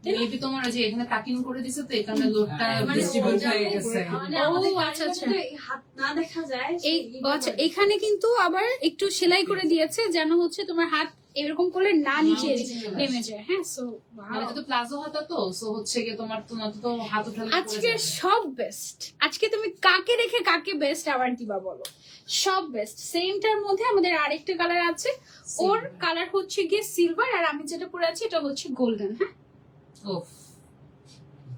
মেবি তোমার যে এখানে টাকিং করে দিছে তো এই কারণে লোডটা মানে ডিস্ট্রিবিউট হয়ে গেছে। মানে ও, আমাদের আচ্ছা, আচ্ছা। কাজগুলো হাত না দেখা যায় এই আচ্ছা, এখানে কিন্তু আবার একটু সেলাই করে দিয়েছে, যেন হচ্ছে তোমার হাত এরকম করলে না নিচে নেমে যায়। হ্যাঁ, সো মানে এটা তো প্লাজো হাতা তো, সো হচ্ছে কি তোমার তো হাত উঠালে পড়ে আজকে যাবে। সব বেস্ট। আজকে তুমি কাকে রেখে কাকে বেস্ট আবার দিবা বলো? সব বেস্ট। সেমটার মধ্যে আমাদের আরেকটা কালার আছে, ওর কালার হচ্ছে গিয়ে সিলভার, আর আমি যেটা পরে আছি এটা হচ্ছে গোল্ডেন। হ্যাঁ, ওফ,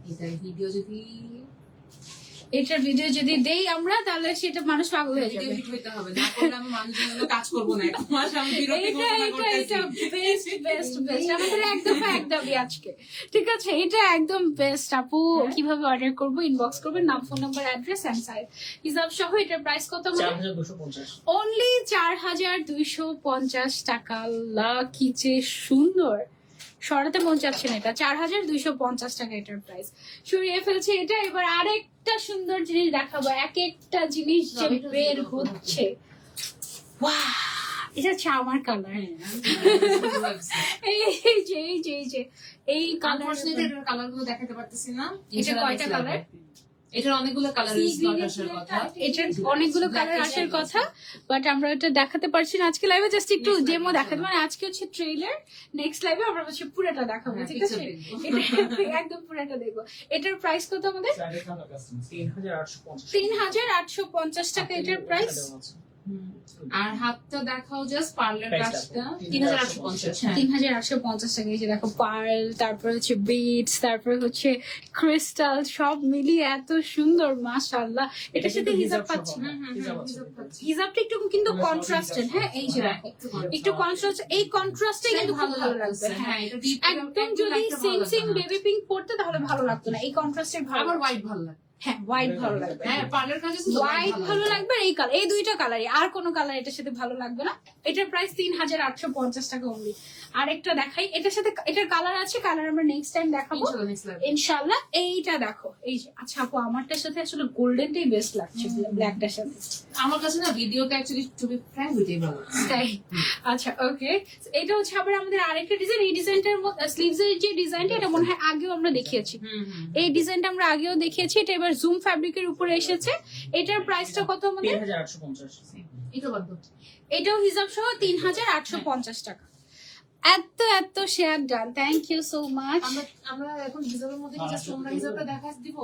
এটা ভিডিও যদি এটার ভিডিও যদি দেই আমরা তাহলে সেটা মানুষ পাগল হয়ে যাবে। ভিডিও হইতে হবে, না করলে আমি মানুষের জন্য কাজ করবো না, এক মাস আমি বিরক্তি এটা ঘোষণা এটা করতেছি। এটা বেস্ট বেস্ট বেস্ট আমাদের একদম একদমই আজকে ঠিক আছে। এটা একদম বেস্ট আপু। কিভাবে অর্ডার করবো, ইনবক্স করবেন, নাম, phone number, address and size হিসাব সহ। এটার প্রাইস কত? 4250। অনলি 4250 টাকা। কি যে সুন্দর, সরাতে মন চাচ্ছে না। এটা 4250 টাকা এটার প্রাইস। সরিয়ে ফেলছে এটা। এবার আরেকটা সুন্দর জিনিস দেখাবো। এক একটা জিনিস যে বের হচ্ছে, ওয়াও, এটা হচ্ছে আমার কালার। এই যে এই যে এই যে এই কালার, আনফরচুনেটলি এটার কালার গুলো দেখাতে পারতেছি না। এটা কয়টা কালার? এটার অনেকগুলো কালার আসার কথা। এটার অনেকগুলো কালার আসার কথা, বাট আমরা এটা দেখাতে পারছি না আজকে লাইভে। জাস্ট একটু ডেমো দেখাতে, মানে আজকে হচ্ছে ট্রেলার, নেক্সট লাইভে আমরা হচ্ছে পুরোটা দেখাবো, ঠিক আছে? এটা একদম পুরোটা দেখবো। এটার প্রাইস কত আমাদের? 3850 টাকা এটার প্রাইস। আর হাতটা দেখাও, জাস্ট পার্লার কাজটা 3850। 3850 টাকা। এই যে দেখো, পার্ল, তারপর হচ্ছে বিটস, তারপর হচ্ছে ক্রিস্টাল, সব মিলিয়ে এত সুন্দর, মাশাআল্লাহ। এটার সাথে হিজাব পাচ্ছি। হিজাবটা একটু কিন্তু কন্ট্রাস্টেড। হ্যাঁ, এই যে দেখো, একটু কন্ট্রাস্ট, এই কন্ট্রাস্টে কিন্তু খুব ভালো লাগবে। হ্যাঁ, একদম যদি সিং বেবি পিঙ্ক পড়তে তাহলে ভালো লাগতো না, এই কন্ট্রাস্টে ভালো। আবার হোয়াইট ভালো লাগে। হ্যাঁ, হোয়াইট ভালো লাগবে। হ্যাঁ, পার্লার কাজে হোয়াইট ভালো লাগবে, এই কালার, এই দুইটা কালারই, আর কোনো কালার এটার সাথে ভালো লাগবে না। এটার প্রাইস 3850 টাকা অনলি। আরেকটা দেখাই, এটার সাথে এটার কালার আছে, কালার আমরা নেক্সট টাইম দেখাবো ইনশাআল্লাহ। এইটা দেখো, এই যে, আচ্ছা আপু, আমারটার সাথে আসলে গোল্ডেনটাই বেস্ট লাগছে, ব্ল্যাকটার সাথে। আমার কাছে না ভিডিওটা actually to be frank with ভালো। তাই? আচ্ছা, ওকে। এটা হচ্ছে আবার আমাদের আরেকটা ডিজাইন। এই ডিজাইনটার স্লিভস এর যে ডিজাইনটা, এটা মনে হয় আগেও আমরা দেখিয়েছি। এই ডিজাইনটা আমরা আগেও দেখিয়েছি। এটা এবার জুম ফ্যাব্রিকের উপরে এসেছে। এটার প্রাইসটা কত আমাদের? 3850। এটা বাদ দাও। এটাও হিসাব সহ 3850 টাকা। এত এত share done, thank you so much. আমরা এখন হিসাবের মধ্যে কি জাস্ট ওমরা হিসাবটা দেখাস দিব?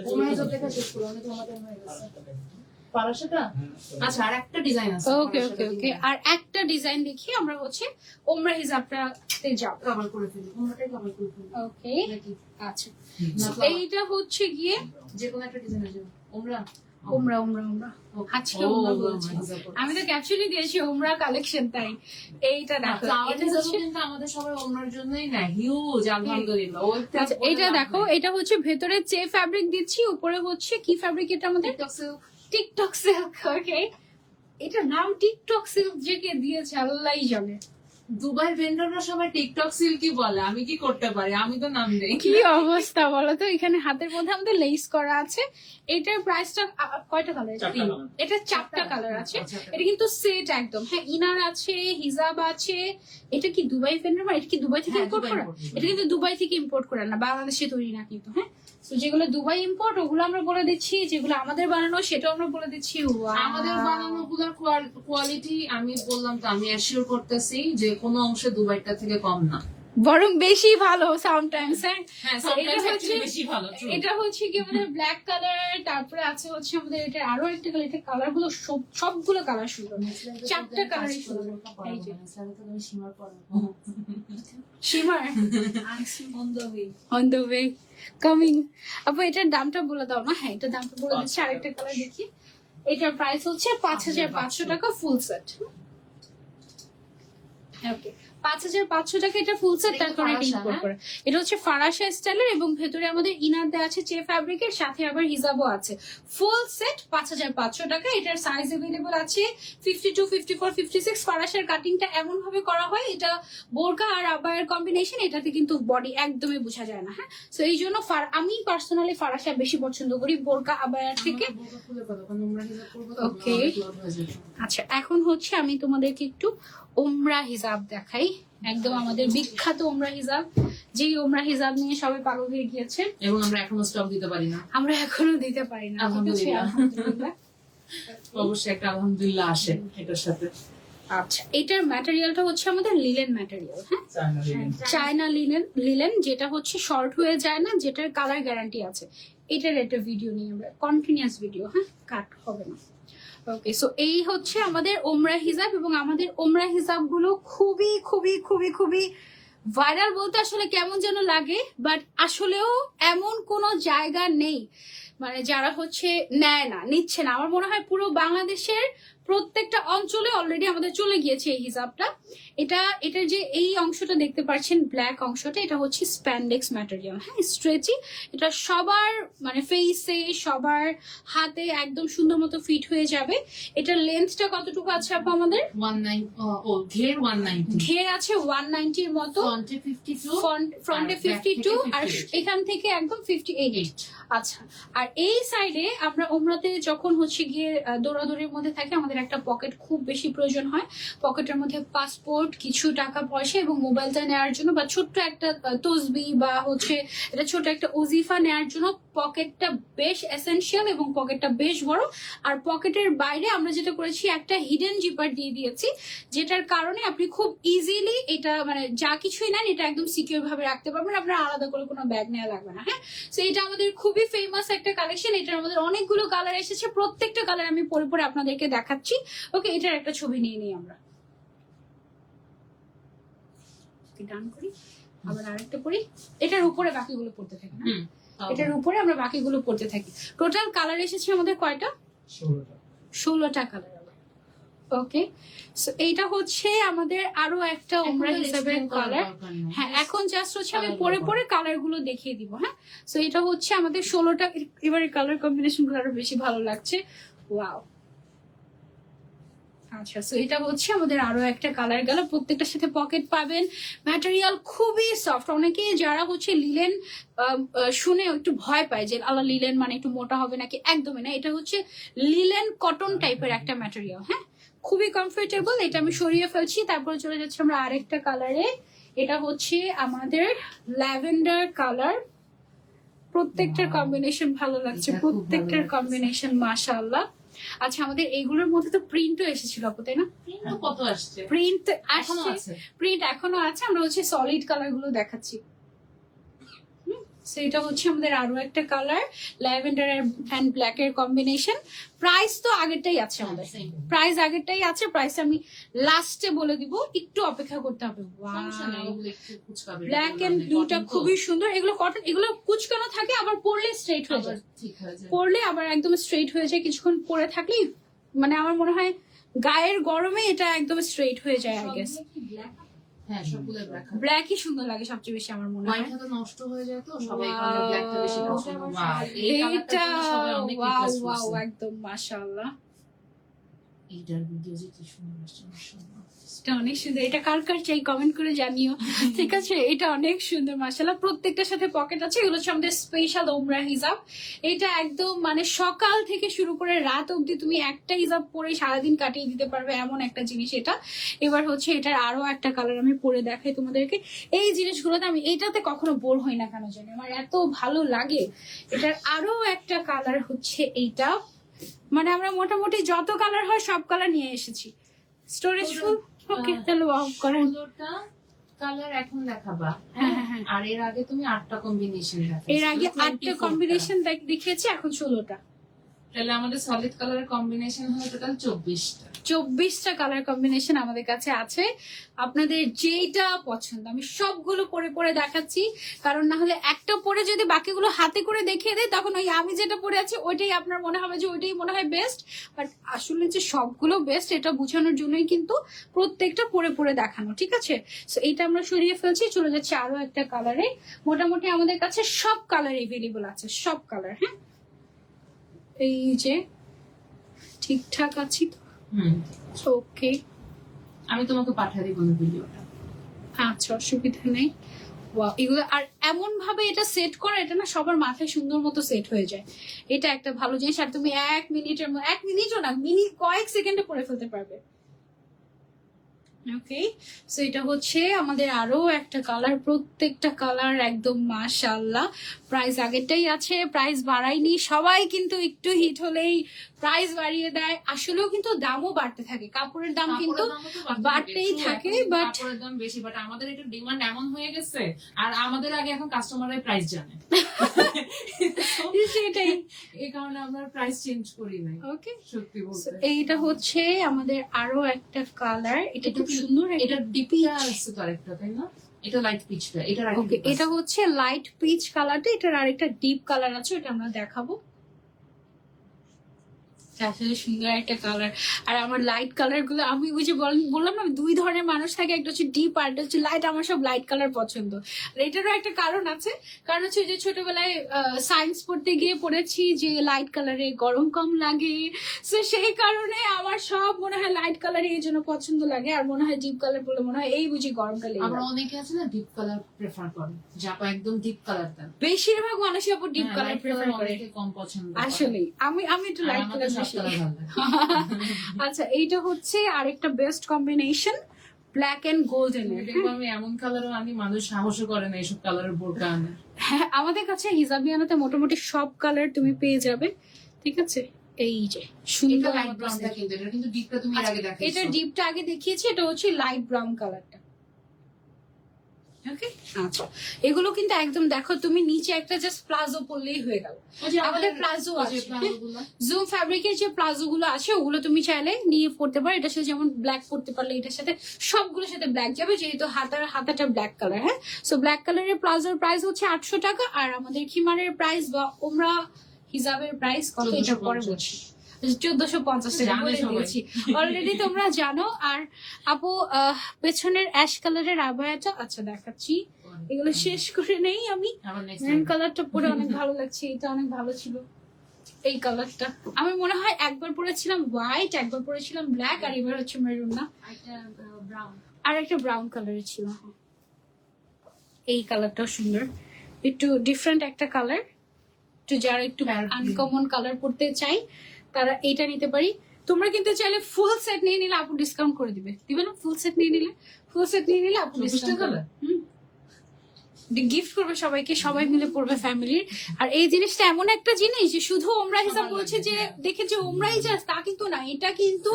ওমরা হিসাব দেখা শেষ করো, অনেক আমাদের হয়ে গেছে। পারাশাটা? আচ্ছা, আর একটা ডিজাইন আছে। ওকে ওকে ওকে। আর একটা ডিজাইন দেখি আমরা হচ্ছে ওমরা হিসাবটাতে যাব, কভার করে ফেলি। ওমরাটাই কভার করে ফেলি। ওকে, নাকি? আচ্ছা। এইটা হচ্ছে গিয়ে যে কোনো একটা ডিজাইন আছে। ওমরা ওমরা ওমরা ওমরা আজকে ওমরা বলছি। আমি তো ক্যাপশনই দিয়েছি ওমরা কালেকশন, তাই। এইটা দেখো, এটা হচ্ছে, কিন্তু আমাদের সবাই ওমরার জন্যই না, হিউজ, আলহামদুলিল্লাহ। আচ্ছা, এটা দেখো, এটা হচ্ছে ভেতরে চে ফ্যাব্রিক দিচ্ছি, উপরে হচ্ছে কি ফ্যাব্রিক এটা আমাদের? TikTok silk. ওকে, এটা নাম টিকটক সিল্ক যে কে দিয়েছে আল্লাহই জানে। দুবাই ভেন্ডররা সবাই টিকটক সিল্কই বলে, আমি কি করতে পারি, আমি তো নাম দেই। কি অবস্থা বলো তো। এখানে হাতের মধ্যে আমাদের লেস করা আছে। এটার প্রাইসটা কয়টা কালার? এটা 4টা কালার আছে। এটা কিন্তু সেট একদম। হ্যাঁ, ইনার আছে, হিজাব আছে। এটা কি দুবাই ভেন্ডর, এটা কি দুবাই থেকে ইম্পোর্ট করা? এটা কিন্তু দুবাই থেকে ইম্পোর্ট করা না, বাংলাদেশে তৈরি না কিন্তু। হ্যাঁ, তো যেগুলো দুবাই ইম্পোর্ট ওগুলো আমরা বলে দিচ্ছি, যেগুলো আমাদের বানানো সেটাও আমরা বলে দিচ্ছি। আমাদের বানানো গুলোর কোয়ালিটি আমি বললাম তো, আমি অ্যাসিওর করতেছি যে কোনো অংশে দুবাইটা থেকে কম না, বরং বেশি ভালো সামটাইমস। হ্যাঁ, বেশি ভালো। এটা হচ্ছে কি আমাদের ব্ল্যাক কালার, তারপরে আছে হচ্ছে আমাদের এটা আরো একটা কালার। এটা কালার গুলো সবগুলো কালার সুন্দর, 4টা কালারই সুন্দর। এই যে shimmer on the way coming. আপু, এটার দামটা বলে দাও না। হ্যাঁ, এটার দামটা বলে দিচ্ছি। আরেকটা কালার দেখি। এটার প্রাইস হচ্ছে 5500 টাকা ফুল সেট। ওকে, 5500 টাকা এটা ফুল সেট। তারপরে এটা ইম্পোর্ট করে। এটা হচ্ছে ফারাশা স্টাইলের এবং ভেতরে আমাদের ইনার দেওয়া আছে চে ফ্যাব্রিকের, সাথে আবার হিজাবও আছে। ফুল সেট 5500 টাকা। এটার সাইজ अवेलेबल আছে 52, 54, 56। ফারাশার কাটিংটা এমন ভাবে করা হয়, এটা বোরকা আর আবায়ের কম্বিনেশন, এটাতে কিন্তু বডি একদমই বোঝা যায় না। হ্যাঁ, সো এই জন্য আমি পার্সোনালি ফারাশা বেশি পছন্দ করি বোরকা আবায়ের থেকে। ওকে, আচ্ছা, এখন হচ্ছে আমি তোমাদেরকে একটু ওমরা হিজাব দেখাই। একদম আমাদের বিখ্যাত ওমরা হিজাব, যেই ওমরা হিজাব নিয়ে সবাই পাগল হয়ে গিয়েছে এবং আমরা এখনো স্টক দিতে পারি না। আমরা এখনো দিতে পারি না। আলহামদুলিল্লাহ। আলহামদুলিল্লাহ। অবশ্যই একটা আলহামদুলিল্লাহ আসে এটার সাথে। আচ্ছা, এটার ম্যাটেরিয়ালটা হচ্ছে আমাদের লিলেন ম্যাটেরিয়াল। হ্যাঁ, চায়না লিলেন, যেটা হচ্ছে শর্ট হয়ে যায় না, যেটার কালার গ্যারান্টি আছে। এটার একটা ভিডিও নিয়ে আমরা কন্টিনিউয়াস ভিডিও, হ্যাঁ, কাট হবে না। ওকে, সো এই হচ্ছে আমাদের ওমরা হিজাব। এবং আমাদের ওমরা হিজাব গুলো খুবই খুবই খুবই খুবই ভাইরাল বলতে আসলে কেমন যেন লাগে, বাট আসলেও এমন কোনো জায়গা নেই মানে যারা হচ্ছে নেয় না, নিচ্ছে না, আমার মনে হয় পুরো বাংলাদেশের প্রত্যেকটা অঞ্চলে অলরেডি আমাদের চলে গিয়েছে এই হিসাবটা। এটার যে এই অংশটা দেখতে পাচ্ছেন, ব্ল্যাক অংশটা, এটা হচ্ছে স্প্যান্ডেক্স ম্যাটেরিয়াল, হ্যাঁ, স্ট্রেচি। এটা সবার মানে ফেসে, সবার হাতে একদম সুন্দর মতো ফিট হয়ে যাবে। এটার লেন্থটা কতটুকু আছে আপু আমাদের? 19 ঘের 190, ঘের আছে 190 এর মতো, ফ্রন্টে 52, ফ্রন্টে আর back 52 থেকে আর 58 এখান থেকে একদম 58। আচ্ছা, আর এই সাইডে আমরা ওমরাতে যখন হচ্ছে গিয়ে দৌড়াদৌড়ির মধ্যে থাকি, আমাদের একটা পকেট খুব বেশি প্রয়োজন হয়। পকেটের মধ্যে পাসপোর্ট, কিছু টাকা পয়সা এবং মোবাইলটা নেওয়ার জন্য, বা ছোট্ট একটা তসবি বা হচ্ছে এটা ছোট একটা ওজিফা নেওয়ার জন্য পকেটটা বেশ এসেনশিয়াল এবং পকেটটা বেশ বড়। আর পকেটের বাইরে আমরা যেটা করেছি, একটা হিডেন জিপার দিয়ে দিয়েছি, যেটার কারণে আপনি খুব ইজিলি এটা মানে যা কিছুই নেন এটা একদম সিকিউর ভাবে রাখতে পারবেন, আপনার আলাদা করে কোনো ব্যাগ নেওয়া লাগবে না। হ্যাঁ, তো এটা আমাদের খুবই ফেমাস একটা কালেকশন। এটার আমাদের অনেকগুলো কালার এসেছে, প্রত্যেকটা কালার আমি পরে পরে আপনাদেরকে দেখাচ্ছি। ওকে, এটার একটা ছবি নিয়ে নিই আমরা, ডান করি, আবার আরেকটা পরি, এটার উপরে বাকিগুলো পড়তে থাকি না, এটার উপরে আমরা বাকিগুলো পড়তে থাকি। টোটাল কালার এসেছে আমাদের কয়টা? 16টা। 16টা কালার। ওকে, সো এইটা হচ্ছে আমাদের আরো একটা ওমরা হিসাবের কালার। হ্যাঁ, এখন জাস্ট হচ্ছে আমি পরে পরে কালার গুলো দেখিয়ে দিব। হ্যাঁ, সো এটা হচ্ছে আমাদের 16টা। এবারে কালার কম্বিনেশন গুলো আরো বেশি ভালো লাগছে। ওয়াও, আচ্ছা, সো এটা হচ্ছে আমাদের আরো একটা কালার গেল। প্রত্যেকটার সাথে পকেট পাবেন, ম্যাটেরিয়াল খুবই সফট। অনেকে যারা হচ্ছে লিলেন শুনে একটু ভয় পায় যে আল্লাহ লিলেন মানে একটু মোটা হবে নাকি, একদমই না। এটা হচ্ছে লিলেন কটন টাইপের একটা ম্যাটেরিয়াল। হ্যাঁ, খুবই কমফোর্টেবল। এটা আমি সরিয়ে ফেলছি, তারপরে চলে যাচ্ছে আমরা আরেকটা কালারে। এটা হচ্ছে আমাদের ল্যাভেন্ডার কালার। প্রত্যেকটার কম্বিনেশন ভালো লাগছে, এটা খুব ভালো প্রত্যেকটার লাগছে। কম্বিনেশন মাশাআল্লাহ। আচ্ছা, আমাদের এইগুলোর মধ্যে তো প্রিন্টও এসেছিল আপু, তাই না? কিন্তু কত আসছে? প্রিন্ট এখনো আসছে, আছে। প্রিন্ট এখনো আছে। আমরা হচ্ছে সলিড কালার গুলো দেখাচ্ছি। সেটা হচ্ছে আমাদের আরো একটা কালার, ল্যাভেন্ডার এন্ড ব্ল্যাক এর কম্বিনেশন। প্রাইস তো আগেরটাই আছে আমাদের, same। প্রাইস আগেরটাই আছে। প্রাইস আমি লাস্টে বলে দিব, একটু অপেক্ষা করতে হবে। সমস্যা নেই, এগুলো একটু কুচকাবে। ব্ল্যাক এন্ড ব্লুটা খুবই সুন্দর। এগুলো কটন, এগুলো কুচকানো থাকে, আবার পরলে স্ট্রেট হয়ে আবার যায়, ঠিক হয়ে যায়। পরলে আবার একদম স্ট্রেট হয়ে যায়। কিছুক্ষণ পরে থাকলেই মানে আমার মনে হয় গায়ের গরমে এটা একদম স্ট্রেট হয়ে যায়। আই গেস হ্যাঁ, সবগুলো ব্ল্যাক। ব্ল্যাকই সুন্দর লাগে সবচেয়ে বেশি আমার মনে হয়। হোয়াইটটা তো নষ্ট হয়ে যায়, তো সবাই Wow. ব্ল্যাকটা বেশি পছন্দ। Wow, এই কালারটার এটা জন্য সবাই অনেক ওয়াও রিকোয়েস্ট ওয়াও, করছে। একদম মাশাআল্লাহ, এইটার ভিডিও যে কি সুন্দর আসছে, মাশাআল্লাহ। এটা অনেক সুন্দর। এটা কার কার চাই কমেন্ট করে জানিও, ঠিক আছে? এটা অনেক সুন্দর মাশাআল্লাহ। প্রত্যেকটার সাথে পকেট আছে। এগুলো হচ্ছে আমাদের স্পেশাল ওমরা হিজাব। এটা একদম মানে সকাল থেকে শুরু করে রাত অবধি তুমি একটা হিজাব পরে সারাদিন কাটিয়ে দিতে পারবে, এমন একটা জিনিস এটা। এবার হচ্ছে এটার আরো একটা কালার আমি পরে দেখাই তোমাদেরকে। এই জিনিসগুলোতে আমি এইটাতে কখনো বোর হই না কেন জানি, আমার এত ভালো লাগে। এটার আরো একটা কালার হচ্ছে এইটা। মানে আমরা মোটামুটি যত কালার হয় সব কালার নিয়ে এসেছি। Storage full. ওকে, তাহলে অফ করেন। 16টা কালার এখন দেখাবা। হ্যাঁ, হ্যাঁ, হ্যাঁ। আর এর আগে তুমি 8টা কম্বিনেশন দেখাচ্ছো। এর আগে 8টা কম্বিনেশন দেখিয়েছি, এখন 16টা। তাহলে আমাদের সলিড কালারের কম্বিনেশন হলো টোটাল 24টা। 24টা কালার কম্বিনেশন আমাদের কাছে আছে। আপনাদের যেইটা পছন্দ আমি সবগুলো পরে পরে দেখাচ্ছি, কারণ না হলে একটা পরে যদি বাকিগুলো হাতে করে দেখিয়ে দেয়, তখন ওই আমি যেটা পরে আছি ওইটাই আপনার মনে হবে যে ওইটাই মনে হয় বেস্ট। বাট আসলে যে সবগুলো বেস্ট এটা বোঝানোর জন্যই কিন্তু প্রত্যেকটা পরে পরে দেখানো, ঠিক আছে? সো এইটা আমরা সরিয়ে ফেলছি, চলে যাচ্ছে আরো একটা কালারে। মোটামুটি আমাদের কাছে সব কালার এভেলেবল আছে, সব কালার। হ্যাঁ, এই যে ঠিকঠাক আছি তো? ওকে, আমি তোমাকে পাঠিয়ে দিব ভিডিওটা। আচ্ছা, অসুবিধা নেই। ওয়াও, এগুলো আর এমন ভাবে এটা সেট করা, এটা না সবার মাথায় সুন্দর মতো সেট হয়ে যায়। এটা একটা ভালো জিনিস। আর তুমি 1 মিনিটের মধ্যে, 1 মিনিটও না, কয়েক সেকেন্ডে পরে ফেলতে পারবে। ওকে, সো এটা হচ্ছে আমাদের আরো একটা কালার। প্রত্যেকটা কালার একদম মাশাআল্লাহ। প্রাইস আগেরটাই আছে, প্রাইস বাড়ায়নি। সবাই কিন্তু একটু হিট হলেই প্রাইস বাড়িয়ে দেয়। আসলেও কিন্তু দামও বাড়তে থাকে, কাপড়ের দাম কিন্তু বাড়তেই থাকে, বাট কাপড়ের দাম বেশি, বাট আমাদের এটা ডিমান্ড এমন হয়ে গেছে, আর আমাদের আগে এখন কাস্টমাররাই প্রাইস জানে। সেটাই। এই কারণে আমরা প্রাইস চেঞ্জ করি নাই, ওকে, সত্যি বলতে। এইটা হচ্ছে আমাদের আরো একটা কালার। এটা খুব সুন্দর। এটা ডিপিয়া আছে তো আরেকটা, তাই না? এটা লাইট পিচটা, এটা ওকে, এটা হচ্ছে লাইট পিচ কালারটা। এটার আরেকটা ডিপ কালার আছে, এটা আমরা দেখাবো। আসলে সুন্দর একটা কালার। আর আমার লাইট কালার গুলো, আমি ওই যে বললাম না দুই ধরনের মানুষ থাকে, একটা হচ্ছে ডিপ আর একটা হচ্ছে লাইট। আমার সব লাইট কালার পছন্দ। আর এটারও একটা কারণ আছে, কারণ হচ্ছে যে ছোটবেলায় সায়েন্স পড়তে গিয়ে পড়েছি যে লাইট কালারে গরম কম লাগে, তো সেই কারণে আমার সব মনে হয় লাইট কালার এই জন্য পছন্দ লাগে। আর মনে হয় ডিপ কালার বলে মনে হয় এই বুঝি গরমকালে। আমরা অনেকে আছে না ডিপ কালার প্রেফার করে, যে আপু একদম ডিপ কালার দেন। বেশিরভাগ মানুষই আপু ডিপ কালার প্রেফার করে, অনেকে কম পছন্দ করে। আসলে আমি একটু আর লাইট আমাদের কালার সব বেশি। কালার ভালো লাগে। আচ্ছা, এইটা হচ্ছে আরেকটা best combination, black and golden. দেখবো আমি এমন কালারও আনি, মানুষ সাহসও করে না এইসব কালারের বোরকা আনে। হ্যাঁ, আমাদের কাছে হিজাবিয়ানাতে মোটামুটি সব কালার তুমি পেয়ে যাবে, ঠিক আছে। এই যে এটা সুন্দর লাইট ব্রাউনটা কিন্তু, এটা কিন্তু ডিপটা তুমি এর আগে দেখাইছো। এটা ডিপটা আগে দেখিয়েছি, এটা হচ্ছে লাইট ব্রাউন কালারটা। ওকে, আচ্ছা এগুলো কিন্তু একদম দেখো, তুমি নিচে একটা জাস্ট প্লাজো পরলেই হয়ে গেল। ওই যে আমাদের প্লাজো ওই যে আছে, প্লাজোগুলো। জুম ফ্যাব্রিকের যে প্লাজো গুলো আছে ওগুলো তুমি চাইলে নিয়ে পড়তে পারো। এটার সাথে যেমন ব্ল্যাক পড়তে পারলে এটার সাথে সবগুলোর সাথে ব্ল্যাক যাবে, যেহেতু হাতাটা ব্ল্যাক কালার। হ্যাঁ, সো ব্ল্যাক কালারের প্লাজোর প্রাইস হচ্ছে 800 টাকা। আর আমাদের খিমারের প্রাইস বা ওমরা হিজাবের প্রাইস কত এটা পরে বলছি, 1450 টাকা বলে দিয়েছি অলরেডি, তোমরা জানো। আর আপু পেছনের অ্যাশ কালারের আবায়াটা, আচ্ছা দেখাচ্ছি, এগুলো শেষ করে নেই আমি। আবার next মেরুন time। কালারটা পরে অনেক ভালো লাগছে, এটা অনেক ভালো ছিল। এই কালারটা আমি মনে হয় একবার পরেছিলাম হোয়াইট, একবার পরেছিলাম ব্ল্যাক, আর এবার হচ্ছে মেরুন না, একটা ব্রাউন। আর একটা ব্রাউন কালারের ছিল। এই কালারটাও সুন্দর, একটু ডিফারেন্ট একটা কালার। একটু যারা একটু আনকমন কালার পড়তে চাই তারা এইটা নিতে পারি। তোমরা কিন্তু চাইলে ফুল সেট নিয়ে নিলে আপু ডিসকাউন্ট করে দিবে না? ফুল সেট নিয়ে নিলে আপু 24 ডিসকাউন্ট টাকা? করবে, গিফট করবে সবাইকে, সবাই মিলে পড়বে ফ্যামিলির। আর এই জিনিসটা এমন একটা জিনিস যে শুধু ওমরা হিসাব বলছে যে দেখেছে ওমরাই জাস্ট, তা কিন্তু না। এটা কিন্তু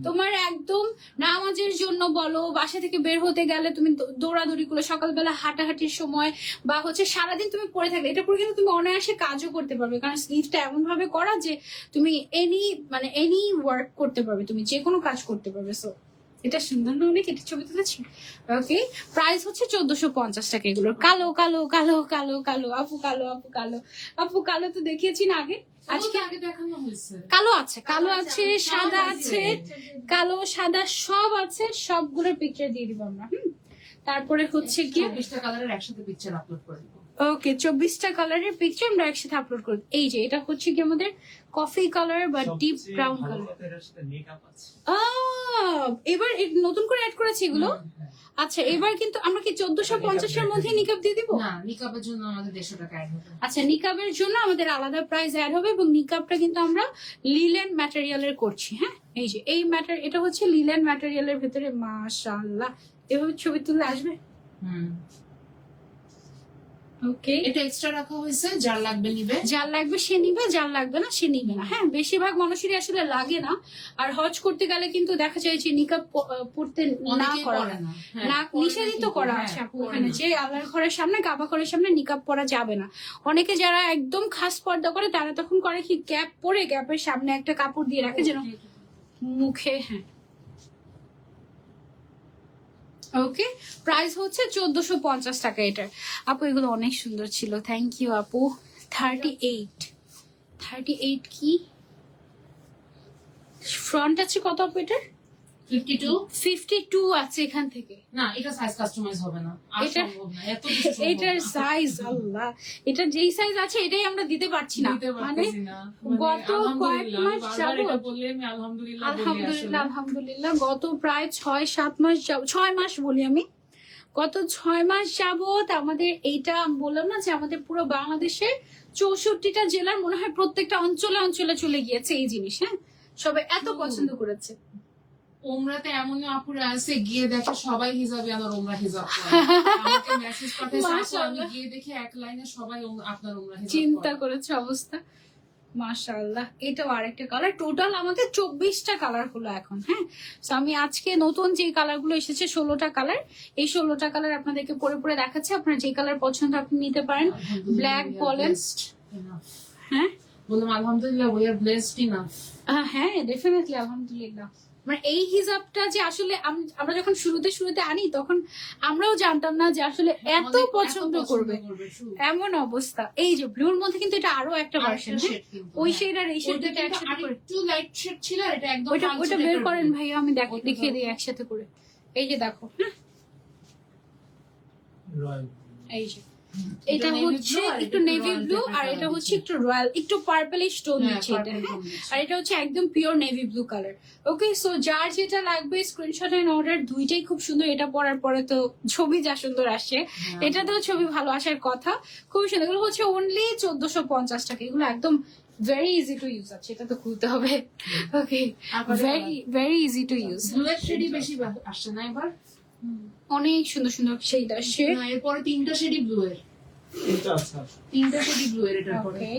তোমার একদম নামাজের জন্য বলো, বাসা থেকে বের হতে গেলে তুমি দৌড়াদৌড়ি করলে, সকালবেলা হাঁটাহাঁটির সময়, বা হচ্ছে সারাদিন তুমি পরে থাকলে, এটা পরে কিন্তু তুমি অনায়াসে কাজও করতে পারবে। কারণ স্লিভটা এমন ভাবে করা যে তুমি এনি ওয়ার্ক করতে পারবে, তুমি যে কোনো কাজ করতে পারবে। সো এটা সুন্দর না অনেক? এটা ছবি তুলেছি। ওকে, প্রাইস হচ্ছে 1450 টাকা এগুলোর। কালো কালো কালো কালো কালো আপু, কালো আপু, কালো আপু, কালো তো দেখিয়েছি না আগে? আজকে আগে দেখানো হয়েছে। কালো আছে, কালো আছে, সাদা আছে, কালো সাদা সব আছে, সবগুলোর পিকচার দিয়ে দিব আমরা। তারপরে হচ্ছে কি 24টা কালারের একসাথে পিকচার আপলোড করে দিব। ওকে, 24টা কালারের পিকচার আমরা একসাথে আপলোড করব। এই যে এটা হচ্ছে কি আমাদের কফি কালার বা ডিপ ব্রাউন কালার। এটার সাথে মেকআপ আছে। এবার নতুন করে অ্যাড করেছি এগুলো। আচ্ছা, এবার কিন্তু আমরা কি 1450 এর মধ্যে নিকাব দিয়ে দিব? না, নিকাবের জন্য আমাদের 150 টাকা অ্যাড হবে। আচ্ছা, নিকাবের জন্য আমাদের আলাদা প্রাইস অ্যাড হবে, এবং নিকাবটা কিন্তু আমরা লিলেন ম্যাটেরিয়ালের করছি। হ্যাঁ, এই যে এই এটা হচ্ছে লিলেন ম্যাটেরিয়ালের ভিতরে। মাশাআল্লাহ, এভাবে ছবি তুলে আসবে। ওকে, এটা এক্সট্রা রাখা হয়েছে, যার লাগবে নিবে, যার লাগবে সে নিবে, যার লাগবে না সে নিবে না। হ্যাঁ, বেশিরভাগ মানুষেরই আসলে লাগে না। আর হজ করতে গেলে কিন্তু দেখা যায় যে নিকাব পড়তে না অনেকেই করা পরে না। না, নিষেধিত করা হ্যাঁ, আছে আপু পরে ওখানে, না। যে আল্লাহর ঘরের সামনে, কাবা ঘরের সামনে নিকাব পরা যাবে না। অনেকে যারা একদম খাস পর্দা করে তারা তখন করে কি, ক্যাপ পরে ক্যাপের সামনে একটা কাপড় দিয়ে রাখে যেন মুখে। হ্যাঁ, ওকে, প্রাইস হচ্ছে 1450 টাকা এটার। আপু এগুলো অনেক সুন্দর ছিল, থ্যাংক ইউ আপু। 38 কি ফ্রন্ট আছে কত আপু এটার? 52 আছে এখান থেকে। না, এটা সাইজ কাস্টমাইজ হবে না, আর এটা- সম্ভব না, এত বেশি সম্ভব এটার না। সাইজ, আল্লাহ, এটা যেই সাইজ আছে এটাই আমরা দিতে পারছি না। দিতে মানে পারতেছি না। গত কয়েক আলহামদুলিল্লাহ, মাস বারবার যাবত, এটা বললে আমি আলহামদুলিল্লাহ বলি আসলে। আলহামদুলিল্লাহ আলহামদুলিল্লাহ, গত প্রায় 6-7 মাস 6 মাস বলি আমি, গত 6 মাস যাবত আমাদের এইটা, আমি বললাম না যে আমাদের পুরো বাংলাদেশে 64টা জেলার মনে হয় প্রত্যেকটা অঞ্চলে অঞ্চলে চলে গিয়েছে এই জিনিস। হ্যাঁ, সবাই এত পছন্দ করেছে। ওমরাতে এমন আপুরা আছে, গিয়ে দেখে সবাই হিজাবি, আমার ওমরা হিজাব পরে। আমাকে মেসেজ পাঠাইছে, আপু, আমি মাশাআল্লাহ। গিয়ে দেখি এক লাইনে সবাই আপনার ওমরা হিজাব চিন্তা পরে। করেছে অবস্থা। মাশাআল্লাহ, এটাও আরেকটা কালার। টোটাল আমাদের 24টা কালার হলো এখন। হ্যাঁ, তো আমি আজকে নতুন যে কালার গুলো এসেছে 16টা কালার, এই 16টা কালার আপনাদেরকে পরে পরে দেখাচ্ছি। আপনার যে কালার পছন্দ আপনি নিতে পারেন। আলহামদুলিল্লাহ, ব্ল্যাক we are বলেন। blessed enough. হ্যাঁ বললাম আলহামদুলিল্লাহ, we are blessed enough. হ্যাঁ, ডেফিনেটলি আলহামদুলিল্লাহ। মানে এই হিজাবটা যে আসলে আমরা যখন শুরুতে আনি তখন আমরাও জানতাম না যে আসলে এত অনেক- পছন্দ করবে, শুধু। এমন অবস্থা। এই যে ব্লুর মধ্যে কিন্তু এটা আরো একটা ভার্সন, আরেকটা shade কিন্তু, ওই হ্যাঁ। শেড আর এই ওইটা শেডটা কিন্তু একসাথে করে। আরেকটু লাইট শেড ছিল, আর এটা একদম ওইটা কালচে বের type-এর করেন blue। ভাইয়া, আমি ওইটা দেখিয়ে দাও। দিই একসাথে করে। এই যে দেখো, হ্যাঁ, রয়্যাল এই যে হুম। এটা navy হচ্ছে blue আর একটু এটা নেভি royal ব্লু, type-এর আর colour এটা হচ্ছে দিচ্ছে। একটু রয়্যাল, একটু পার্পলিশ টোন হ্যাঁ, দিচ্ছে এটা, purple হ্যাঁ। tone দিচ্ছে। আর এটা হচ্ছে একদম পিওর নেভি ব্লু কালার। ওকে, সো যার যেটা লাগবে স্ক্রিনশট এন্ড অর্ডার, দুইটাই খুব সুন্দর। এটা পরার পরে তো ছবি যা সুন্দর আসে, হ্যাঁ। এটাতেও ছবি ভালো আসার কথা। খুবই সুন্দর। এগুলো হচ্ছে অনলি 1450 টাকা। এগুলো একদম ভেরি ইজি টু ইউজ আছে, এটা তো খুলতে হবে। ওকে, আর কয়টা very easy to use. blue এর shade-ই বেশি আসছে না এবার? অনেক সুন্দর সুন্দর শেড আসছে। না, এরপরে 3টা শেডই ব্লু এর, এটা আচ্ছা 3টা শেডই ব্লু এর এটার পরে। ওকে,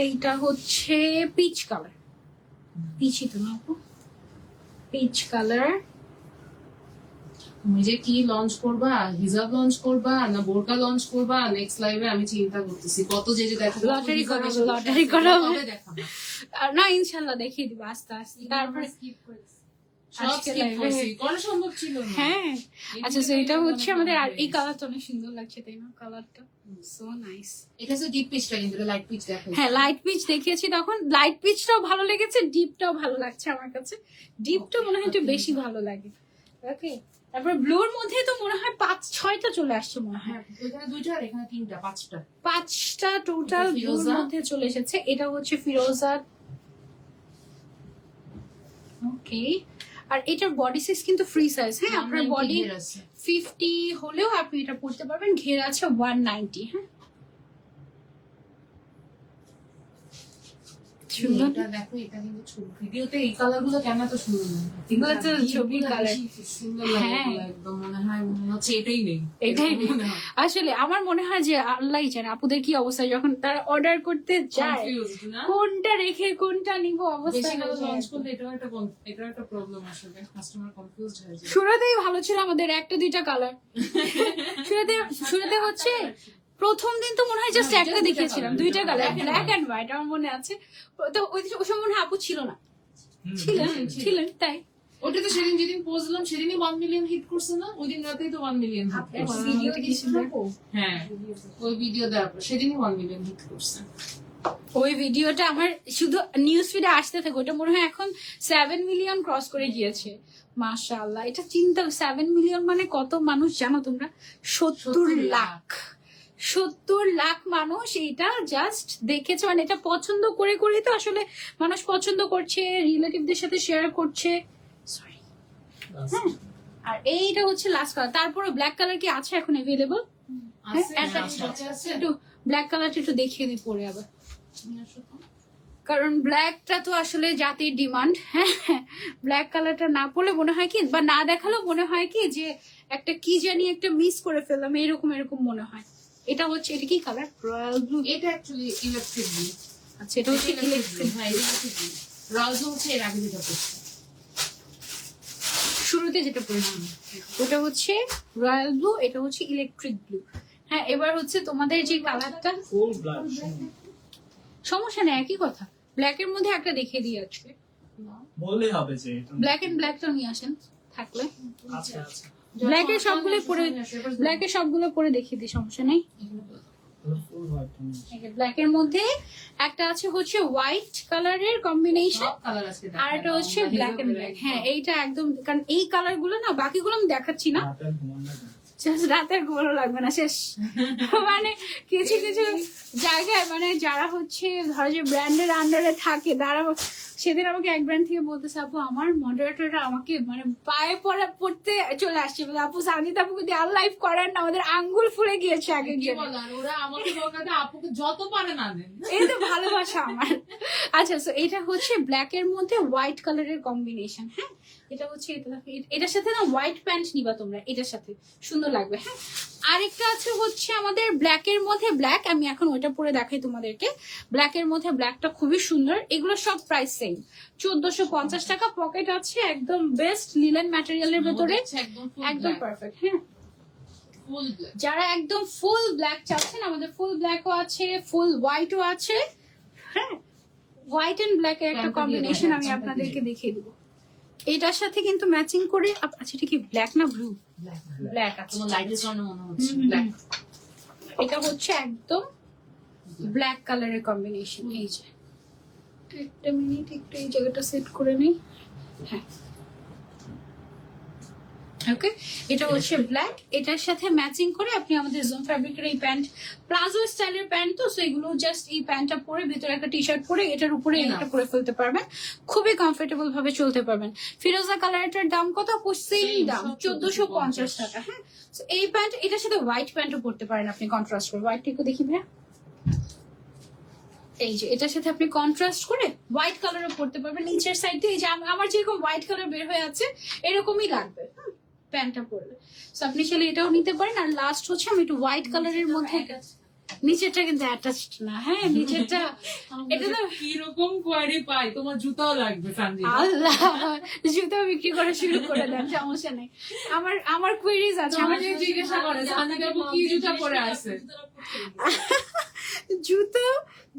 এইটা হচ্ছে পিচ কালার, পিচই তো না আপু, পিচ কালার। তুমি যে কি লঞ্চ করবা, হিজাব লঞ্চ করবা না বোরকা লঞ্চ করবা নেক্সট লাইভে, আমি চিন্তা করতেছি। কত যে দেখাবো, Lottery হিজাব করাবো, এসে বসে lottery আছে, করাবো। কবে দেখাবো? না, ইনশাল্লাহ দেখিয়ে দিব আস্তে আস্তে। তারপরে স্কিপ করেছি। সব আজকে skip live-এ- করছি, করা সম্ভব ছিল না। হ্যাঁ, আচ্ছা, তো এটা হচ্ছে আমাদের। আর এই কালার, কালারটা অনেক সুন্দর লাগছে, তাই না? কালারটা সো নাইস। এটা হচ্ছে ডিপ পিচটা, কিন্তু লাইট পিচ দেখাই। হ্যাঁ, লাইট পিচ দেখিয়েছি তখন, লাইট পিচটাও ভালো লেগেছে, ডিপটাও ভালো লাগছে আমার কাছে। ডিপটা মনে হয় একটু বেশি ভালো লাগে। ওকে, তারপর ব্লুর মধ্যে তো মনে হয় 5-6টা চলে আসছে মনে হয়, হ্যাঁ, ওইখানে 2টা আর এখানে 3টা, 5টা। 5টা টোটাল এটা ব্লুর ফিরোজা। মধ্যে চলে এসেছে। এটা হচ্ছে ফিরোজা। ওকে, আর এটার বডি সাইজ কিন্তু ফ্রি সাইজ, হ্যাঁ। আপনার 190 বডি ঘের আছে। 50 হলেও আপনি এটা পড়তে পারবেন। ঘের আছে 190, হ্যাঁ। সুন্দর। এটা দেখো, এটা কিন্তু ছবি ভিডিওতে এই কালার গুলো কেন এত সুন্দর লাগে? এগুলো তো এই ছবির গুলো colour। বেশি সুন্দর লাগে, হ্যাঁ। এগুলো একদম মনে হচ্ছে এটাই নেই, এটাই এরকম নেই। মনে হয়। আসলে আমার মনে হয় যে আল্লাহই জানে আপুদের কি অবস্থা যখন তারা অর্ডার করতে যায়, Confused না? কোনটা রেখে কোনটা নিব অবস্থা বেশি হয়ে করে যায়। লঞ্চ করলে এটাও একটা প্রবলেম আসলে, কাস্টমার কনফিউজড হয়ে যায়। শুরুতেই ভালো ছিল আমাদের, 1-2টা কালার। শুরুতে হচ্ছে প্রথম দিন তো মনে হয় জাস্ট হ্যাঁ, একটা just দেখিয়েছিলাম, দুইটা 2টা colour, colour, black and black and white, আমার মনে আছে। তো ওই সময় মনে হয় আপু ছিল না, ছিলেন তাই। ওটা তো সেদিন যেদিন পোস্ট দিলাম সেদিনই 1 মিলিয়ন হিট করছে না? ওই দিন রাতেই তো 1 মিলিয়ন হিট করছে। ভিডিও এটা কি দিয়েছেন সুন্দর। আপু? হ্যাঁ, ওই ভিডিও দেওয়ার পর সেদিনই 1 মিলিয়ন হিট করছে। ওই ভিডিওটা আমার শুধু নিউজ ফিডে আসতে থাকে, ওটা মনে হয় এখন 7 মিলিয়ন ক্রস করে গিয়েছে। মাশাআল্লাহ, এটা চিন্তা, 7 মিলিয়ন মানে কত মানুষ জানো তোমরা? 70 লাখ। 70 লাখ মানুষ এটা জাস্ট দেখেছে, মানে এটা পছন্দ করে করেই তো আসলে মানুষ পছন্দ করছে, রিলেটিভদের সাথে শেয়ার করছে। সরি, হ্যাঁ। আর এইটা হচ্ছে লাস্ট কালার। তারপরে ব্ল্যাক কালার কি আছে এখন अवेलेबल? আছে, একটা স্টকে আছে। একটু ব্ল্যাক কালারটা একটু দেখিয়ে দিই পরে আবার, কারণ ব্ল্যাকটা তো আসলে জাতির ডিমান্ড। হ্যাঁ, ব্ল্যাক কালারটা না পরলে মনে হয় কি, বা না দেখালেও মনে হয় কি যে একটা কি জানি একটা মিস করে ফেললাম, এরকম মনে হয়। এটা হচ্ছে, এটা কি কালার? Royal blue. এটা অ্যাকচুয়ালি ইলেকট্রিক ব্লু। আচ্ছা, এটা হচ্ছে ইলেকট্রিক। হ্যাঁ, এটা ইলেকট্রিক ব্লু। রাজু হচ্ছে এর আগে যেটা করছে। শুরুতে যেটা পড়েছি ওটা হচ্ছে রয়্যাল ব্লু, এটা হচ্ছে ইলেকট্রিক ব্লু। হ্যাঁ, এবার হচ্ছে তোমাদের যে কালারটা, ফুল ব্ল্যাক সমস্যা নেই, একই কথা। ব্ল্যাক এর মধ্যে একটা দেখিয়ে দিয়ে আজকে, বললেই হবে যে এটা ব্ল্যাক এন্ড ব্ল্যাকটা নিয়ে আসেন থাকলে। আচ্ছা আচ্ছা ব্ল্যাক এর সবগুলো পরে, ব্ল্যাক এর সবগুলো পরে দেখিয়ে দিই, সমস্যা নেই। ফুল হোয়াইট ব্ল্যাক এর মধ্যে একটা আছে হচ্ছে হোয়াইট কালারের কম্বিনেশন, সব কালার আজকে দেখাবো। আর এটা হচ্ছে আমরা ব্ল্যাক এন্ড হিজাবের ব্ল্যাক। একদম। হ্যাঁ, এইটা একদম, কারণ এই কালার গুলো না, বাকিগুলো আমি দেখাচ্ছি না, রাতের ঘুমান না just রাতের ঘুমানো লাগবে না, শেষ। মানে কিছু কিছু জায়গায়, মানে যারা হচ্ছে ধরো যে ব্র্যান্ডের আন্ডারে থাকে, তারা সেদিন আমাকে এক ব্র্যান্ড থেকে বলতেছে, আপু আমার মডারেটররা আমাকে মানে পায়ে পড়তে চলে আসছে, বলে আপু সাজিদ আপুকে দিয়ে আর লাইভ করেন না, আমাদের আঙ্গুল ফুলে গিয়েছে আগে কি গিয়ে। বলে, আর ওরা আমাকে বলতে আপুকে যত পারে না দেন। এই তো ভালোবাসা আমার। আচ্ছা, সো এটা হচ্ছে ব্ল্যাক এর মধ্যে হোয়াইট কালারের কম্বিনেশন। হ্যাঁ, এটা হচ্ছে, এটা দেখো, এটার সাথে না হোয়াইট প্যান্ট নিবা তোমরা, এটার সাথে সুন্দর লাগবে। হ্যাঁ, আরেকটা আছে হচ্ছে আমাদের ব্ল্যাক এর মধ্যে ব্ল্যাক, আমি এখন ওইটা পরে দেখাই তোমাদেরকে। ব্ল্যাক এর মধ্যে ব্ল্যাকটা খুবই সুন্দর। এগুলো সব প্রাইস সেম, 1450 টাকা। পকেট আছে, একদম বেস্ট লিলেন ম্যাটেরিয়ালের ভেতরে, একদম পারফেক্ট। হ্যাঁ, ফুল ব্ল্যাক। যারা একদম ফুল ব্ল্যাক চাচ্ছেন, আমাদের ফুল ব্ল্যাকও আছে, ফুল হোয়াইটও আছে। হ্যাঁ, হোয়াইট এন্ড ব্ল্যাক এর একটা প্যান্টটা দিয়ে কম্বিনেশন দাও, আমি প্যান্টটা আপনাদেরকে দিয়ে দেখিয়ে দিব। এটার সাথে কিন্তু ম্যাচিং করে আচ্ছা এটা কি ব্ল্যাক না ব্লু? ব্ল্যাক আছে। তোমার লাইটের কারণে মনে হচ্ছে হুম, হুম, ব্ল্যাক। এটা হচ্ছে একদম ব্ল্যাক কালারের কম্বিনেশন। এই যে একটা মিনিট একটু এই জায়গাটা সেট করে নিই। হ্যাঁ ওকে, এটা হচ্ছে ব্ল্যাক, এটার সাথে ম্যাচিং করে আপনি আমাদের জোন ফ্যাব্রিকের এই প্যান্ট, প্লাজো স্টাইলের প্যান্ট, তো সেগুলো জাস্ট এই প্যান্টটা পরে ভিতরে একটা টি শার্ট পরে এটার উপরে এটা পরে ফেলতে পারবেন, খুবই কমফোর্টেবল ভাবে চলতে পারবেন। ফিরোজা কালারটার দাম কত? সেম দাম 1450 টাকা। হ্যাঁ, তো এই প্যান্ট এটার সাথে হোয়াইট প্যান্টও পরতে পারেন আপনি কন্ট্রাস্ট করে। হোয়াইট একটু দেখি ভাইয়া, এই যে এটার সাথে আপনি কন্ট্রাস্ট করে হোয়াইট কালারও পরতে পারবেন। নিচের সাইডে এই যে আমার যেরকম হোয়াইট কালার বের হয়ে আছে এরকমই লাগবে প্যান্টটা পরলে। সো আপনি চাইলে এটাও নিতে পারেন। আর লাস্ট হচ্ছে আমি একটু হোয়াইট কালারের মধ্যে, নিচেরটা কিন্তু অ্যাটাচড না। হ্যাঁ নিচেরটা এটা তো কিরকম কোয়ারি পাই, তোমার জুতাও লাগবে সানজিদা। আল্লাহ, জুতো বিক্রি করা শুরু করে দেন, সমস্যা নেই। আমার কোয়েরিজ আছে, আমার আমাকে জিজ্ঞাসা করে সানজিদা আপু কি জুতা পরে আছে।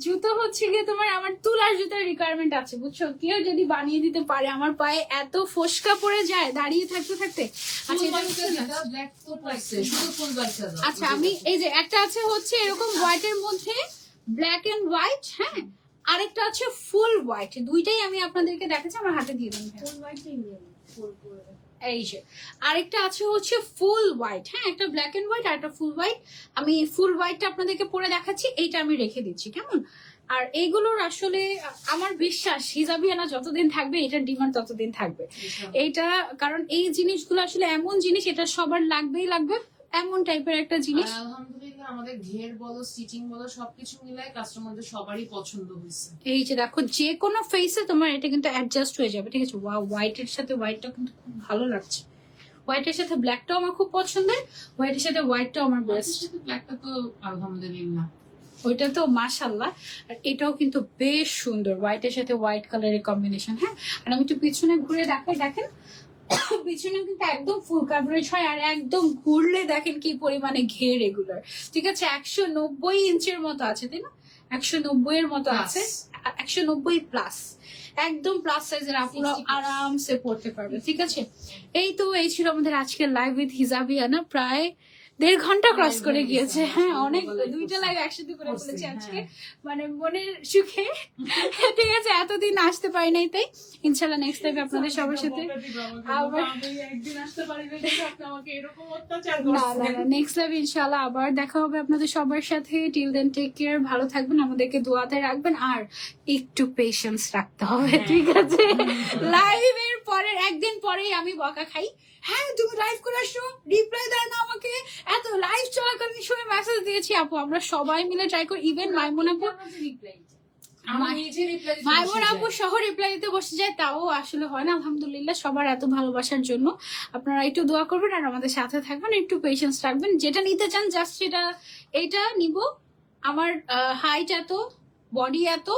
জুতো হচ্ছে গিয়ে তোমার আমার তুলার জুতার রিকোয়ারমেন্ট আছে, বুঝছো? কেউ যদি বানিয়ে দিতে পারে, আমার পায়ে এত ফোসকা পড়ে যায় দাঁড়িয়ে থাকতে থাকতে। আচ্ছা এটা হচ্ছে না। ব্ল্যাক তো লাগছে, শুধু ফুল বাচ্চা দাও। আচ্ছা আমি এই যে একটা আছে হচ্ছে এরকম হোয়াইট এর মধ্যে ব্ল্যাক এন্ড হোয়াইট, হ্যাঁ, আরেকটা আছে ফুল হোয়াইট, দুইটাই আমি আপনাদেরকে দেখাচ্ছি, আমার হাতে দিয়ে দেন ভাইয়া। ফুল হোয়াইটটাই নিয়ে ফুল করে এই যে আরেকটা আছে হচ্ছে ফুল হোয়াইট, হ্যাঁ, একটা ব্ল্যাক এন্ড হোয়াইট আর একটা ফুল হোয়াইট। আমি ফুল হোয়াইটটা আপনাদেরকে পরে দেখাচ্ছি, এইটা আমি রেখে দিচ্ছি কেমন। আর এইগুলোর আসলে আমার বিশ্বাস হিজাবিয়ানা যতদিন থাকবে এটার ডিমান্ড ততদিন থাকবে। এইটা কারণ এই জিনিসগুলো আসলে এমন জিনিস, এটা সবার লাগবেই লাগবে, এমন টাইপের একটা জিনিস। আর আলহামদুলিল্লাহ আমাদের ঘের বলো স্টিচিং বলো সবকিছু মিলাই কাস্টমারদের সবারই পছন্দ হয়েছে। এই যে দেখো যে কোনো ফেসে তোমার এটা কিন্তু অ্যাডজাস্ট হয়ে যাবে, ঠিক আছে? ওয়াও, হোয়াইটের সাথে হোয়াইটটা কিন্তু খুব ভালো লাগছে। হোয়াইটের সাথে ব্ল্যাকটাও আমার খুব পছন্দের, হোয়াইটের সাথে হোয়াইটটাও আমার বেস্ট। ব্ল্যাকটা তো আলহামদুলিল্লাহ, ওইটা তো মাশাল্লাহ। আর এটাও কিন্তু বেশ সুন্দর, হোয়াইটের সাথে হোয়াইট কালারের কম্বিনেশন। হ্যাঁ, আর আমি একটু পিছনে ঘুরে দেখাই, দেখেন পিছনে কিন্তু একদম ফুল কাভারেজ হয়, আর একদম ঘুরলে দেখেন কি পরিমাণে ঘের এগুলার, ঠিক আছে? 190 ইঞ্চের মতো আছে, তাই না? 190 এর মতো আছে, 190 প্লাস, একদম প্লাস সাইজের আপুরা আরামসে পড়তে পারবে, ঠিক আছে? এই ছিল আমাদের আজকের লাইভ উইথ হিজাবিয়ানা। প্রায় 1.5 ঘন্টা ক্রস করে গিয়েছে। হ্যাঁ, অনেক, দুইটা লাইভ একসাথে করে ফেলেছি আজকে, মানে মনের সুখে, ঠিক আছে? এতদিন আসতে পারি নাই, তাই ইনশাল্লাহ নেক্সট টাইম আপনাদের সবার সাথে আবার একদিন আসতে পারি আপনি আমাকে এরকম অত্যাচার না নেক্সট লাইভ ইনশাল্লাহ আবার দেখা হবে আপনাদের সবার সাথে। টিল দেন টেক কেয়ার, ভালো থাকবেন, আমাদেরকে দোয়াতে রাখবেন, আর একটু পেশেন্স রাখতে হবে, ঠিক আছে? লাইভের পরের একদিন পরেই আমি বকা খাই, হ্যাঁ তুমি লাইভ করে আসো, রিপ্লাই দেয় না আমাকে, এত লাইভ চলাকালীন সময় মেসেজ দিয়েছি। আপু আমরা সবাই মিলে ট্রাই করি, ইভেন মাইমুন আপু, মাইমুন আপু সহ রিপ্লাই দিতে বসে যায়, তাও আসলে হয় না। আলহামদুলিল্লাহ সবার এত ভালোবাসার জন্য আপনারা একটু দোয়া করবেন আর আমাদের সাথে থাকবেন, একটু পেশেন্স রাখবেন। যেটা নিতে চান জাস্ট সেটা, এইটা নিব, আমার হাইট এত, বডি এত,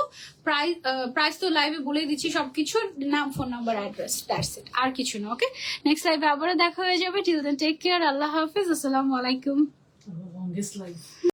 প্রাইস তো লাইভে বলে দিচ্ছি, সবকিছু নাম, phone number, address, that's it, আর কিছু না। ওকে, নেক্সট লাইভে আবারও দেখা হয়ে যাবে। টিল দেন টেক কেয়ার, আল্লাহ হাফিজ, আসসালামু আলাইকুম। Longest life.